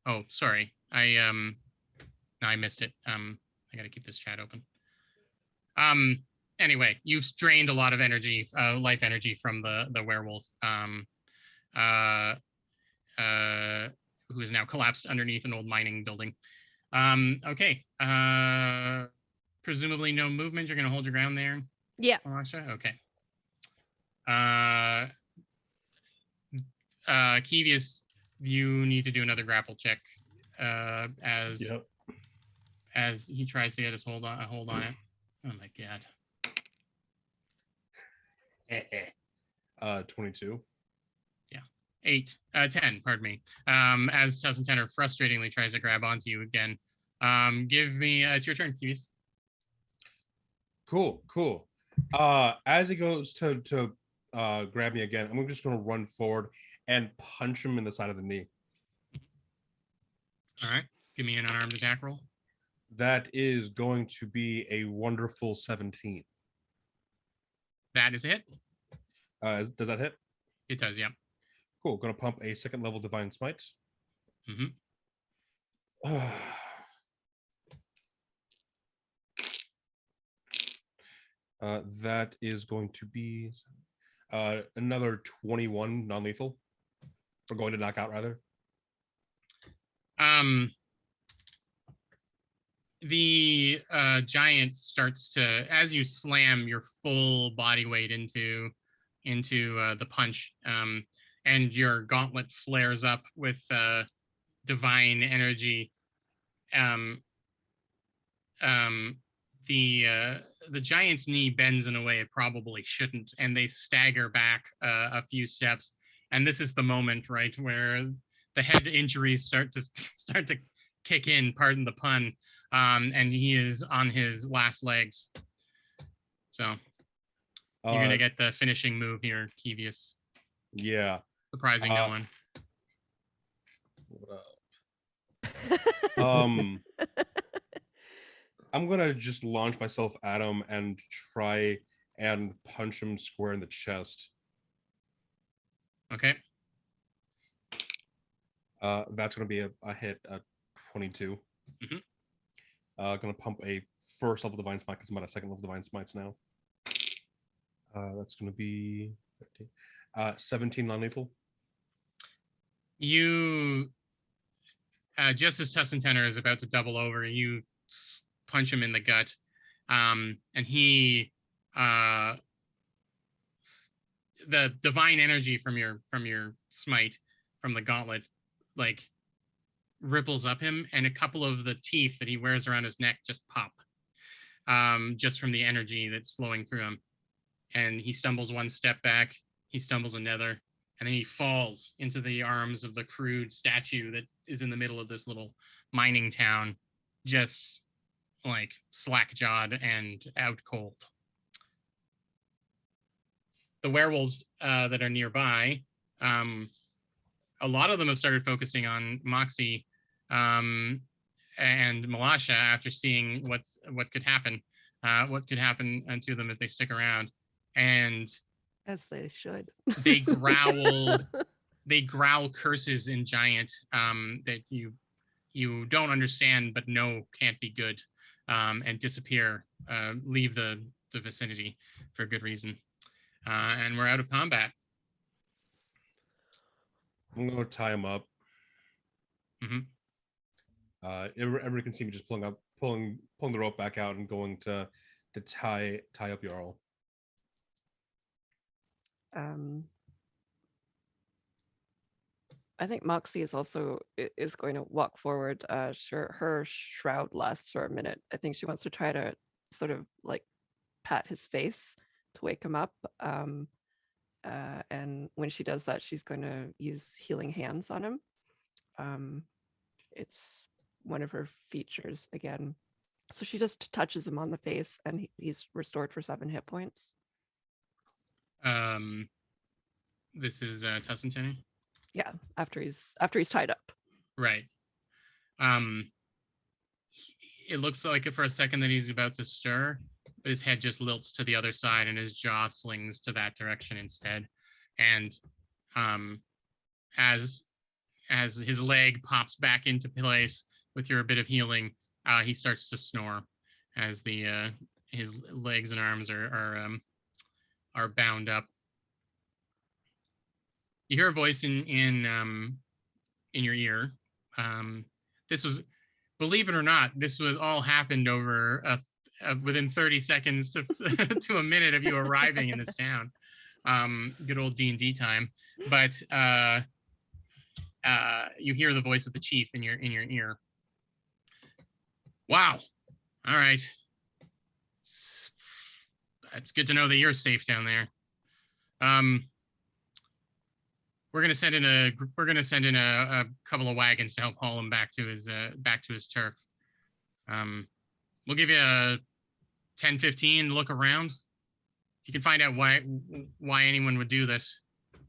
oh, sorry. I missed it. I gotta keep this chat open. Anyway, you've drained a lot of energy, life energy from the werewolf, who is now collapsed underneath an old mining building. Okay. Presumably no movement. You're gonna hold your ground there. Yeah. Malasha? Okay. Kevius, you need to do another grapple check as he tries to get his hold on it. Oh my god. 22. Yeah. 10, pardon me. As Tussentenner frustratingly tries to grab onto you again. Give me it's your turn, Kevius. Cool. As he goes to grab me again, I'm just gonna run forward and punch him in the side of the knee. All right. Give me an unarmed attack roll. That is going to be a wonderful 17. That is a hit. Does that hit? It does, yeah. Cool. Gonna pump a second level divine smite. Mm-hmm. That is going to be another 21 non-lethal. We're going to knock out, rather. The giant starts to, as you slam your full body weight into the punch, and your gauntlet flares up with divine energy. The giant's knee bends in a way it probably shouldn't, and they stagger back a few steps. And this is the moment, right, where the head injuries start to kick in. Pardon the pun. And he is on his last legs. So you're gonna get the finishing move here, Kevius. Yeah. Surprising no one. I'm gonna just launch myself at him and try and punch him square in the chest. Okay. That's gonna be a hit at 22. Mm-hmm. Gonna pump a first level divine smite because I'm at a second level divine smites now. That's gonna be 17 non-lethal. You, just as Tussentenner is about to double over, you punch him in the gut, and he, the divine energy from your smite, from the gauntlet, like ripples up him, and a couple of the teeth that he wears around his neck just pop, just from the energy that's flowing through him. And he stumbles one step back, he stumbles another, and then he falls into the arms of the crude statue that is in the middle of this little mining town, just like slack-jawed and out cold. The werewolves that are nearby, a lot of them have started focusing on Moxie and Malasha after seeing what could happen to them if they stick around. And as they should. They growl curses in giant that you don't understand but know can't be good, and disappear, leave the vicinity for good reason. And we're out of combat. I'm gonna tie him up. Mm-hmm. Everyone can see me just pulling the rope back out and going to tie up Jarl. I think Moxie is also going to walk forward. Her shroud lasts for a minute. I think she wants to try to sort of like pat his face to wake him up. And when she does that, she's going to use healing hands on him. It's one of her features again. So she just touches him on the face, and he's restored for 7 hit points. This is Tussentenner? Yeah, after he's tied up. Right. It looks like for a second that he's about to stir, but his head just lilts to the other side and his jaw slings to that direction instead. And as his leg pops back into place with your bit of healing, he starts to snore as his legs and arms are bound up. You hear a voice in your ear. This was, believe it or not, this was all happened over within 30 seconds to a minute of you arriving in this town. Good old D&D time. But you hear the voice of the chief in your ear. Wow. All right. It's good to know that you're safe down there. We're gonna send in a couple of wagons to help haul him back to his turf. We'll give you a 10-15 look around. you can find out why anyone would do this,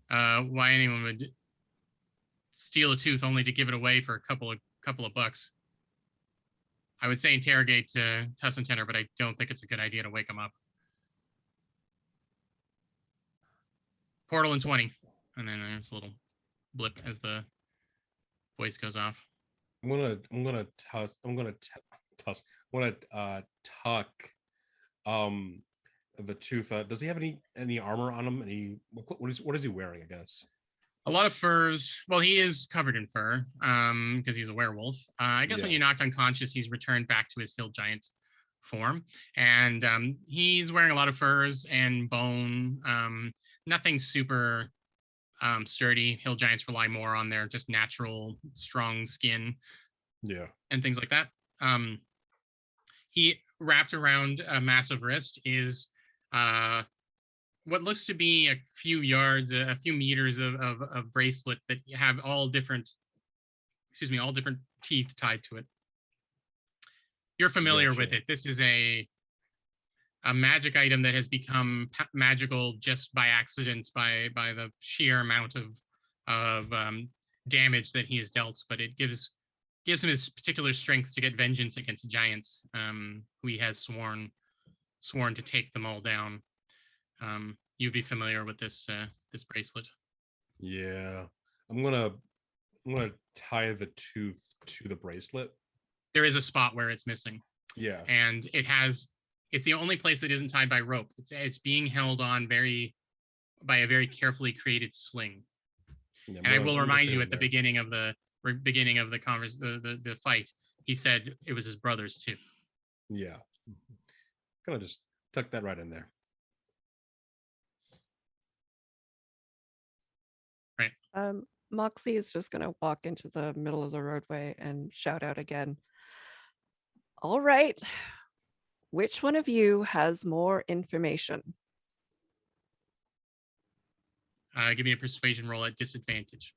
why anyone would steal a tooth only to give it away for a couple of bucks. I would say interrogate Tussentenner, but I don't think it's a good idea to wake him up. Portal in 20, and then there's a little blip as the voice goes off. I'm gonna tuck the tooth. Does he have any armor on him? What is he wearing? I guess a lot of furs. Well, he is covered in fur, because he's a werewolf. I guess when you knocked unconscious, he's returned back to his hill giant form, and he's wearing a lot of furs and bone. Nothing super sturdy. Hill giants rely more on their just natural strong skin, and things like that. He wrapped around a massive wrist is what looks to be a few yards, a few meters of bracelet that have all different teeth tied to it. You're familiar with it. This is a magic item that has become magical just by accident, by the sheer amount of damage that he has dealt. But it gives him his particular strength to get vengeance against giants, who he has sworn to take them all down. You'd be familiar with this bracelet. Yeah, I'm gonna tie the tooth to the bracelet. There is a spot where it's missing. Yeah, and it's the only place that isn't tied by rope. It's being held on by a very carefully created sling. Yeah, and I will remind you at the beginning of the fight, he said it was his brother's tooth. Yeah, gonna just tuck that right in there. Right. Moxie is just gonna walk into the middle of the roadway and shout out again. All right. Which one of you has more information? Give me a persuasion roll at disadvantage,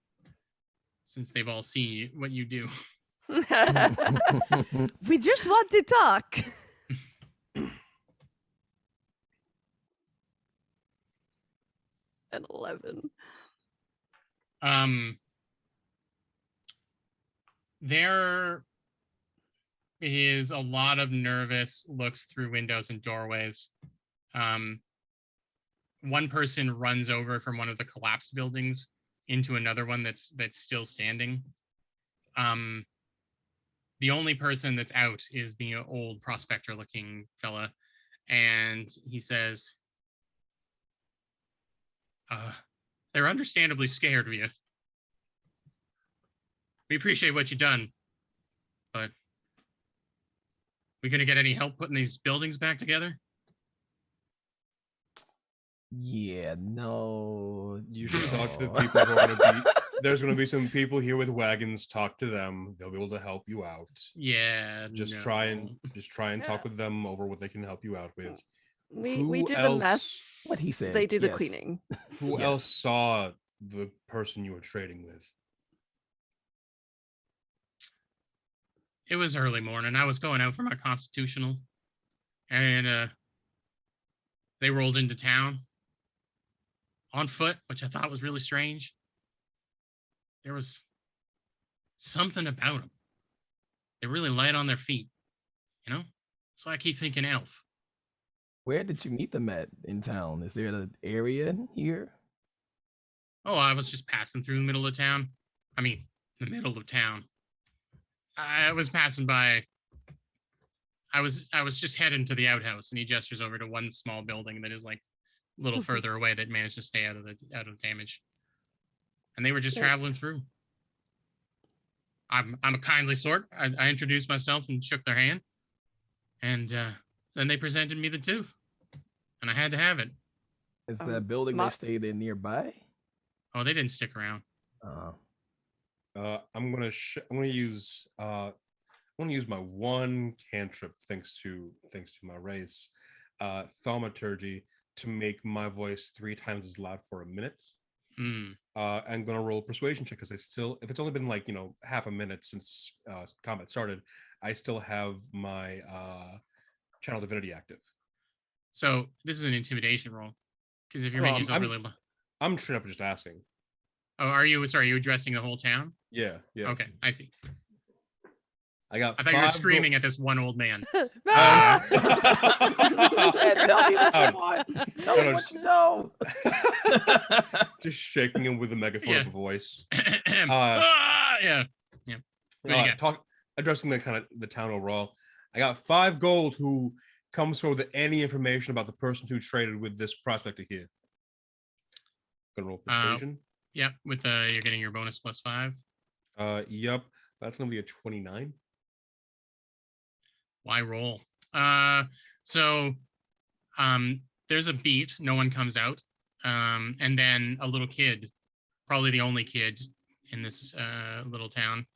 since they've all seen what you do. We just want to talk. An 11. There is a lot of nervous looks through windows and doorways. One person runs over from one of the collapsed buildings into another one that's still standing. The only person that's out is the old prospector looking fella, and he says, they're understandably scared of you. We appreciate what you've done, but we gonna get any help putting these buildings back together? Yeah, no. You should talk to the people who are going to be. There's going to be some people here with wagons. Talk to them. They'll be able to help you out. Yeah. Just try and talk with them over what they can help you out with. We do the mess. What he said. They do the cleaning. Who else saw the person you were trading with? It was early morning. I was going out for my constitutional, and they rolled into town on foot, which I thought was really strange. There was something about them. They're really light on their feet, you know? So I keep thinking elf. Where did you meet them at in town? Is there an area here? Oh, I was just passing through the middle of town. I mean, the middle of town. I was passing by. I was just heading to the outhouse, and he gestures over to one small building that is like a little further away that managed to stay out of damage. And they were just traveling through. I'm a kindly sort. I introduced myself and shook their hand, and then they presented me the tooth, and I had to have it. Is that building they stayed in nearby? Oh, they didn't stick around. I'm gonna use my one cantrip, thanks to my race, thaumaturgy, to make my voice 3 times as loud for a minute. I'm gonna roll persuasion check because if it's only been like half a minute since combat started, I still have my channel divinity active. So this is an intimidation roll. Because if you're No, making yourself really low. I'm straight up just asking. Oh, are you? Sorry, are you addressing the whole town? Yeah. Okay, I see. I got. I thought you were 5 screaming at this one old man. Ah! Man, tell me what you Oh, want. Tell me no, what just- you know. just shaking him with a megaphone Yeah. of a voice. Yeah. What do you got? Addressing the kind of the town overall. I got 5 gold. Who comes forward with any information about the person who traded with this prospector here? Gonna roll persuasion. Yep. With you're getting your bonus +5. Yep. That's gonna be a 29. Why roll? So there's a beat. No one comes out. And then a little kid, probably the only kid in this little town.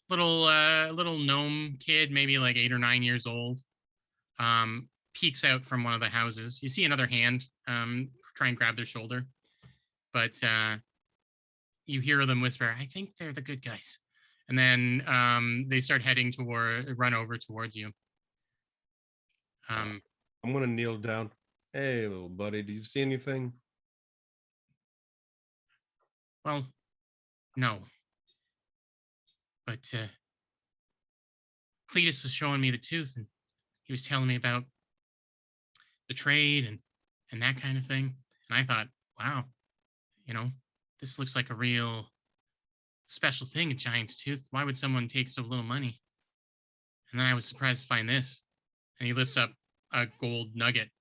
Little gnome kid, maybe like 8 or 9 years old. Peeks out from one of the houses. You see another hand try and grab their shoulder, but you hear them whisper, "I think they're the good guys," and then they start heading run over towards you. I'm gonna kneel down. Hey, little buddy, do you see anything? Well, no, but Cletus was showing me the tooth, and he was telling me about the trade and that kind of thing. And I thought, wow, this looks like a real special thing, a giant's tooth. Why would someone take so little money? And then I was surprised to find this. And he lifts up a gold nugget,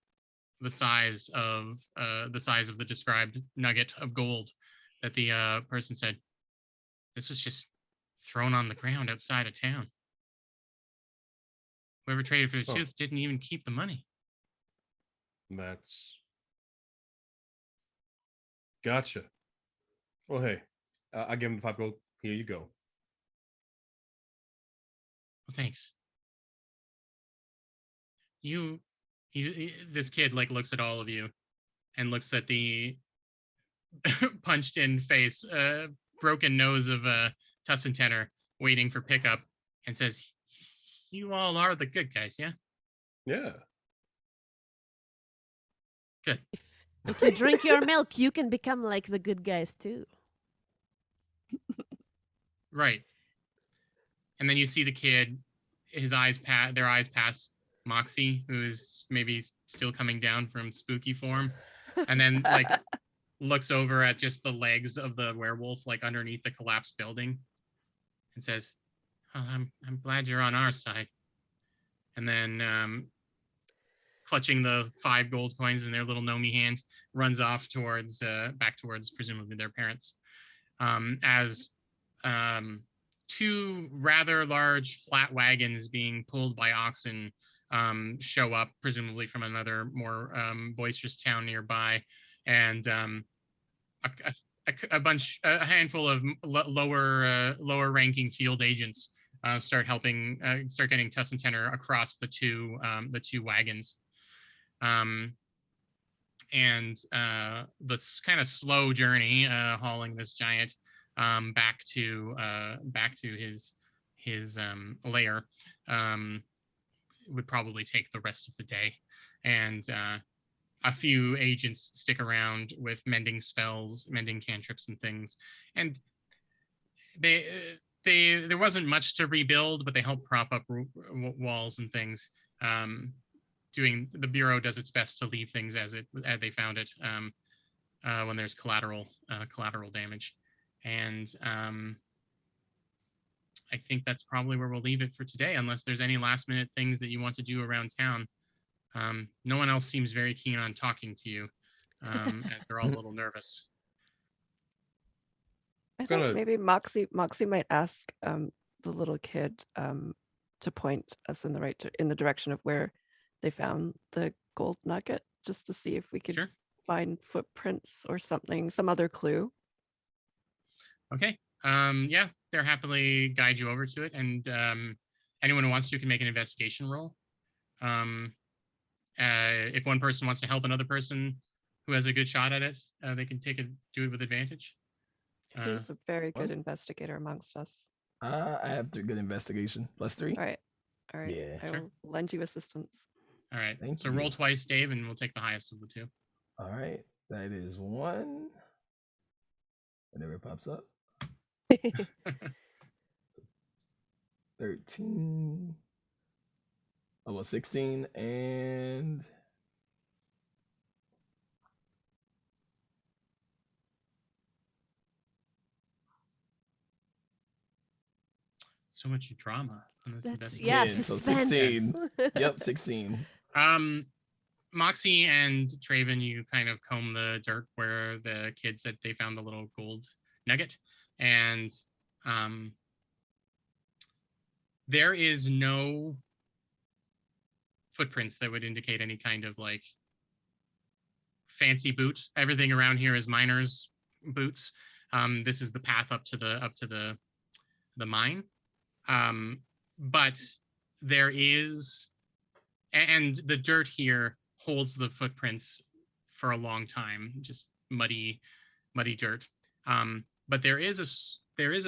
the size of the described nugget of gold that the person said, this was just thrown on the ground outside of town. Whoever traded for the tooth didn't even keep the money. That's gotcha. Well, hey, I give him the 5 gold. Here you go. Well, thanks. This kid like looks at all of you and looks at the punched in face, broken nose of Tussentenner waiting for pickup, and says, "You all are the good guys, yeah? Yeah. Good. If you drink your milk, you can become like the good guys too. Right." And then you see the kid, their eyes pass Moxie, who is maybe still coming down from spooky form, and then like looks over at just the legs of the werewolf like underneath the collapsed building and says, "Oh, I'm glad you're on our side." And then clutching the 5 gold coins in their little gnomey hands, runs off back towards presumably their parents. As 2 rather large flat wagons being pulled by oxen show up, presumably from another more boisterous town nearby, and a handful of lower ranking field agents start getting Tussentenner across the two wagons. And this kind of slow journey hauling this giant back to his lair would probably take the rest of the day. And a few agents stick around with mending spells, mending cantrips and things. And there wasn't much to rebuild, but they help prop up walls and things. The bureau does its best to leave things as they found it when there's collateral damage. And I think that's probably where we'll leave it for today, unless there's any last minute things that you want to do around town. No one else seems very keen on talking to you, as they're all a little nervous. I think maybe Moxie might ask the little kid to point us in the direction of where they found the gold nugget, just to see if we could find footprints or something, some other clue. Okay. Yeah, they'll happily guide you over to it, and anyone who wants to can make an investigation roll. If one person wants to help another person who has a good shot at it, they can do it with advantage. Who's a very good investigator amongst us? I have good investigation. +3. All right. Yeah. I will lend you assistance. All right. Thank so you. roll twice, Dave, and we'll take the highest of the two. All right. That is 1. Whenever it pops up. 13. Almost 16. And so much drama in this That's investigation. 10, so suspense. 16. Yep, 16. Moxie and Traven, you kind of comb the dirt where the kids said they found the little gold nugget, and there is no footprints that would indicate any kind of like fancy boot. Everything around here is miners' boots. This is the path up to the mine, but there is, and the dirt here holds the footprints for a long time, just muddy dirt. But there is a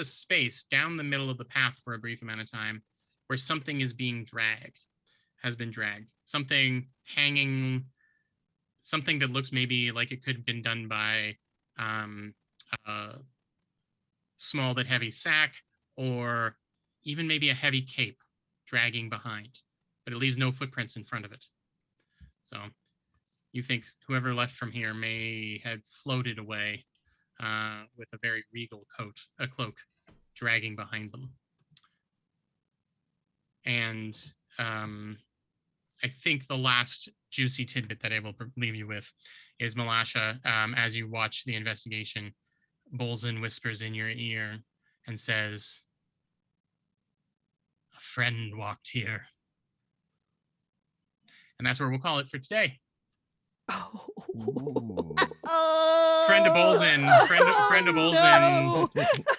space down the middle of the path for a brief amount of time where something has been dragged. Something hanging, something that looks maybe like it could have been done by a small but heavy sack, or even maybe a heavy cape dragging behind, but it leaves no footprints in front of it. So you think whoever left from here may have floated away with a very regal cloak dragging behind them. And I think the last juicy tidbit that I will leave you with is Malasha, as you watch the investigation, Bolzan whispers in your ear and says, "A friend walked here." And that's where we'll call it for today. Ooh. Friend of Bolzan, friend of Bolzan,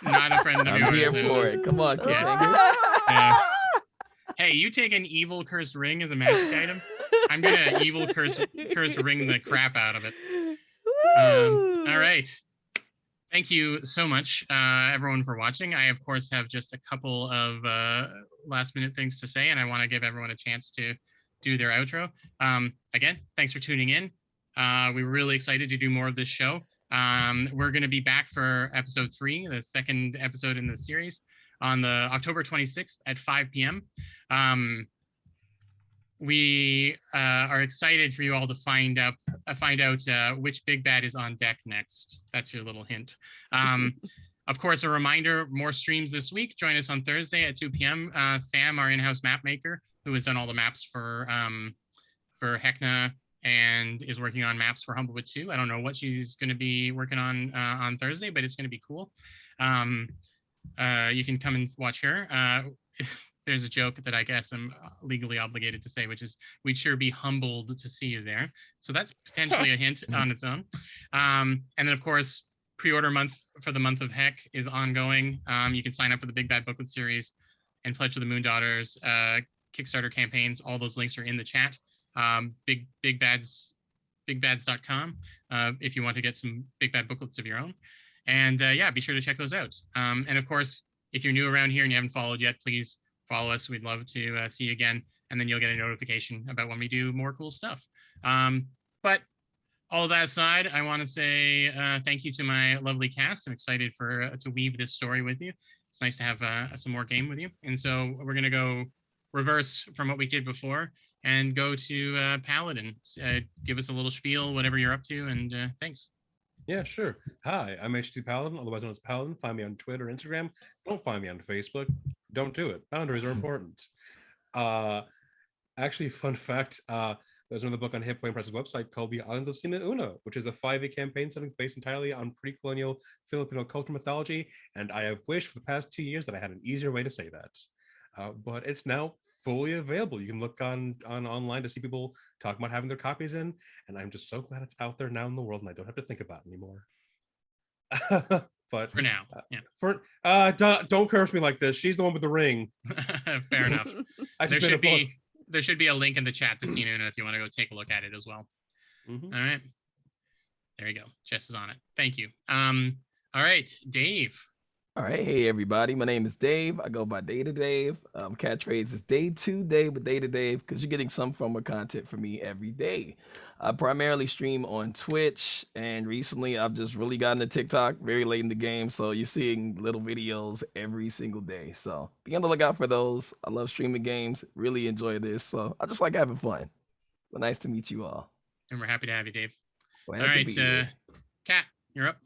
not a friend of I'm yours. here and- for it. Come on, Yeah. Cliffhanger. Yeah. Hey, you take an evil cursed ring as a magic item? I'm gonna evil curse ring the crap out of it. All right. Thank you so much, everyone, for watching. I, of course, have just a couple of last-minute things to say, and I want to give everyone a chance to do their outro. Again, thanks for tuning in. We're really excited to do more of this show. We're going to be back for episode 3, the second episode in the series, on the October 26th at 5 p.m. We are excited for you all to find out which big bad is on deck next. That's your little hint. Of course, a reminder, more streams this week. Join us on Thursday at 2 p.m. Sam, our in-house map maker, who has done all the maps for Hekna and is working on maps for Humblewood 2. I don't know what she's going to be working on Thursday, but it's going to be cool. You can come and watch her. There's a joke that I guess I'm legally obligated to say, which is, we'd sure be humbled to see you there. So that's potentially a hint on its own. And then, of course, pre-order month for the month of Heck is ongoing. You can sign up for the Big Bad Booklet series and Pledge for the Moon Daughters Kickstarter campaigns. All those links are in the chat. bigbads.com if you want to get some Big Bad Booklets of your own. And yeah, be sure to check those out. And of course, if you're new around here and you haven't followed yet, please follow us. We'd love to see you again. And then you'll get a notification about when we do more cool stuff. But all of that aside, I want to say thank you to my lovely cast. I'm excited to weave this story with you. It's nice to have some more game with you. And so we're going to go reverse from what we did before and go to Paladin. Give us a little spiel, whatever you're up to, and thanks. Yeah, sure. Hi, I'm HT Paladin, otherwise known as Paladin. Find me on Twitter, Instagram. Don't find me on Facebook. Don't do it. Boundaries are important. Actually, fun fact, there's another book on Hip Point Press's website called The Islands of Sina Una, which is a 5e campaign setting based entirely on pre-colonial Filipino culture mythology, and I have wished for the past 2 years that I had an easier way to say that. But it's now fully available. You can look online to see people talk about having their copies in, and I'm just so glad it's out there now in the world and I don't have to think about it anymore. But For now, yeah. Don't curse me like this. She's the one with the ring. Fair enough. I There just made a book. should be a link in the chat to Sina Una if you want to go take a look at it as well. Mhm. All right. There you go. Jess is on it. Thank you. All right, Dave. All right, hey everybody. My name is Dave. I go by Day to Dave. Catchphrase is Day to Day with Day to Dave because you're getting some form of content from me every day. I primarily stream on Twitch, and recently I've just really gotten to TikTok very late in the game, so you're seeing little videos every single day. So be on the lookout for those. I love streaming games. Really enjoy this, so I just like having fun. But nice to meet you all. And we're happy to have you, Dave. Glad All to right, be here. Kat, you're up.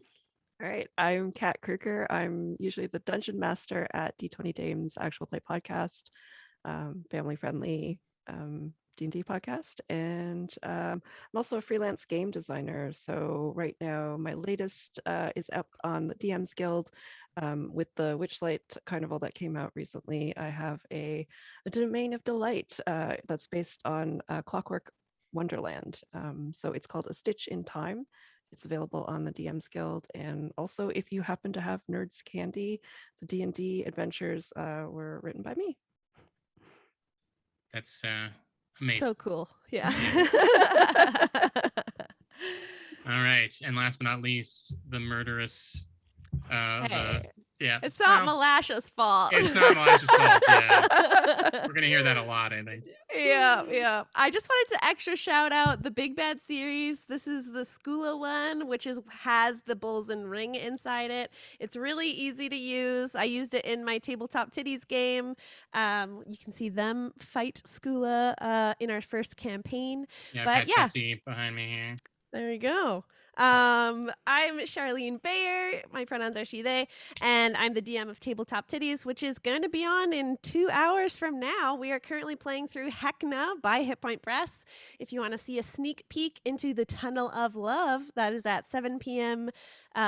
All right, I'm Kat Kruger. I'm usually the dungeon master at D20 Dame's actual play podcast, family friendly D&D podcast, and I'm also a freelance game designer. So right now, my latest is up on the DM's Guild with the Witchlight Carnival that came out recently. I have a Domain of Delight that's based on Clockwork Wonderland. So it's called A Stitch in Time. It's available on the DM's Guild, and also if you happen to have Nerds Candy, the D&D adventures were written by me. That's amazing. So cool. Yeah. All right, and last but not least, the murderous. Hey, Yeah, it's not well, Malasha's fault. It's not Malasha's fault. Yeah, we're gonna hear that a lot, I think. Yeah. I just wanted to extra shout out the Big Bad series. This is the Skula one, which has the Bulls and Ring inside it. It's really easy to use. I used it in my Tabletop Titties game. You can see them fight Skula in our first campaign. Yeah, But I've got yeah. Tessie behind me here. There you go. I'm Charlene Bayer. My pronouns are she, they, and I'm the DM of Tabletop Titties, which is going to be on in 2 hours from now. We are currently playing through Heckna by Hit Point Press. If you want to see a sneak peek into the Tunnel of Love, that is at 7 p.m.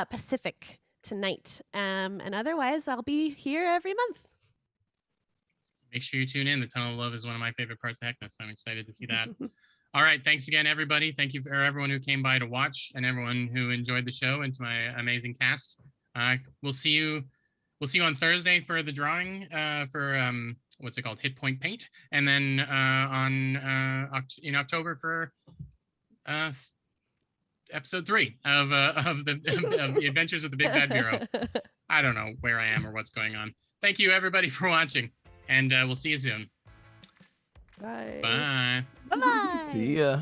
Pacific tonight. And otherwise, I'll be here every month. Make sure you tune in. The Tunnel of Love is one of my favorite parts of Heckna, so I'm excited to see that. All right, thanks again, everybody. Thank you for everyone who came by to watch and everyone who enjoyed the show and to my amazing cast. We'll see you on Thursday for the drawing for what's it called, Hit Point Paint, and then in October for episode 3 of the Adventures of the Big Bad Bureau. I don't know where I am or what's going on. Thank you, everybody, for watching, and we'll see you soon. Bye. Bye. Bye-bye. See ya.